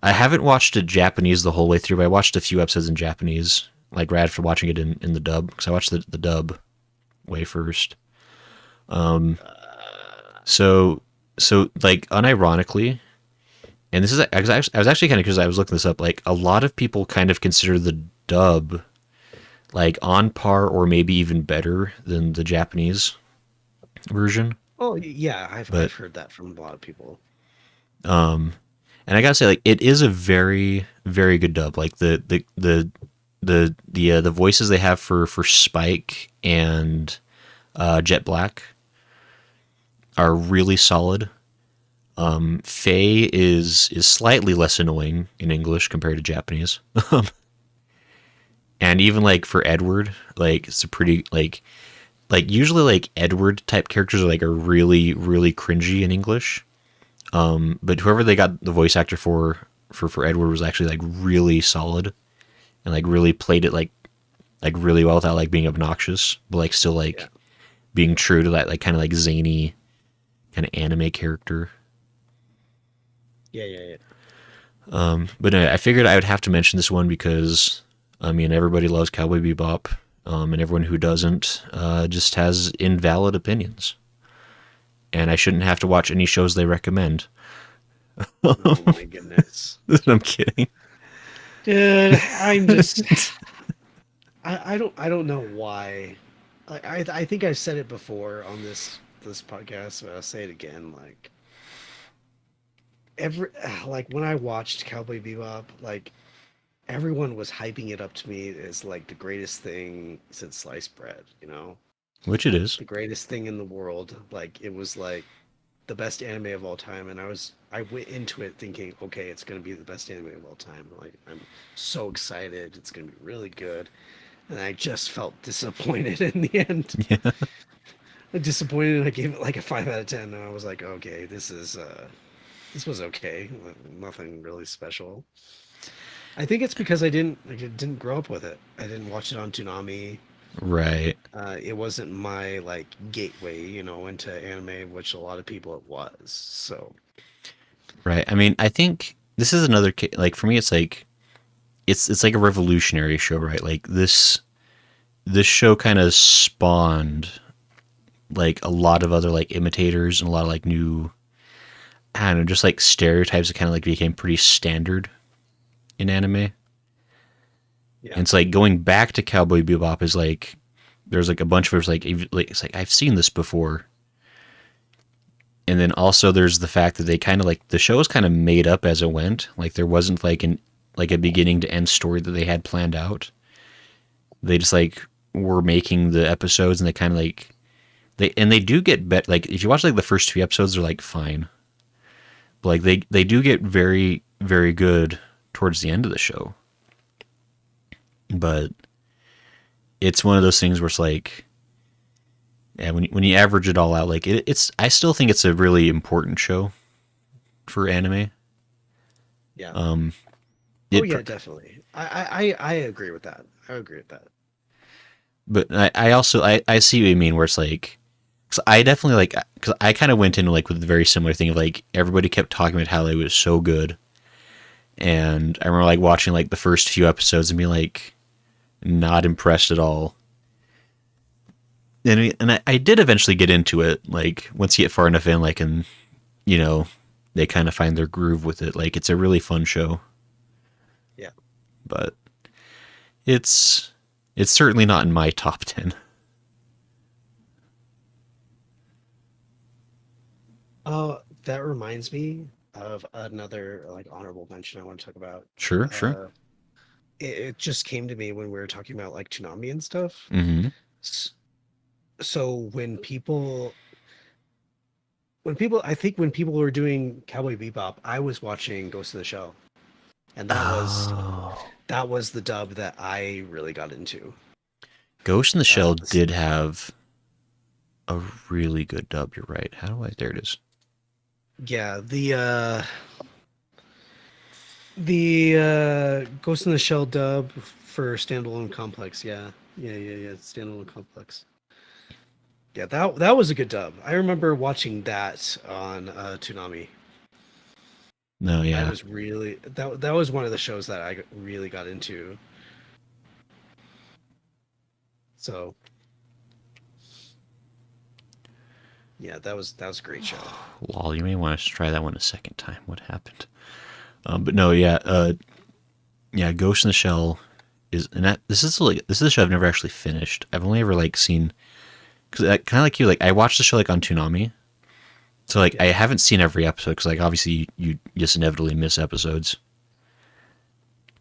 Speaker 1: I haven't watched it Japanese the whole way through, but I watched a few episodes in Japanese, like right after watching it in the dub, because I watched the dub way first. Um, so like unironically, and this is I was actually kind of because I was looking this up. Like a lot of people kind of consider the dub like on par or maybe even better than the Japanese version.
Speaker 2: Oh yeah,
Speaker 1: But
Speaker 2: I've heard that from a lot of people.
Speaker 1: um, and I gotta say, like, it is a very, very good dub. Like the voices they have for Spike and Jet Black are really solid. Faye is slightly less annoying in English compared to Japanese, and even like for Edward, like it's a pretty like usually like Edward type characters are really cringy in English. But whoever they got the voice actor for Edward was actually like really solid and like really played it like really well without like being obnoxious, but like still like
Speaker 2: Yeah,
Speaker 1: being true to that like kind of like zany kind of anime character.
Speaker 2: yeah.
Speaker 1: But anyway, I figured I would have to mention this one because I mean everybody loves Cowboy Bebop, and everyone who doesn't just has invalid opinions, and I shouldn't have to watch any shows they recommend.
Speaker 2: Oh my goodness,
Speaker 1: I'm kidding.
Speaker 2: dude, I'm just I don't know why. I think I've said it before on this podcast, but I'll say it again. Like every like when I watched Cowboy Bebop, like everyone was hyping it up to me as like the greatest thing since sliced bread, you know?
Speaker 1: Which it is.
Speaker 2: The greatest thing in the world. Like it was like the best anime of all time, and I went into it thinking, okay, it's gonna be the best anime of all time. Like I'm so excited, it's gonna be really good. And I just felt disappointed in the end.
Speaker 1: Yeah.
Speaker 2: Disappointed, and I gave it like a 5 out of 10, and I was like, okay, this was okay. Nothing really special. I think it's because I didn't grow up with it. I didn't watch it on Toonami.
Speaker 1: Right.
Speaker 2: It wasn't my like gateway, into anime, which a lot of people it was. So
Speaker 1: Right. I mean, I think this is another like for me it's like it's like a revolutionary show, right? Like this show kind of spawned like a lot of other like imitators and a lot of like new I don't know, just like stereotypes that kind of like became pretty standard in anime.
Speaker 2: yeah,
Speaker 1: And it's like going back to Cowboy Bebop is like there's like a bunch of it's like I've seen this before. And then also there's the fact that they kind of like the show is kind of made up as it went. Like there wasn't like a beginning to end story that they had planned out. They just like were making the episodes, and they kind of like they do get better. Like if you watch like the first few episodes, they're like fine, but like they do get very very good towards the end of the show. But it's one of those things where it's like, yeah, when you average it all out, like it's I still think it's a really important show for anime.
Speaker 2: Yeah.
Speaker 1: Um,
Speaker 2: Oh
Speaker 1: it
Speaker 2: yeah, definitely. I agree with that. I agree with that.
Speaker 1: but I also I see what you mean, where it's like, cause I definitely like, cause I kind of went into like with a very similar thing of like everybody kept talking about how it was so good, and I remember like watching like the first few episodes and being like not impressed at all. And I did eventually get into it, like once you get far enough in, like, and you know they kind of find their groove with it. Like it's a really fun show,
Speaker 2: Yeah.
Speaker 1: but it's it's certainly not in my top 10.
Speaker 2: That reminds me of another like honorable mention I want to talk about.
Speaker 1: Sure, sure.
Speaker 2: Uh, it just came to me when we were talking about like Toonami and stuff.
Speaker 1: Mm-hmm.
Speaker 2: S- So I think when people were doing Cowboy Bebop, I was watching Ghost in the Shell, and
Speaker 1: Oh,
Speaker 2: that was the dub that I really got into.
Speaker 1: Ghost in the Shell
Speaker 2: This,
Speaker 1: did have a really good dub. You're right. How do I? There it is.
Speaker 2: yeah, the Ghost in the Shell dub for Standalone Complex. Yeah, yeah. Standalone Complex. Yeah, that was a good dub. I remember watching that on Toonami.
Speaker 1: No,
Speaker 2: I
Speaker 1: yeah.
Speaker 2: was really that was one of the shows that I really got into. So yeah, that was a great show.
Speaker 1: Lol, you may want to try that one a second time. What happened? But no, yeah, yeah. Ghost in the Shell is, and this is a show I've never actually finished. I've only ever like seen, because kind of like you, like I watched the show like on Toonami, so like I
Speaker 2: Yeah,
Speaker 1: haven't seen every episode because like obviously you just inevitably miss episodes.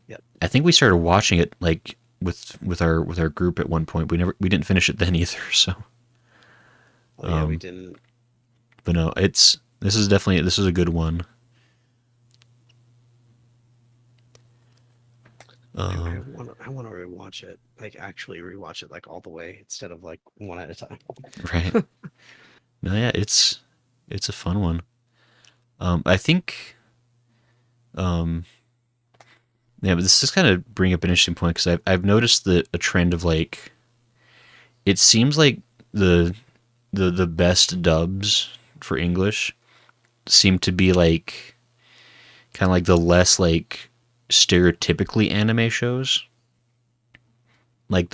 Speaker 2: yeah.
Speaker 1: I think we started watching it like with our group at one point. We didn't finish it then either. So,
Speaker 2: Oh yeah, we
Speaker 1: um,
Speaker 2: didn't.
Speaker 1: but no, it's this is a good one. Um,
Speaker 2: I want to rewatch it. Like actually rewatch it like all the way instead of like one at a time.
Speaker 1: right. No, yeah, it's a fun one. I think, um, yeah, but this is kind of bring up an interesting point because I've noticed a trend of like it seems like the the best dubs for English seem to be like kind of like the less like stereotypically anime shows. Like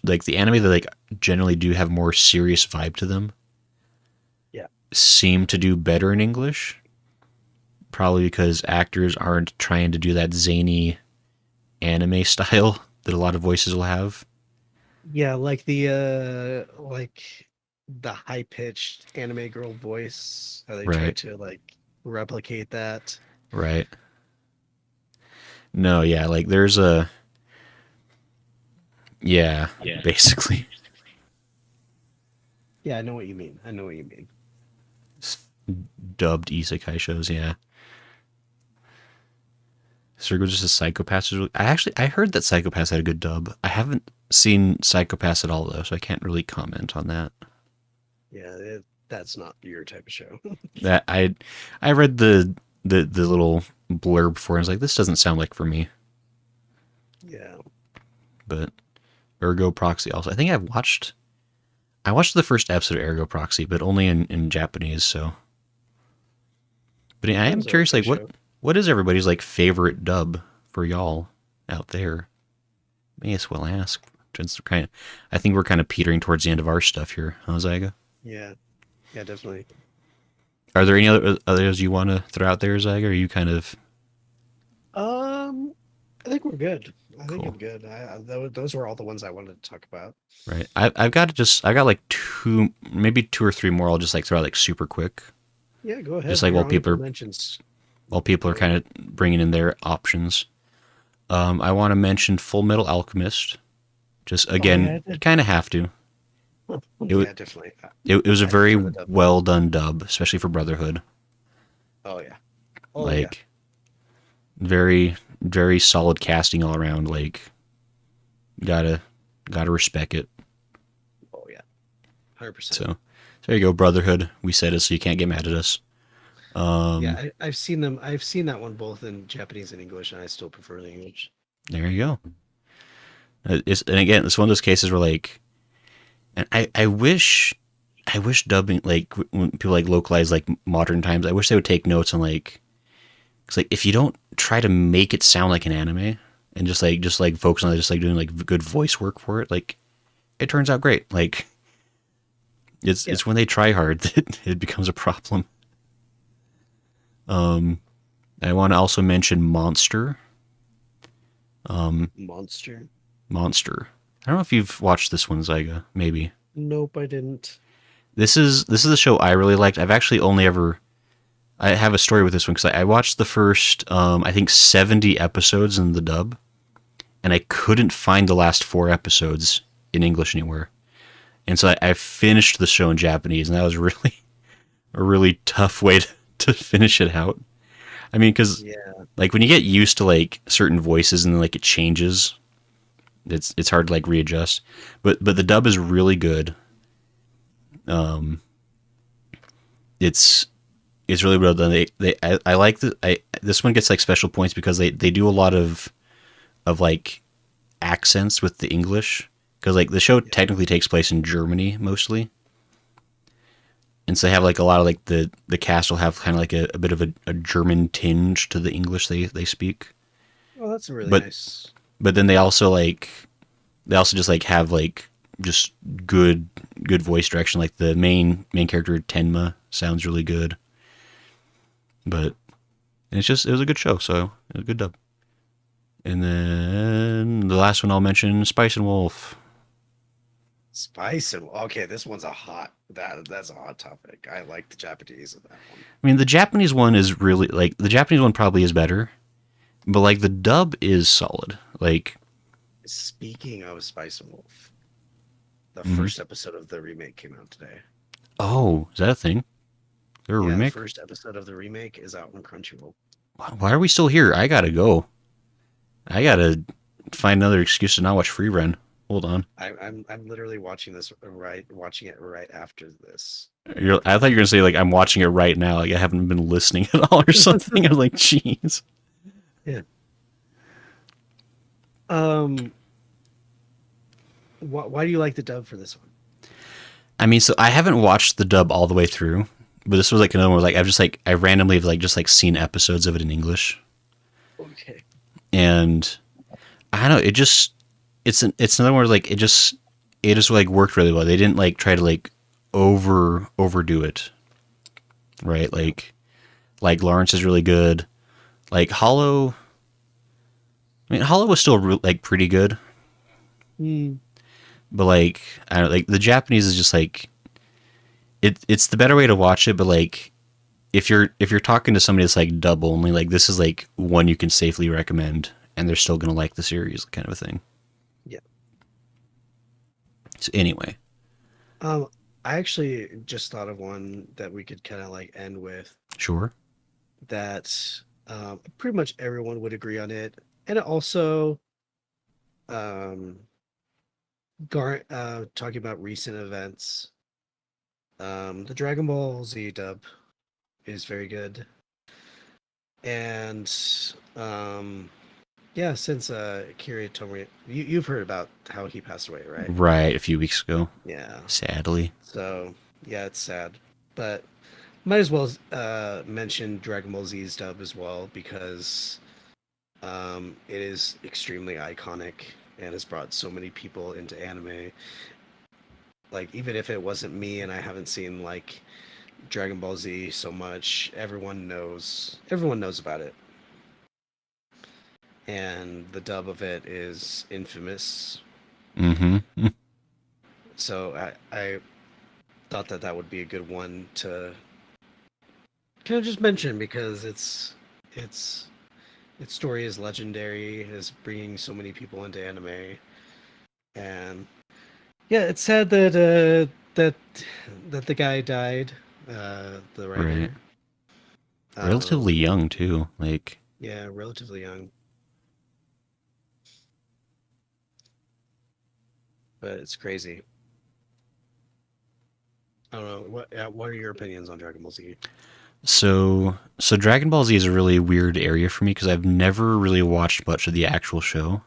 Speaker 1: like the anime that like generally do have more serious vibe to them
Speaker 2: Yeah.
Speaker 1: seem to do better in English. Probably because actors aren't trying to do that zany anime style that a lot of voices will have.
Speaker 2: Yeah, like the high pitched anime girl voice. How they try
Speaker 1: Right.
Speaker 2: to like replicate that.
Speaker 1: Right. No, yeah, like there's a yeah,
Speaker 2: Yeah.
Speaker 1: basically
Speaker 2: Yeah, I know what you mean. I know what you mean.
Speaker 1: dubbed isekai shows, yeah. Circle just a Psychopaths is really, I heard that Psychopaths had a good dub. I haven't seen Psychopaths at all though, so I can't really comment on that.
Speaker 2: Yeah, that's not your type of show.
Speaker 1: That I read the little blurb for it. I was like, this doesn't sound like for me.
Speaker 2: Yeah.
Speaker 1: But Ergo Proxy also. I watched the first episode of Ergo Proxy, but only in Japanese, so. But yeah, I
Speaker 2: That
Speaker 1: am
Speaker 2: was an
Speaker 1: curious
Speaker 2: okay
Speaker 1: like
Speaker 2: show.
Speaker 1: what is everybody's like favorite dub for y'all out there? May as well ask. Since I think we're kind of petering towards the end of our stuff here, huh, Zyga?
Speaker 2: Yeah. Yeah, definitely.
Speaker 1: Are there any others you want to throw out there, Zyga? Or are you kind of
Speaker 2: I think we're good. I think
Speaker 1: Cool.
Speaker 2: I'm good. Those were all the ones I wanted to talk about.
Speaker 1: Right. I've got to just I got like two, maybe two or three more. I'll just like throw out like super quick,
Speaker 2: Yeah, go
Speaker 1: just
Speaker 2: ahead.
Speaker 1: like
Speaker 2: Your honorable mentions.
Speaker 1: while people are
Speaker 2: Go
Speaker 1: kind
Speaker 2: ahead.
Speaker 1: of bringing in their options. I want to mention Full Metal Alchemist. Just
Speaker 2: Oh
Speaker 1: again,
Speaker 2: yeah, I did.
Speaker 1: kind of have to. It,
Speaker 2: Yeah, definitely.
Speaker 1: it was a
Speaker 2: I prefer
Speaker 1: very
Speaker 2: the dub.
Speaker 1: well done dub, especially for Brotherhood.
Speaker 2: Oh yeah. Oh yeah.
Speaker 1: Like very solid casting all around. Like gotta gotta respect it.
Speaker 2: Oh yeah. 100%.
Speaker 1: So there you go, Brotherhood. We said it, so you can't get mad at us.
Speaker 2: Yeah,
Speaker 1: Um,
Speaker 2: I've seen them. I've seen that one both in Japanese and English, and I still prefer the English.
Speaker 1: there you go. And again, it's one of those cases where like, and I wish dubbing like when people like localize like modern times, I wish they would take notes on like, cause like if you don't try to make it sound like an anime and just like focus on just like doing like good voice work for it, like it turns out great. Like
Speaker 2: Yeah.
Speaker 1: it's when they try hard that it becomes a problem. Um, I want to also mention Monster. Um,
Speaker 2: Monster.
Speaker 1: Monster. I don't know if you've watched this one, Zyga. Maybe
Speaker 2: Nope, I didn't.
Speaker 1: this is a show I really liked. I've actually only ever I have a story with this one because I watched the first I think 70 episodes in the dub, and I couldn't find the last four episodes in English anywhere, and so I finished the show in Japanese, and that was really a really tough way to finish it out. I mean, because
Speaker 2: Yeah.
Speaker 1: like when you get used to like certain voices and then like it changes, it's hard to like readjust. But the dub is really good. Um, it's it's really well done. I like this one gets like special points because they do a lot of like accents with the English because like the show
Speaker 2: Yeah.
Speaker 1: technically takes place in Germany mostly, and so they have like a lot of like the cast will have kind of like a bit of a German tinge to the English they speak,
Speaker 2: Oh, that's a really
Speaker 1: but
Speaker 2: nice.
Speaker 1: but then they also just like have like just good voice direction. Like the main character Tenma sounds really good, but it was a good show, so it was a good dub. And then the last one I'll mention, Spice and Wolf.
Speaker 2: Spice and okay, this one's a hot that's a hot topic. I like the Japanese of that one.
Speaker 1: I mean, the Japanese one is really like the Japanese one probably is better, but like the dub is solid. Like,
Speaker 2: Speaking of Spice and Wolf, the
Speaker 1: mhm.
Speaker 2: first episode of the remake came out today.
Speaker 1: Oh, is that a thing? Is there a
Speaker 2: Yeah, the
Speaker 1: remake?
Speaker 2: first episode of the remake is out on Crunchyroll.
Speaker 1: Why are we still here? I gotta go. I gotta find another excuse to not watch Free Run. Hold on.
Speaker 2: I'm literally watching it right after this.
Speaker 1: I thought you were gonna say like I'm watching it right now. Like I haven't been listening at all or something. I was like, jeez.
Speaker 2: Yeah. Um. Why do you like the dub for this one?
Speaker 1: I mean, so I haven't watched the dub all the way through, but this was like another one where like I've just like I randomly have like just like seen episodes of it in English,
Speaker 2: Okay.
Speaker 1: and I don't know. It's another one where like it just like worked really well. They didn't like try to like overdo it, right?
Speaker 2: Yeah.
Speaker 1: Like Lawrence is really good. Like Hollow, I mean Hollow was still like pretty good,
Speaker 2: Hmm.
Speaker 1: but like I don't like the Japanese is just like it's the better way to watch it, but like if you're talking to somebody that's like dub only, like this is like one you can safely recommend, and they're still gonna like the series, kind of a thing.
Speaker 2: Yeah.
Speaker 1: So anyway,
Speaker 2: Um. I actually just thought of one that we could kind of like end with
Speaker 1: sure.
Speaker 2: that pretty much everyone would agree on it, and it also um talking about recent events. The Dragon Ball Z dub is very good, and um, yeah, since Akira Tomoe, you've heard about how he passed away, right?
Speaker 1: Right, a few weeks ago,
Speaker 2: Yeah.
Speaker 1: sadly.
Speaker 2: So yeah, it's sad, but might as well mention Dragon Ball Z's dub as well because it is extremely iconic and has brought so many people into anime. Like even if it wasn't me and I haven't seen like Dragon Ball Z so much, everyone knows about it. and the dub of it is infamous.
Speaker 1: Mm-hmm.
Speaker 2: So I thought that that would be a good one to kind of just mention because it's its story is legendary, is bringing so many people into anime, and yeah, it's sad that that the guy died, the
Speaker 1: Right.
Speaker 2: writer.
Speaker 1: Relatively
Speaker 2: Um,
Speaker 1: young too. Like,
Speaker 2: yeah, relatively young, but it's crazy. I don't know what are your opinions on Dragon Ball Z?
Speaker 1: so Dragon Ball Z is a really weird area for me because I've never really watched much of the actual show.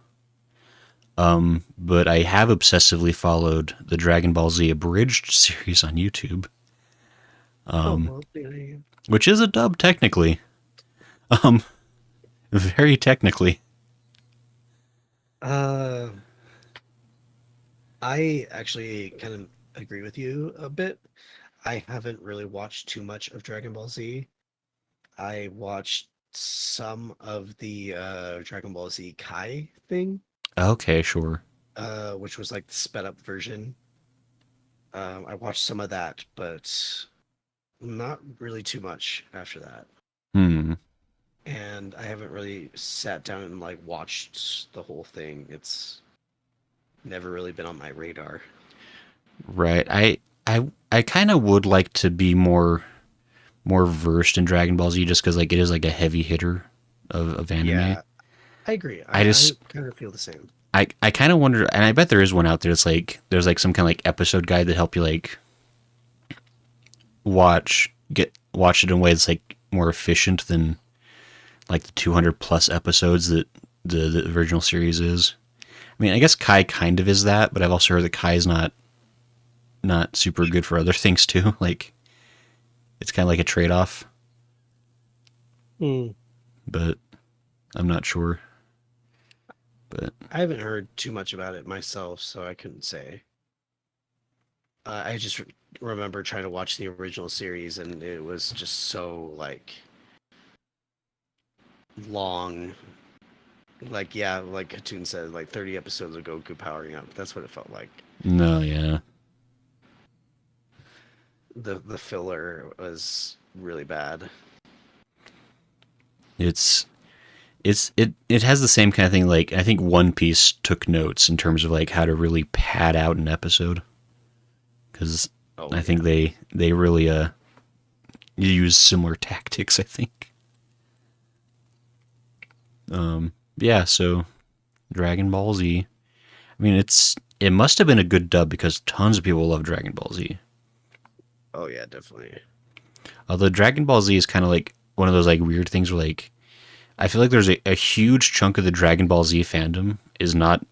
Speaker 1: But I have obsessively followed the Dragon Ball Z abridged series on YouTube,
Speaker 2: Oh well, yeah.
Speaker 1: which is a dub technically. Um, very technically.
Speaker 2: Uh, I actually kind of agree with you a bit. I haven't really watched too much of Dragon Ball Z. I watched some of the Dragon Ball Z Kai thing,
Speaker 1: Okay, sure.
Speaker 2: which was like the sped up version. I watched some of that, but not really too much after that.
Speaker 1: Hmm.
Speaker 2: And I haven't really sat down and like watched the whole thing. It's never really been on my radar.
Speaker 1: Right. I kind of would like to be more versed in Dragon Ball Z just because like it is like a heavy hitter of anime.
Speaker 2: Yeah, I agree.
Speaker 1: I
Speaker 2: I
Speaker 1: just
Speaker 2: kind of feel the same.
Speaker 1: I kind of wonder, and I bet there is one out there. It's like there's like some kind of like episode guide that help you like watch it in a way that's like more efficient than like the 200 plus episodes that the original series is. I mean, I guess Kai kind of is that, but I've also heard that Kai is not super good for other things too. Like it's kind of like a trade off,
Speaker 2: Hmm.
Speaker 1: but I'm not sure. But
Speaker 2: I haven't heard too much about it myself, so I couldn't say. I just remember trying to watch the original series, and it was just so like long. Like yeah, like Katoon said, like 30 episodes of Goku powering up. That's what it felt like.
Speaker 1: no, yeah,
Speaker 2: The filler was really bad.
Speaker 1: it's it has the same kind of thing. Like I think One Piece took notes in terms of like how to really pad out an episode because
Speaker 2: Oh
Speaker 1: I think
Speaker 2: yeah.
Speaker 1: they really use similar tactics. I think. Yeah. So Dragon Ball Z. I mean, it must have been a good dub because tons of people love Dragon Ball Z.
Speaker 2: Oh yeah, definitely.
Speaker 1: Although Dragon Ball Z is kind of like one of those like weird things where like I feel like there's a huge chunk of the Dragon Ball Z fandom is not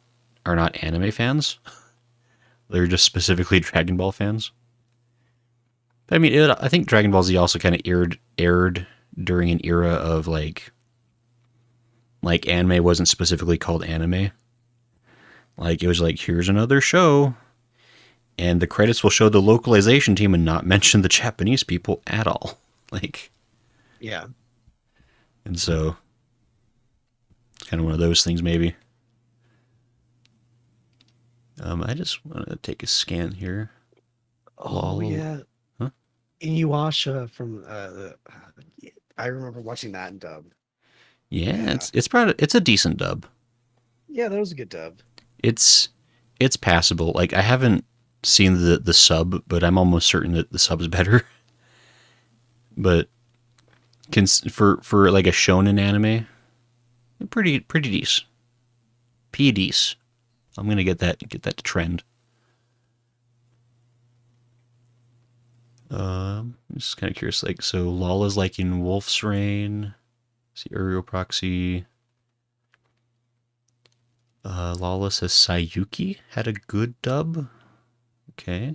Speaker 1: are not anime fans. They're just specifically Dragon Ball fans. But I mean, I think Dragon Ball Z also kind of aired during an era of like anime wasn't specifically called anime. Like it was like here's another show, and the credits will show the localization team and not mention the Japanese people at all. Like,
Speaker 2: Yeah.
Speaker 1: and so it's kind of one of those things maybe. I just want to take a scan here.
Speaker 2: Oh
Speaker 1: Lol.
Speaker 2: yeah.
Speaker 1: Huh?
Speaker 2: Inuyasha from I remember watching that in dub.
Speaker 1: Yeah,
Speaker 2: Yeah.
Speaker 1: it's a decent dub.
Speaker 2: Yeah, that was a good dub.
Speaker 1: It's it's passable. Like I haven't seen the sub, but I'm almost certain that the sub's better. But for like a shonen anime, pretty decent. PDs. I'm gonna get that to trend. I'm just kind of curious. Like, so Lala's like in Wolf's Rain. See, Uriel Proxy. Lala says Sayuki had a good dub. Okay.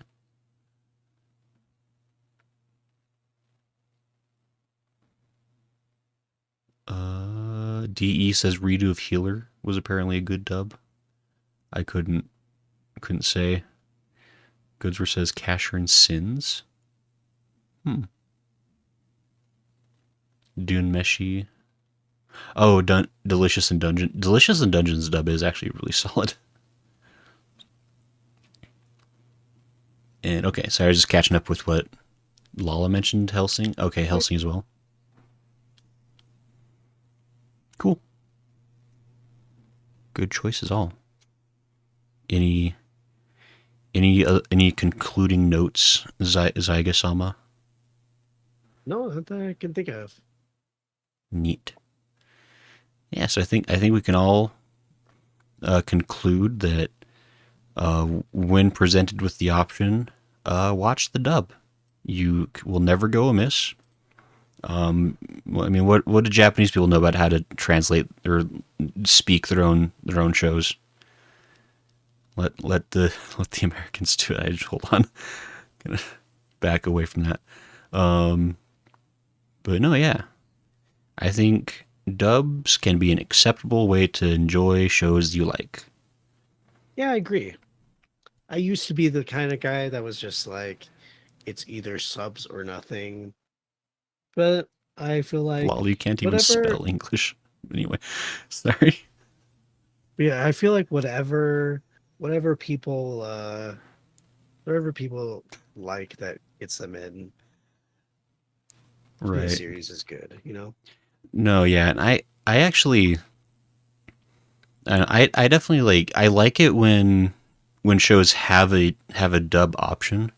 Speaker 1: DE says Redo of Healer was apparently a good dub. I couldn't say. Goodswer says Casher and Sins. Hmm. Dune Meshi. Oh, Delicious and Dungeons dub is actually really solid. And okay, so I was just catching up with what Lala mentioned. Helsing. Okay, Helsing as well. Cool. Good choices all. Any any concluding notes, Zygasama?
Speaker 2: No, that I can think of.
Speaker 1: Neat. Yeah, so I think we can all conclude that when presented with the option, watch the dub. You will never go amiss. Well, I mean, what do Japanese people know about how to translate or speak their own shows? Let the Americans do it. I just hold on, gonna back away from that. Um, but no, yeah, I think dubs can be an acceptable way to enjoy shows you like.
Speaker 2: Yeah, I agree. I used to be the kind of guy that was just like, it's either subs or nothing. But I feel like
Speaker 1: Lol, you can't even
Speaker 2: whatever,
Speaker 1: spell English. Anyway, sorry.
Speaker 2: yeah, I feel like whatever people, whatever people like that gets them to a
Speaker 1: Right.
Speaker 2: series is good, you know?
Speaker 1: No, yeah, and I actually, I definitely I like it when shows have a dub option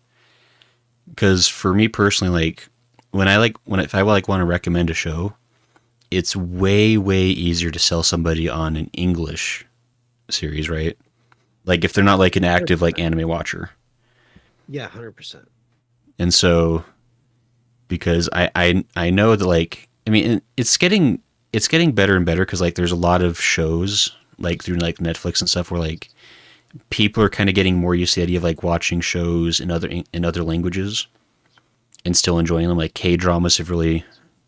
Speaker 1: because for me personally, when if I want to recommend a show, it's way easier to sell somebody on an English series, right? Like if they're not like an active like
Speaker 2: 100%.
Speaker 1: anime watcher,
Speaker 2: Yeah, 100%.
Speaker 1: and so because I know that I mean it's getting better and better because like there's a lot of shows like through like Netflix and stuff where like people are kind of getting more used to the idea of like watching shows in other languages and still enjoying them. Like K dramas have really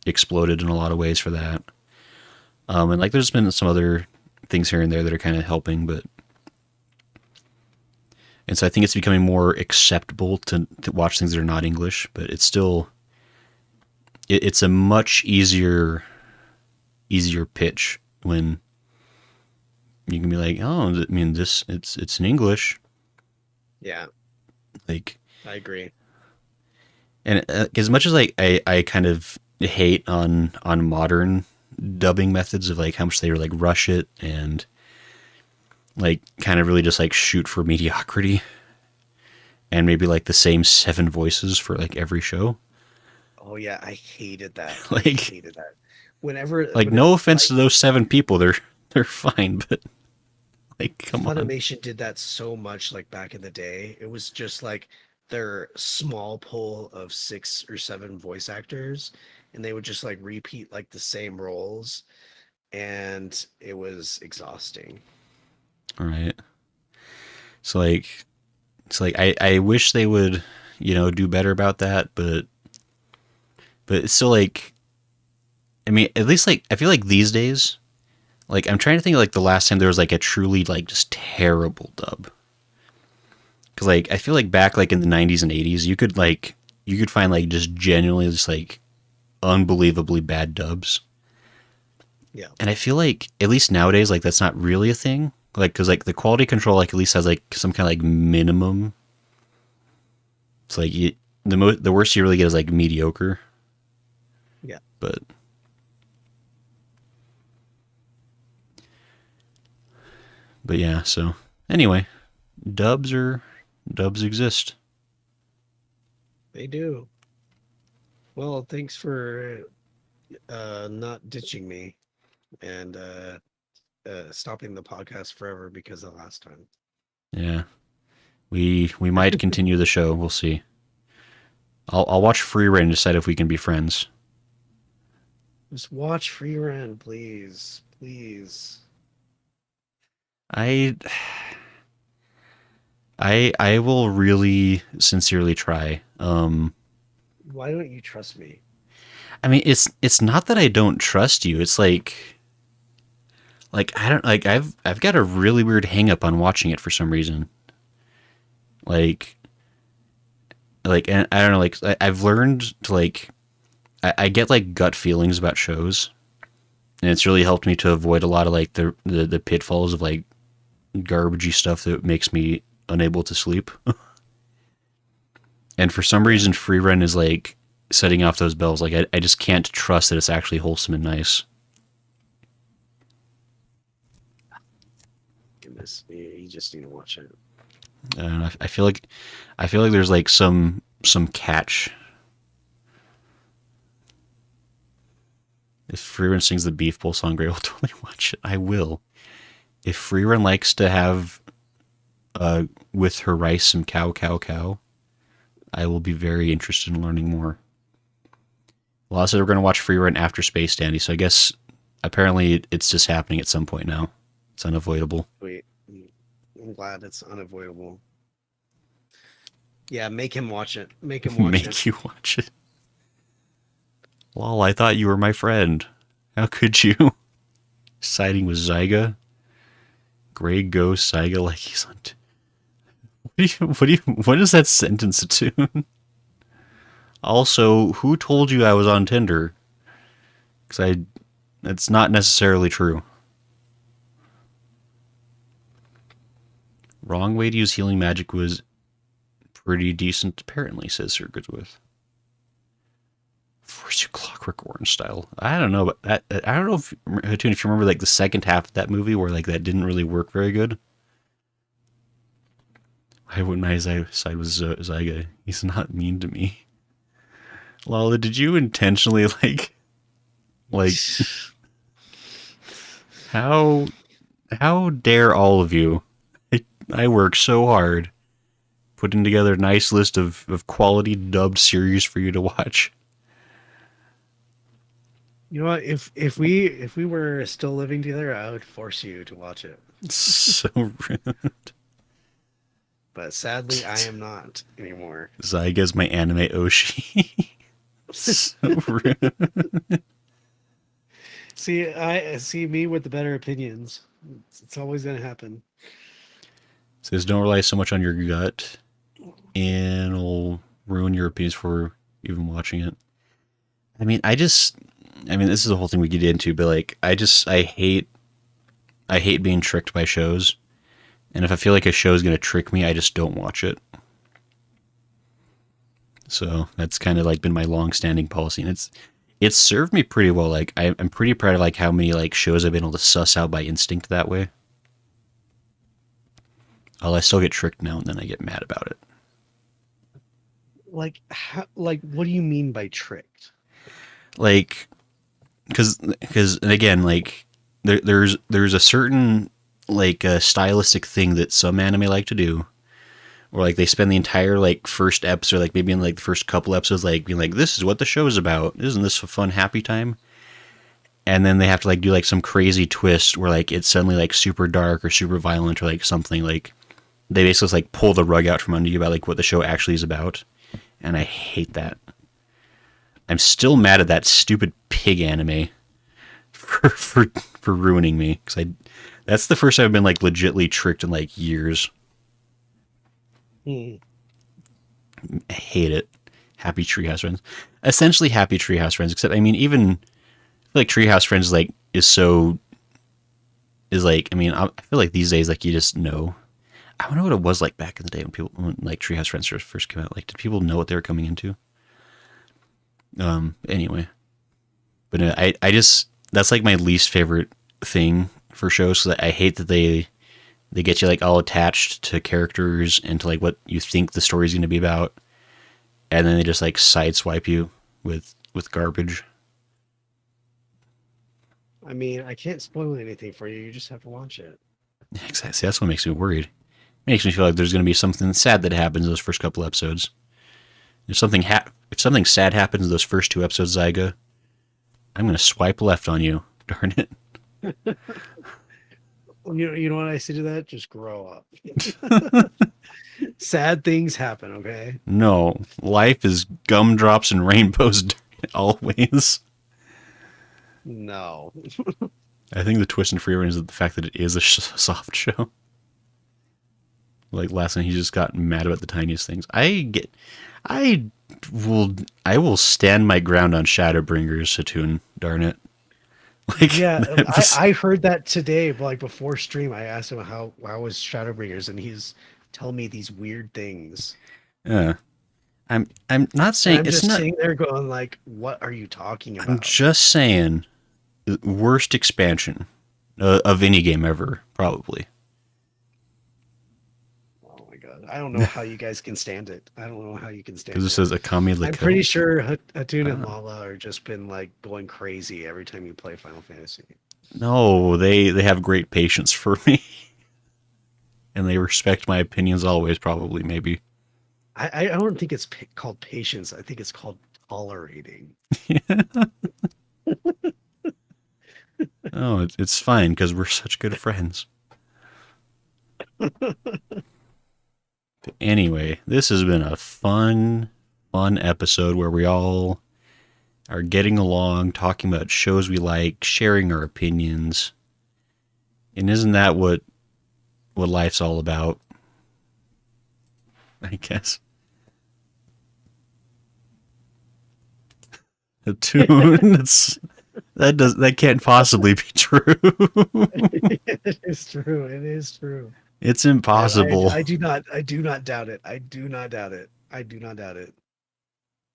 Speaker 1: exploded in a lot of ways for that. And like there's been some other things here and there that are kind of helping, but and so I think it's becoming more acceptable to watch things that are not English, but it's still it's a much easier pitch when you can be like, oh, I mean this it's in English,
Speaker 2: Yeah,
Speaker 1: like.
Speaker 2: I agree.
Speaker 1: And as much as I kind of hate on modern dubbing methods of like how much they like rush it and like kind of really just like shoot for mediocrity and maybe like the same seven voices for like every show.
Speaker 2: Oh yeah, I hated that. I
Speaker 1: like
Speaker 2: hated that. Whenever
Speaker 1: like
Speaker 2: when
Speaker 1: no offense
Speaker 2: like
Speaker 1: to those seven people, they're fine, but like come on.
Speaker 2: Funimation did that so much like back in the day. It was just like their small pool of 6 or 7 voice actors, and they would just like repeat like the same roles, and it was exhausting.
Speaker 1: All right. So like it's like I wish they would, do better about that, but it's still like I mean, at least like I feel like these days, like I'm trying to think of like the last time there was like a truly like just terrible dub. Cause like I feel like back like in the 90s and 80s, you could find like just genuinely just like unbelievably bad dubs.
Speaker 2: Yeah.
Speaker 1: And I feel like at least nowadays like that's not really a thing. Like cuz like the quality control like at least has like some kind of like minimum. It's like the worst you really get is like mediocre.
Speaker 2: Yeah.
Speaker 1: But yeah, so anyway, dubs exist.
Speaker 2: They do. Well, thanks for not ditching me and stopping the podcast forever because of last time.
Speaker 1: Yeah. We might continue the show. We'll see. I'll watch Free Reign and decide if we can be friends.
Speaker 2: Just watch Free Run, please. Please.
Speaker 1: I I will really sincerely try.
Speaker 2: Why don't you trust me?
Speaker 1: I mean it's not that I don't trust you. It's like I don't like I've got a really weird hang up on watching it for some reason. Like and I don't know I've learned to I get like gut feelings about shows And it's really helped me to avoid a lot of like the pitfalls of like garbagey stuff that makes me unable to sleep. And for some
Speaker 2: Yeah.
Speaker 1: reason, free run is like setting off those bells. Like I just can't trust that it's actually wholesome and nice.
Speaker 2: Goodness, you just need to watch it.
Speaker 1: And I feel like there's like some catch. If free run sings the Beef Bowl song, I will totally watch it. I will. If free run likes to have with her rice some cow cow cow, I will be very interested in learning more. Well, I said we're going to watch free run after Space Dandy, so I guess apparently it's just happening at some point now. It's unavoidable.
Speaker 2: Wait, I'm glad it's unavoidable. Yeah, make him watch it. Make him watch
Speaker 1: Make
Speaker 2: it.
Speaker 1: you watch it. Lol, I thought you were my friend. How could you? Siding with Zyga. Grey ghost Zyga like he's on. What is that sentence to? Also, who told you I was on Tinder? Because it's not necessarily true. Wrong way to use healing magic was pretty decent, apparently, says Sir Goodsworth. Force you Clockwork Orange style. I don't know, but I don't know if Hatun, if you remember like the second half of that movie where like that didn't really work very good. I wouldn't my side with Zyga. He's not mean to me. Lala, did you intentionally like how dare all of you? I work so hard putting together a nice list of quality dubbed series for you to watch.
Speaker 2: You know what? If we were still living together, I would force you to watch it.
Speaker 1: So rude.
Speaker 2: But sadly, I am not anymore.
Speaker 1: Zyga's my anime Oshi. So rude.
Speaker 2: See, I see me with the better opinions. It's always gonna happen.
Speaker 1: Says don't rely so much on your gut, and it'll ruin your opinions for even watching it. I mean, this is the whole thing we get into, but like, I hate being tricked by shows, and if I feel like a show is gonna trick me, I just don't watch it. So that's kind of like been my long-standing policy, and it's served me pretty well. Like I'm pretty proud of like how many like shows I've been able to suss out by instinct that way. I still get tricked now and then. I get mad about it.
Speaker 2: Like, like, what do you mean by tricked?
Speaker 1: Like, because and again, like there's a certain like stylistic thing that some anime like to do, or like they spend the entire like first episode, like maybe in like the first couple episodes, like being like, this is what the show is about. Isn't this a fun happy time? And then they have to like do like some crazy twist where like it's suddenly like super dark or super violent or like something. Like they basically just, like pull the rug out from under you about like what the show actually is about, and I hate that. I'm still mad at that stupid pig anime for ruining me, because that's the first time I've been like legitly tricked in like years. I hate it. Happy Treehouse Friends, essentially Happy Treehouse Friends, except I mean even like Treehouse Friends like is like, I mean I feel like these days like you just know. I don't know what it was like back in the day when like Treehouse Friends first came out. Like, did people know what they were coming into? Anyway, but I just, that's like my least favorite thing for shows, because I hate that they get you like all attached to characters and to like what you think the story's going to be about, and then they just like sideswipe you with garbage.
Speaker 2: I mean, I can't spoil anything for you. You just have to watch it.
Speaker 1: Exactly. That's what makes me worried. It makes me feel like there's going to be something sad that happens in those first couple episodes. If something sad happens in those first two episodes, Zyga, I'm going to swipe left on you. Darn it.
Speaker 2: You know what I say to that? Just grow up. Sad things happen, okay?
Speaker 1: No, life is gumdrops and rainbows always.
Speaker 2: No.
Speaker 1: I think the twist in Free Run is the fact that it is a soft show. Like last night, he just got mad about the tiniest things. I will stand my ground on Shadowbringers, Satoon. Darn it. Like,
Speaker 2: Yeah,
Speaker 1: that's,
Speaker 2: I heard that today, but like before stream, I asked him how was Shadowbringers, and he's telling me these weird things,
Speaker 1: uh, I'm not
Speaker 2: and
Speaker 1: saying
Speaker 2: I'm
Speaker 1: it's
Speaker 2: just
Speaker 1: not.
Speaker 2: sitting there going like, "What are you talking
Speaker 1: I'm
Speaker 2: about?"
Speaker 1: just saying, worst expansion of any game ever, probably.
Speaker 2: Oh my god, I don't know how you guys can stand it. I don't know how you can
Speaker 1: Because
Speaker 2: stand
Speaker 1: it
Speaker 2: it.
Speaker 1: says Akami
Speaker 2: I'm
Speaker 1: Lako.
Speaker 2: pretty sure Hatun and
Speaker 1: Uh,
Speaker 2: Lala are just been like going crazy every time you play Final Fantasy.
Speaker 1: no, they have great patience for me, and they respect my opinions always. Probably, maybe.
Speaker 2: I don't think it's called patience. I think it's called tolerating.
Speaker 1: Oh, it's fine because we're such good friends. But anyway, this has been a fun episode where we all are getting along, talking about shows we like, sharing our opinions. And isn't that what life's all about? I guess. A tune. That can't possibly be true.
Speaker 2: It is true. It is true.
Speaker 1: It's
Speaker 2: And
Speaker 1: impossible.
Speaker 2: I do not doubt it. I do not doubt it. I do not doubt it.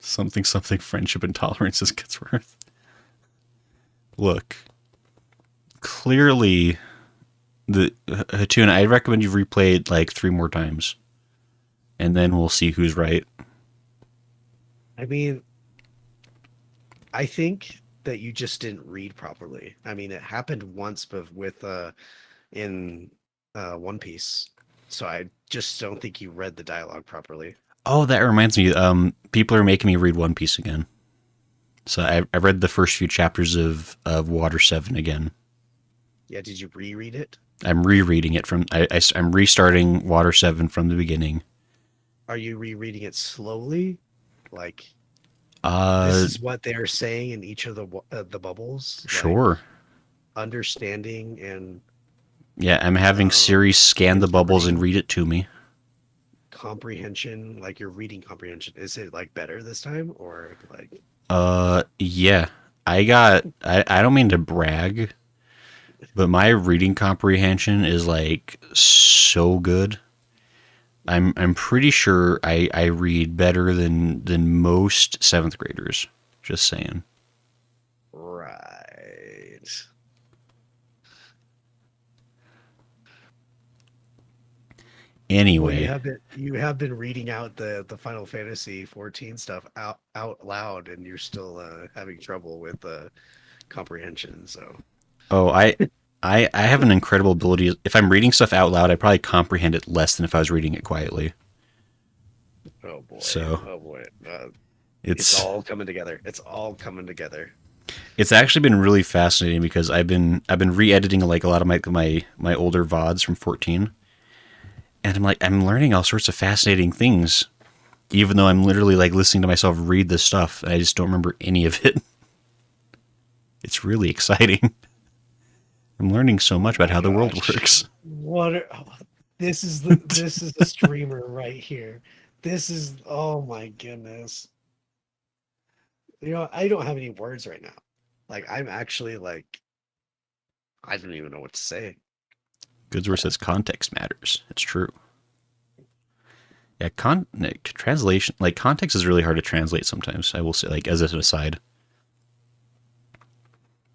Speaker 1: Something friendship and tolerance is gets worth. Look, clearly the Hatuna, I recommend you replay it like 3 more times, and then we'll see who's right.
Speaker 2: I mean, I think that you just didn't read properly. I mean, it happened once, but with in One Piece. So I just don't think you read the dialogue properly.
Speaker 1: Oh, that reminds me. People are making me read One Piece again. So I read the first few chapters of Water 7 again.
Speaker 2: Yeah, did you reread it?
Speaker 1: I'm rereading it from. I'm restarting Water 7 from the beginning.
Speaker 2: Are you rereading it slowly? Like this
Speaker 1: Uh,
Speaker 2: is what they're saying in each of the bubbles, like
Speaker 1: sure.
Speaker 2: understanding and
Speaker 1: Yeah, I'm having Siri scan the bubbles and
Speaker 2: interpreting
Speaker 1: read it to me.
Speaker 2: comprehension, like your reading comprehension. Is it like better this time or like
Speaker 1: Yeah. I don't mean to brag, but my reading comprehension is like so good. I'm pretty sure I read better than most seventh graders. Just saying.
Speaker 2: right? Well,
Speaker 1: Anyway,
Speaker 2: you have been reading out the Final Fantasy 14 stuff out loud, and you're still having trouble with comprehension. So,
Speaker 1: oh I have an incredible ability. If I'm reading stuff out loud, I probably comprehend it less than if I was reading it quietly. So
Speaker 2: oh boy, it's
Speaker 1: it's
Speaker 2: all coming together. It's all coming together.
Speaker 1: it's actually been really fascinating because I've been re-editing like a lot of my older VODs from 14, and I'm learning all sorts of fascinating things, even though I'm literally like listening to myself read this stuff and I just don't remember any of it. It's really exciting. I'm learning so much about how the world
Speaker 2: Gosh,
Speaker 1: works.
Speaker 2: this is the streamer right here. This is oh my goodness. You know, I don't have any words right now. Like I'm actually like I don't even know what to say.
Speaker 1: Goodsworth says context matters. It's true. Yeah, translation, like context is really hard to translate sometimes. I will say, like as an aside,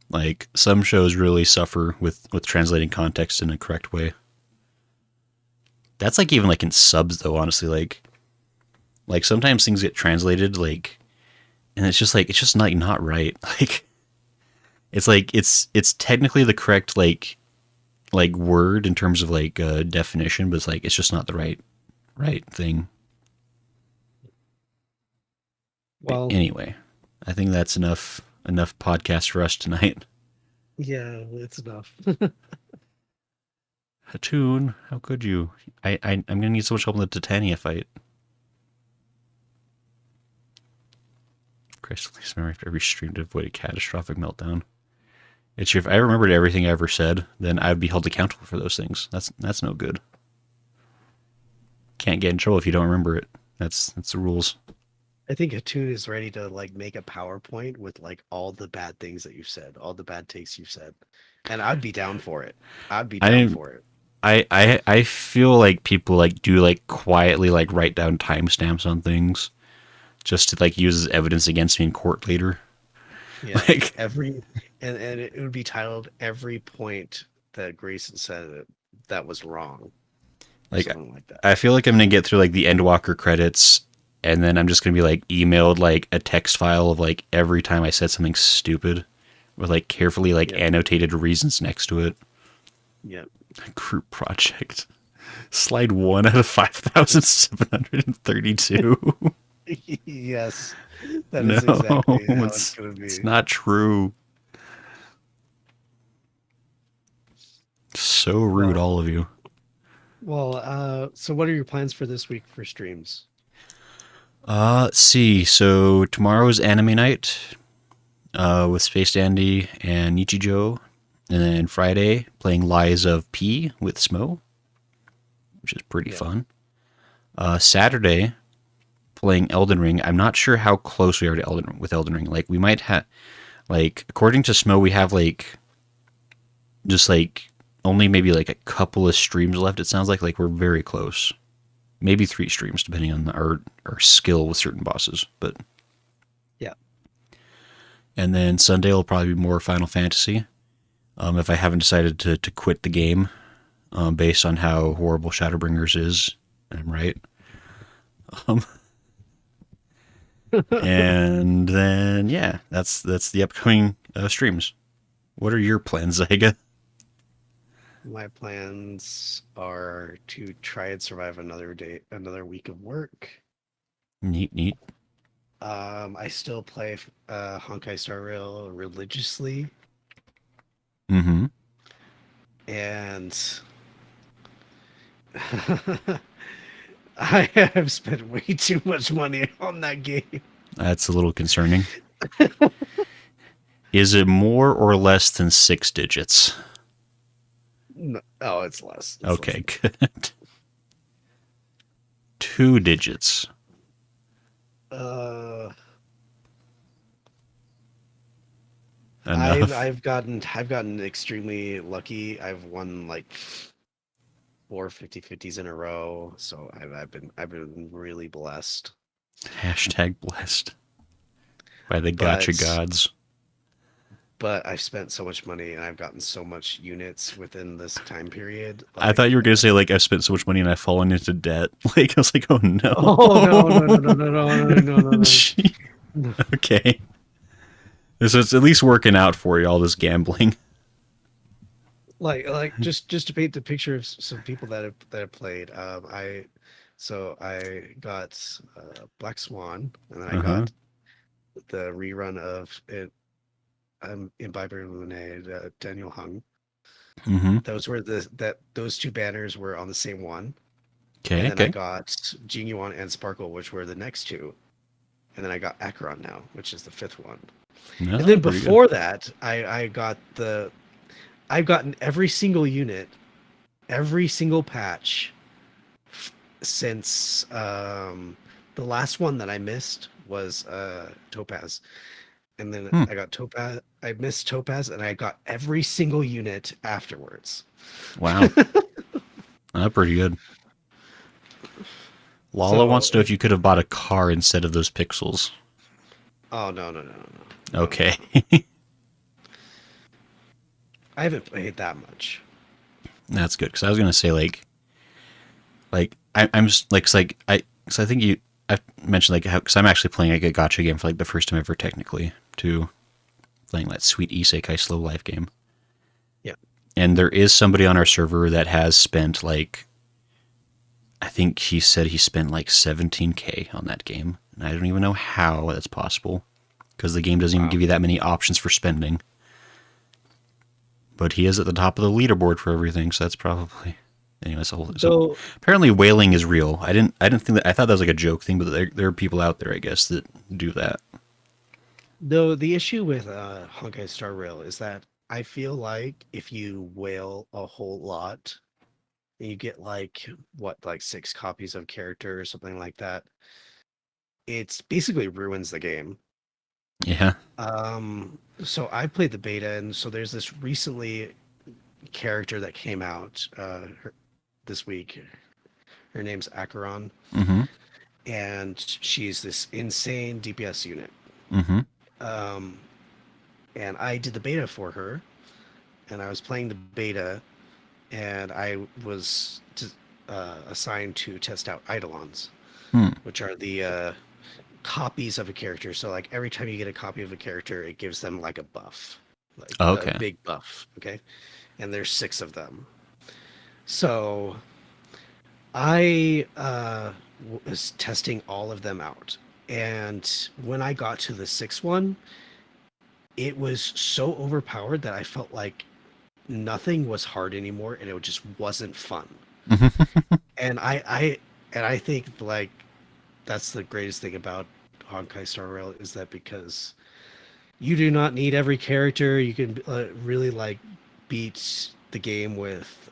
Speaker 1: like some shows really suffer with translating context in a correct way. That's like even like in subs though, honestly, like sometimes things get translated like, and it's just not right. Like it's technically the correct like word in terms of like definition, but it's like it's just not the right thing. But
Speaker 2: Well,
Speaker 1: anyway, I think that's enough podcast for us tonight.
Speaker 2: yeah, it's enough.
Speaker 1: Hatun, how could you? I'm gonna need so much help in the Titania fight. Chris, please remember after every stream to avoid a catastrophic meltdown. It's true. If I remembered everything I ever said, then I would be held accountable for those things. That's no good. Can't get in trouble if you don't remember it. That's the rules.
Speaker 2: I think Hatun is ready to like make a PowerPoint with like all the bad things that you've said, all the bad takes you've said, and I'd be down for it. I'd be down
Speaker 1: I
Speaker 2: for it.
Speaker 1: I feel like people like do like quietly like write down timestamps on things just to like use as evidence against me in court later.
Speaker 2: Yeah,
Speaker 1: Like
Speaker 2: every and it would be titled "Every Point That Grayson said that was wrong" or
Speaker 1: like
Speaker 2: something like that.
Speaker 1: I feel like I'm gonna get through like the Endwalker credits, and then I'm just gonna be like emailed like a text file of like every time I said something stupid with like carefully like
Speaker 2: Yep,
Speaker 1: annotated reasons next to it.
Speaker 2: yep.
Speaker 1: Group project. Slide 1 out of 5,732.
Speaker 2: Yes, that
Speaker 1: No,
Speaker 2: is exactly how it's
Speaker 1: it's
Speaker 2: gonna
Speaker 1: it's
Speaker 2: be.
Speaker 1: not true. So rude,
Speaker 2: Well,
Speaker 1: all of you.
Speaker 2: so what are your plans for this week for streams?
Speaker 1: Let's see. So tomorrow is anime night with Space Dandy and Nichijou. And then Friday, playing Lies of P with Smo, which is pretty
Speaker 2: Yeah.
Speaker 1: fun. Saturday, playing Elden Ring. I'm not sure how close we are to Elden Ring. Like, we might have, like, according to Smo, we have, like, just, like, only maybe, like, a couple of streams left, it sounds like. Like, we're very close. Maybe 3 streams, depending on our skill with certain bosses. But
Speaker 2: Yeah.
Speaker 1: and then Sunday will probably be more Final Fantasy. If I haven't decided to quit the game, based on how horrible Shadowbringers is, I'm right. Um, and then yeah, that's the upcoming streams. What are your plans, Zyga?
Speaker 2: My plans are to try and survive another day, another week of work.
Speaker 1: Neat, neat.
Speaker 2: I still play Honkai Star Rail religiously,
Speaker 1: Mm-hmm.
Speaker 2: and I have spent way too much money on that game.
Speaker 1: That's a little concerning. Is it more or less than 6 digits?
Speaker 2: No, oh, it's less. It's less.
Speaker 1: Okay, good. 2 digits.
Speaker 2: Uh,
Speaker 1: Enough.
Speaker 2: I've gotten extremely lucky. I've won like four 50-50s in a row, so I've been really blessed.
Speaker 1: Hashtag blessed by the gotcha
Speaker 2: But
Speaker 1: gods.
Speaker 2: I've spent so much money and I've gotten so much units within this time period.
Speaker 1: I thought
Speaker 2: Like,
Speaker 1: you were gonna say like I've spent so much money and I've fallen into debt. Like I was like, oh
Speaker 2: oh no no no
Speaker 1: no.
Speaker 2: no no no no no no no.
Speaker 1: Gee,
Speaker 2: No.
Speaker 1: okay, so it's at least working out for you all this gambling.
Speaker 2: Like just to paint the picture of some people that have played. I got Black Swan, and then I
Speaker 1: Uh huh.
Speaker 2: got the rerun of it. In Biber Lune, Daniel Hung.
Speaker 1: Mm-hmm.
Speaker 2: Those were those two banners were on the same one, and
Speaker 1: Okay.
Speaker 2: then I
Speaker 1: Okay.
Speaker 2: got Jinyuan and Sparkle, which were the next two, and then I got Acheron now, which is the fifth one. And
Speaker 1: No,
Speaker 2: then
Speaker 1: pretty good.
Speaker 2: before that, I got I've gotten every single unit, every single patch since the last one that I missed was Topaz. And then
Speaker 1: Hmm.
Speaker 2: I got Topaz. I missed Topaz, and I got every single unit afterwards.
Speaker 1: Wow. Pretty good. Lala
Speaker 2: So,
Speaker 1: wants to know if you could have bought a car instead of those pixels.
Speaker 2: oh no, no, no, no, no, no, no,
Speaker 1: Okay.
Speaker 2: no. I haven't played that much.
Speaker 1: That's good because I was gonna say I'm just like 'cause, like I because I think you I mentioned like how because I'm actually playing like a gotcha game for like the first time ever technically too, playing that sweet isekai slow life game.
Speaker 2: Yeah.
Speaker 1: And there is somebody on our server that has spent like I think he said he spent like 17K on that game. And I don't even know how that's possible because the game doesn't even
Speaker 2: Wow.
Speaker 1: give you that many options for spending. But he is at the top of the leaderboard for everything, so that's probably anyways. So
Speaker 2: Though,
Speaker 1: apparently whaling is real. I didn't think that. I thought that was like a joke thing, but there are people out there, I guess, that do that.
Speaker 2: though the issue with Honkai Star Rail is that I feel like if you whale a whole lot, and you get like what, like 6 copies of character or something like that. it's basically ruins the game.
Speaker 1: Yeah.
Speaker 2: So I played the beta, and so there's this recently character that came out this week. Her name's Acheron,
Speaker 1: Mm-hmm.
Speaker 2: and she's this insane DPS unit.
Speaker 1: Mm-hmm.
Speaker 2: Um, and I did the beta for her, and I was playing the beta, and I was assigned to test out eidolons,
Speaker 1: Hmm.
Speaker 2: which are the copies of a character. So like every time you get a copy of a character, it gives them like a buff, like a
Speaker 1: Okay.
Speaker 2: big buff. Okay, and there's six of them. So I was testing all of them out, and when I got to the sixth one, it was so overpowered that I felt like nothing was hard anymore, and it just wasn't fun. And I think like that's the greatest thing about Honkai Star Rail is that because you do not need every character, you can really like beat the game with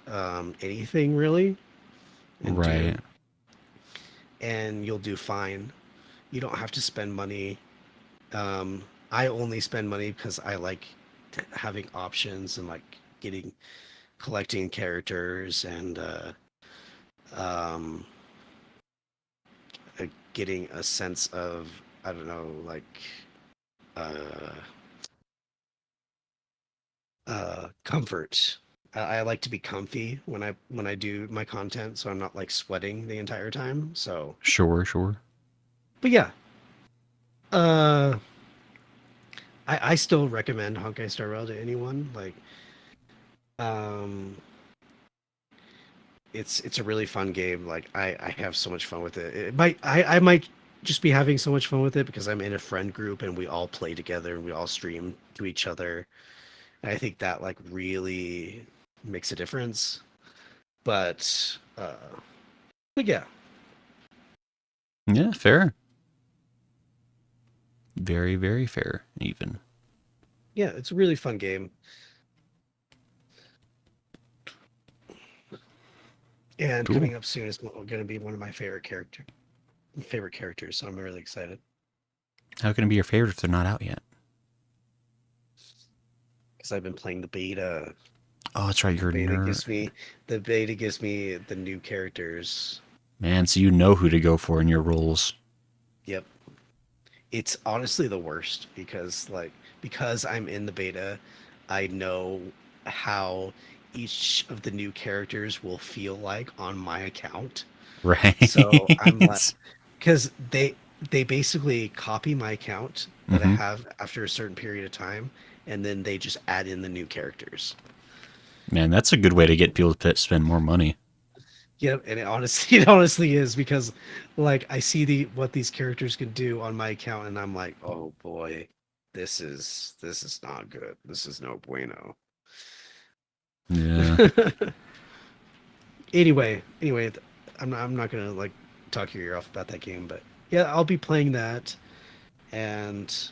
Speaker 2: anything really, and
Speaker 1: Right.
Speaker 2: you'll do fine. You don't have to spend money. I only spend money because I like having options and like getting collecting characters and um, getting a sense of I don't know like uh, comfort. I like to be comfy when I do my content, so I'm not like sweating the entire time. So,
Speaker 1: Sure, sure.
Speaker 2: but yeah, uh, I still recommend Honkai Star Rail to anyone. Like, um, it's a really fun game. Like, I have so much fun with it. I might just be having so much fun with it because I'm in a friend group and we all play together and we all stream to each other. And I think that like really makes a difference. But but yeah,
Speaker 1: Yeah, fair. Very, very fair, even.
Speaker 2: yeah, it's a really fun game. And
Speaker 1: Cool.
Speaker 2: coming up soon is going to be one of my favorite characters. So I'm really excited
Speaker 1: How can it be your favorite if they're not out yet?
Speaker 2: because I've been playing the beta.
Speaker 1: Oh, that's right.
Speaker 2: The
Speaker 1: You're a
Speaker 2: beta
Speaker 1: nerd.
Speaker 2: gives me the beta gives me the new characters.
Speaker 1: Man, so you know who to go for in your roles.
Speaker 2: Yep. It's honestly the worst because I'm in the beta, I know how each of the new characters will feel like on my account. So I'm like,
Speaker 1: Right.
Speaker 2: because they basically copy my account that I
Speaker 1: Mm-hmm.
Speaker 2: have after a certain period of time, and then they just add in the new characters.
Speaker 1: Man, that's a good way to get people to spend more money.
Speaker 2: Yep, and it honestly it honestly is because like I see what these characters can do on my account, and I'm like, oh boy, this is not good. This is no bueno.
Speaker 1: Yeah.
Speaker 2: Anyway, I'm not gonna like talk your ear off about that game, but yeah, I'll be playing that, and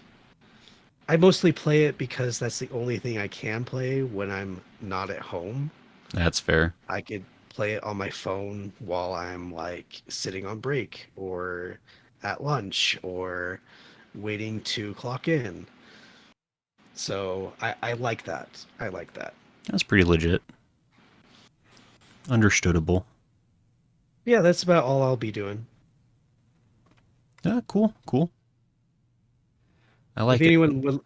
Speaker 2: I mostly play it because that's the only thing I can play when I'm not at home.
Speaker 1: That's fair.
Speaker 2: I could play it on my phone while I'm like sitting on break or at lunch or waiting to clock in. So I like that. I like that.
Speaker 1: That's pretty legit. Understoodable.
Speaker 2: Yeah, that's about all I'll be doing.
Speaker 1: Yeah, cool, cool. I like it.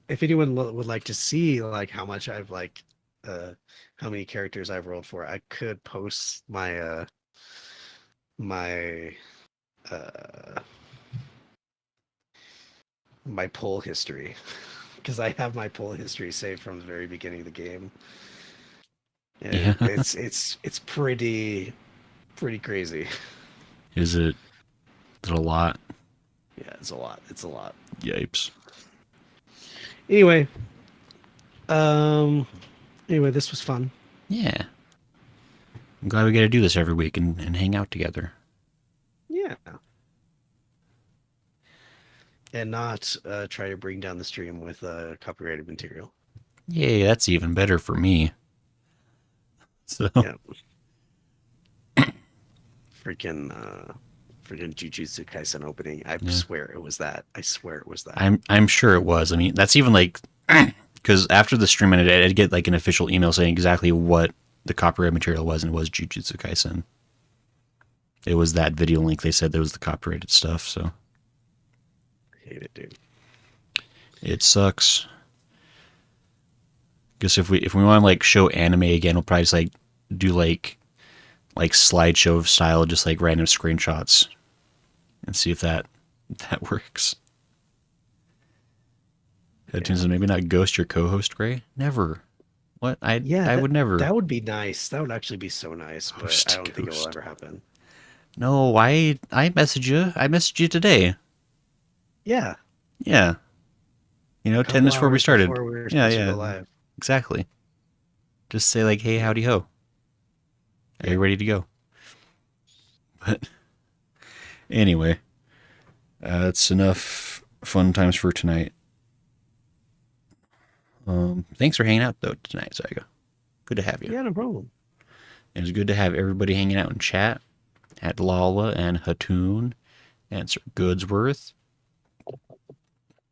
Speaker 2: If anyone would like to see like how much I've like how many characters I've rolled for, I could post my uh my poll history because I have my poll history saved from the very beginning of the game.
Speaker 1: Yeah.
Speaker 2: It's pretty crazy.
Speaker 1: Is it a lot?
Speaker 2: Yeah, it's a lot. It's a lot.
Speaker 1: Yipes.
Speaker 2: Anyway, um, this was fun.
Speaker 1: Yeah. I'm glad we get to do this every week and hang out together.
Speaker 2: Yeah, and not try to bring down the stream with copyrighted material.
Speaker 1: Yay, that's even better for me. So,
Speaker 2: Yeah, freaking. freaking Jujutsu Kaisen opening. I
Speaker 1: Yeah.
Speaker 2: swear it was that. I swear it was that.
Speaker 1: I'm sure it was. I mean, that's even like because after the stream ended, I'd get like an official email saying exactly what the copyright material was, and it was Jujutsu Kaisen. It was that video link. They said that was the copyrighted stuff, so
Speaker 2: I hate it, dude.
Speaker 1: it sucks. Guess if we want to like show anime again, we'll probably just like do like slideshow style, just like random screenshots, and see if that works. Headtunes says maybe not ghost your co-host, Gray. Never. What?
Speaker 2: Yeah,
Speaker 1: I would never
Speaker 2: that would be nice. That would actually be so nice, but I
Speaker 1: host
Speaker 2: don't think it will
Speaker 1: ghost.
Speaker 2: ever happen.
Speaker 1: No, I messaged you. I messaged you today.
Speaker 2: Yeah,
Speaker 1: Yeah. You know,
Speaker 2: a
Speaker 1: 10
Speaker 2: couple
Speaker 1: minutes before we
Speaker 2: hours
Speaker 1: started.
Speaker 2: before we were
Speaker 1: Yeah,
Speaker 2: supposed to
Speaker 1: yeah.
Speaker 2: go live.
Speaker 1: Exactly. Just say like, "Hey, howdy ho. Are
Speaker 2: Yeah.
Speaker 1: you ready to go?" But anyway, that's enough fun times for tonight. Thanks for hanging out though tonight, Zyga. Good to have you.
Speaker 2: Yeah, no problem.
Speaker 1: It was good to have everybody hanging out in chat. At Lala and Hatoon and Sir Goodsworth.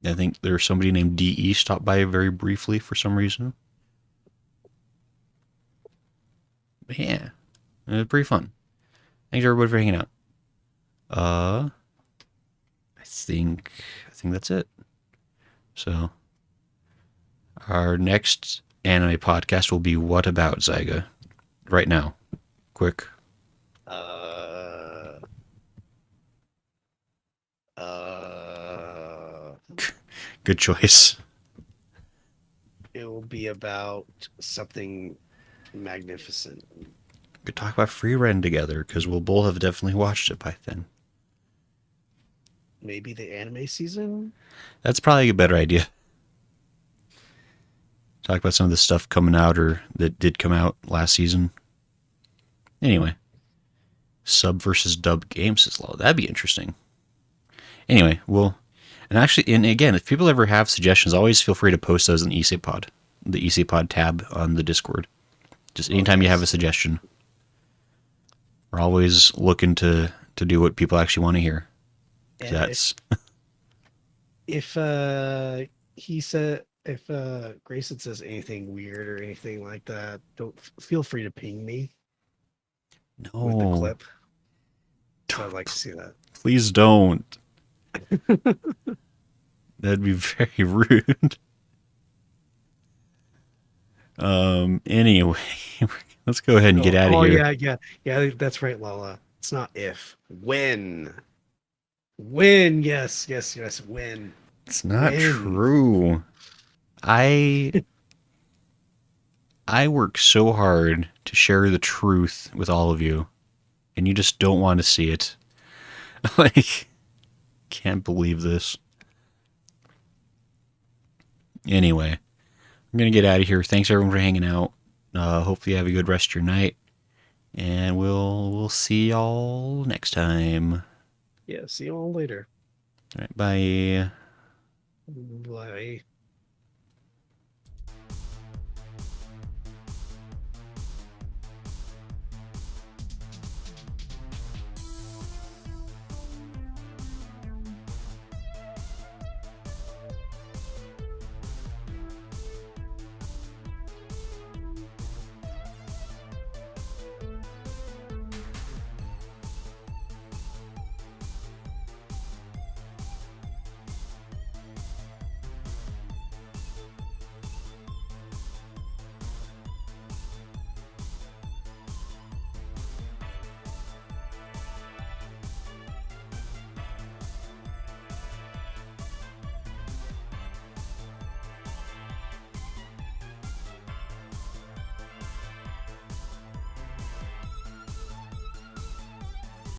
Speaker 1: I think there's somebody named DE stopped by very briefly for some reason. But yeah, it was pretty fun. Thanks everybody for hanging out. I think that's it. So our next anime podcast will be What About Zyga? Right now. Quick.
Speaker 2: Uh, uh,
Speaker 1: Good choice.
Speaker 2: it will be about something magnificent.
Speaker 1: We could talk about Free Rent together because we'll both have definitely watched it by then.
Speaker 2: Maybe the anime season?
Speaker 1: That's probably a better idea. Talk about some of the stuff coming out or that did come out last season. Anyway, sub versus dub games is low. That'd be interesting. Anyway, and again, if people ever have suggestions, always feel free to post those in the ECPod tab on the Discord. Just anytime you have a suggestion. We're always looking to do what people actually want to hear.
Speaker 2: And
Speaker 1: That's
Speaker 2: if Grayson says anything weird or anything like that, don't feel free to ping me with the
Speaker 1: no.
Speaker 2: clip. So I'd like to see that.
Speaker 1: Please don't. That'd be very rude. Anyway, let's go ahead and get out of here.
Speaker 2: Yeah. That's right, Lala. It's not if, when. When, yes, when.
Speaker 1: It's not
Speaker 2: When.
Speaker 1: true. I work so hard to share the truth with all of you, and you just don't want to see it. Like, can't believe this. Anyway, I'm gonna get out of here. Thanks everyone for hanging out. Hopefully you have a good rest of your night, and we'll see y'all next time.
Speaker 2: Yeah, see you all later.
Speaker 1: All right, bye.
Speaker 2: Bye.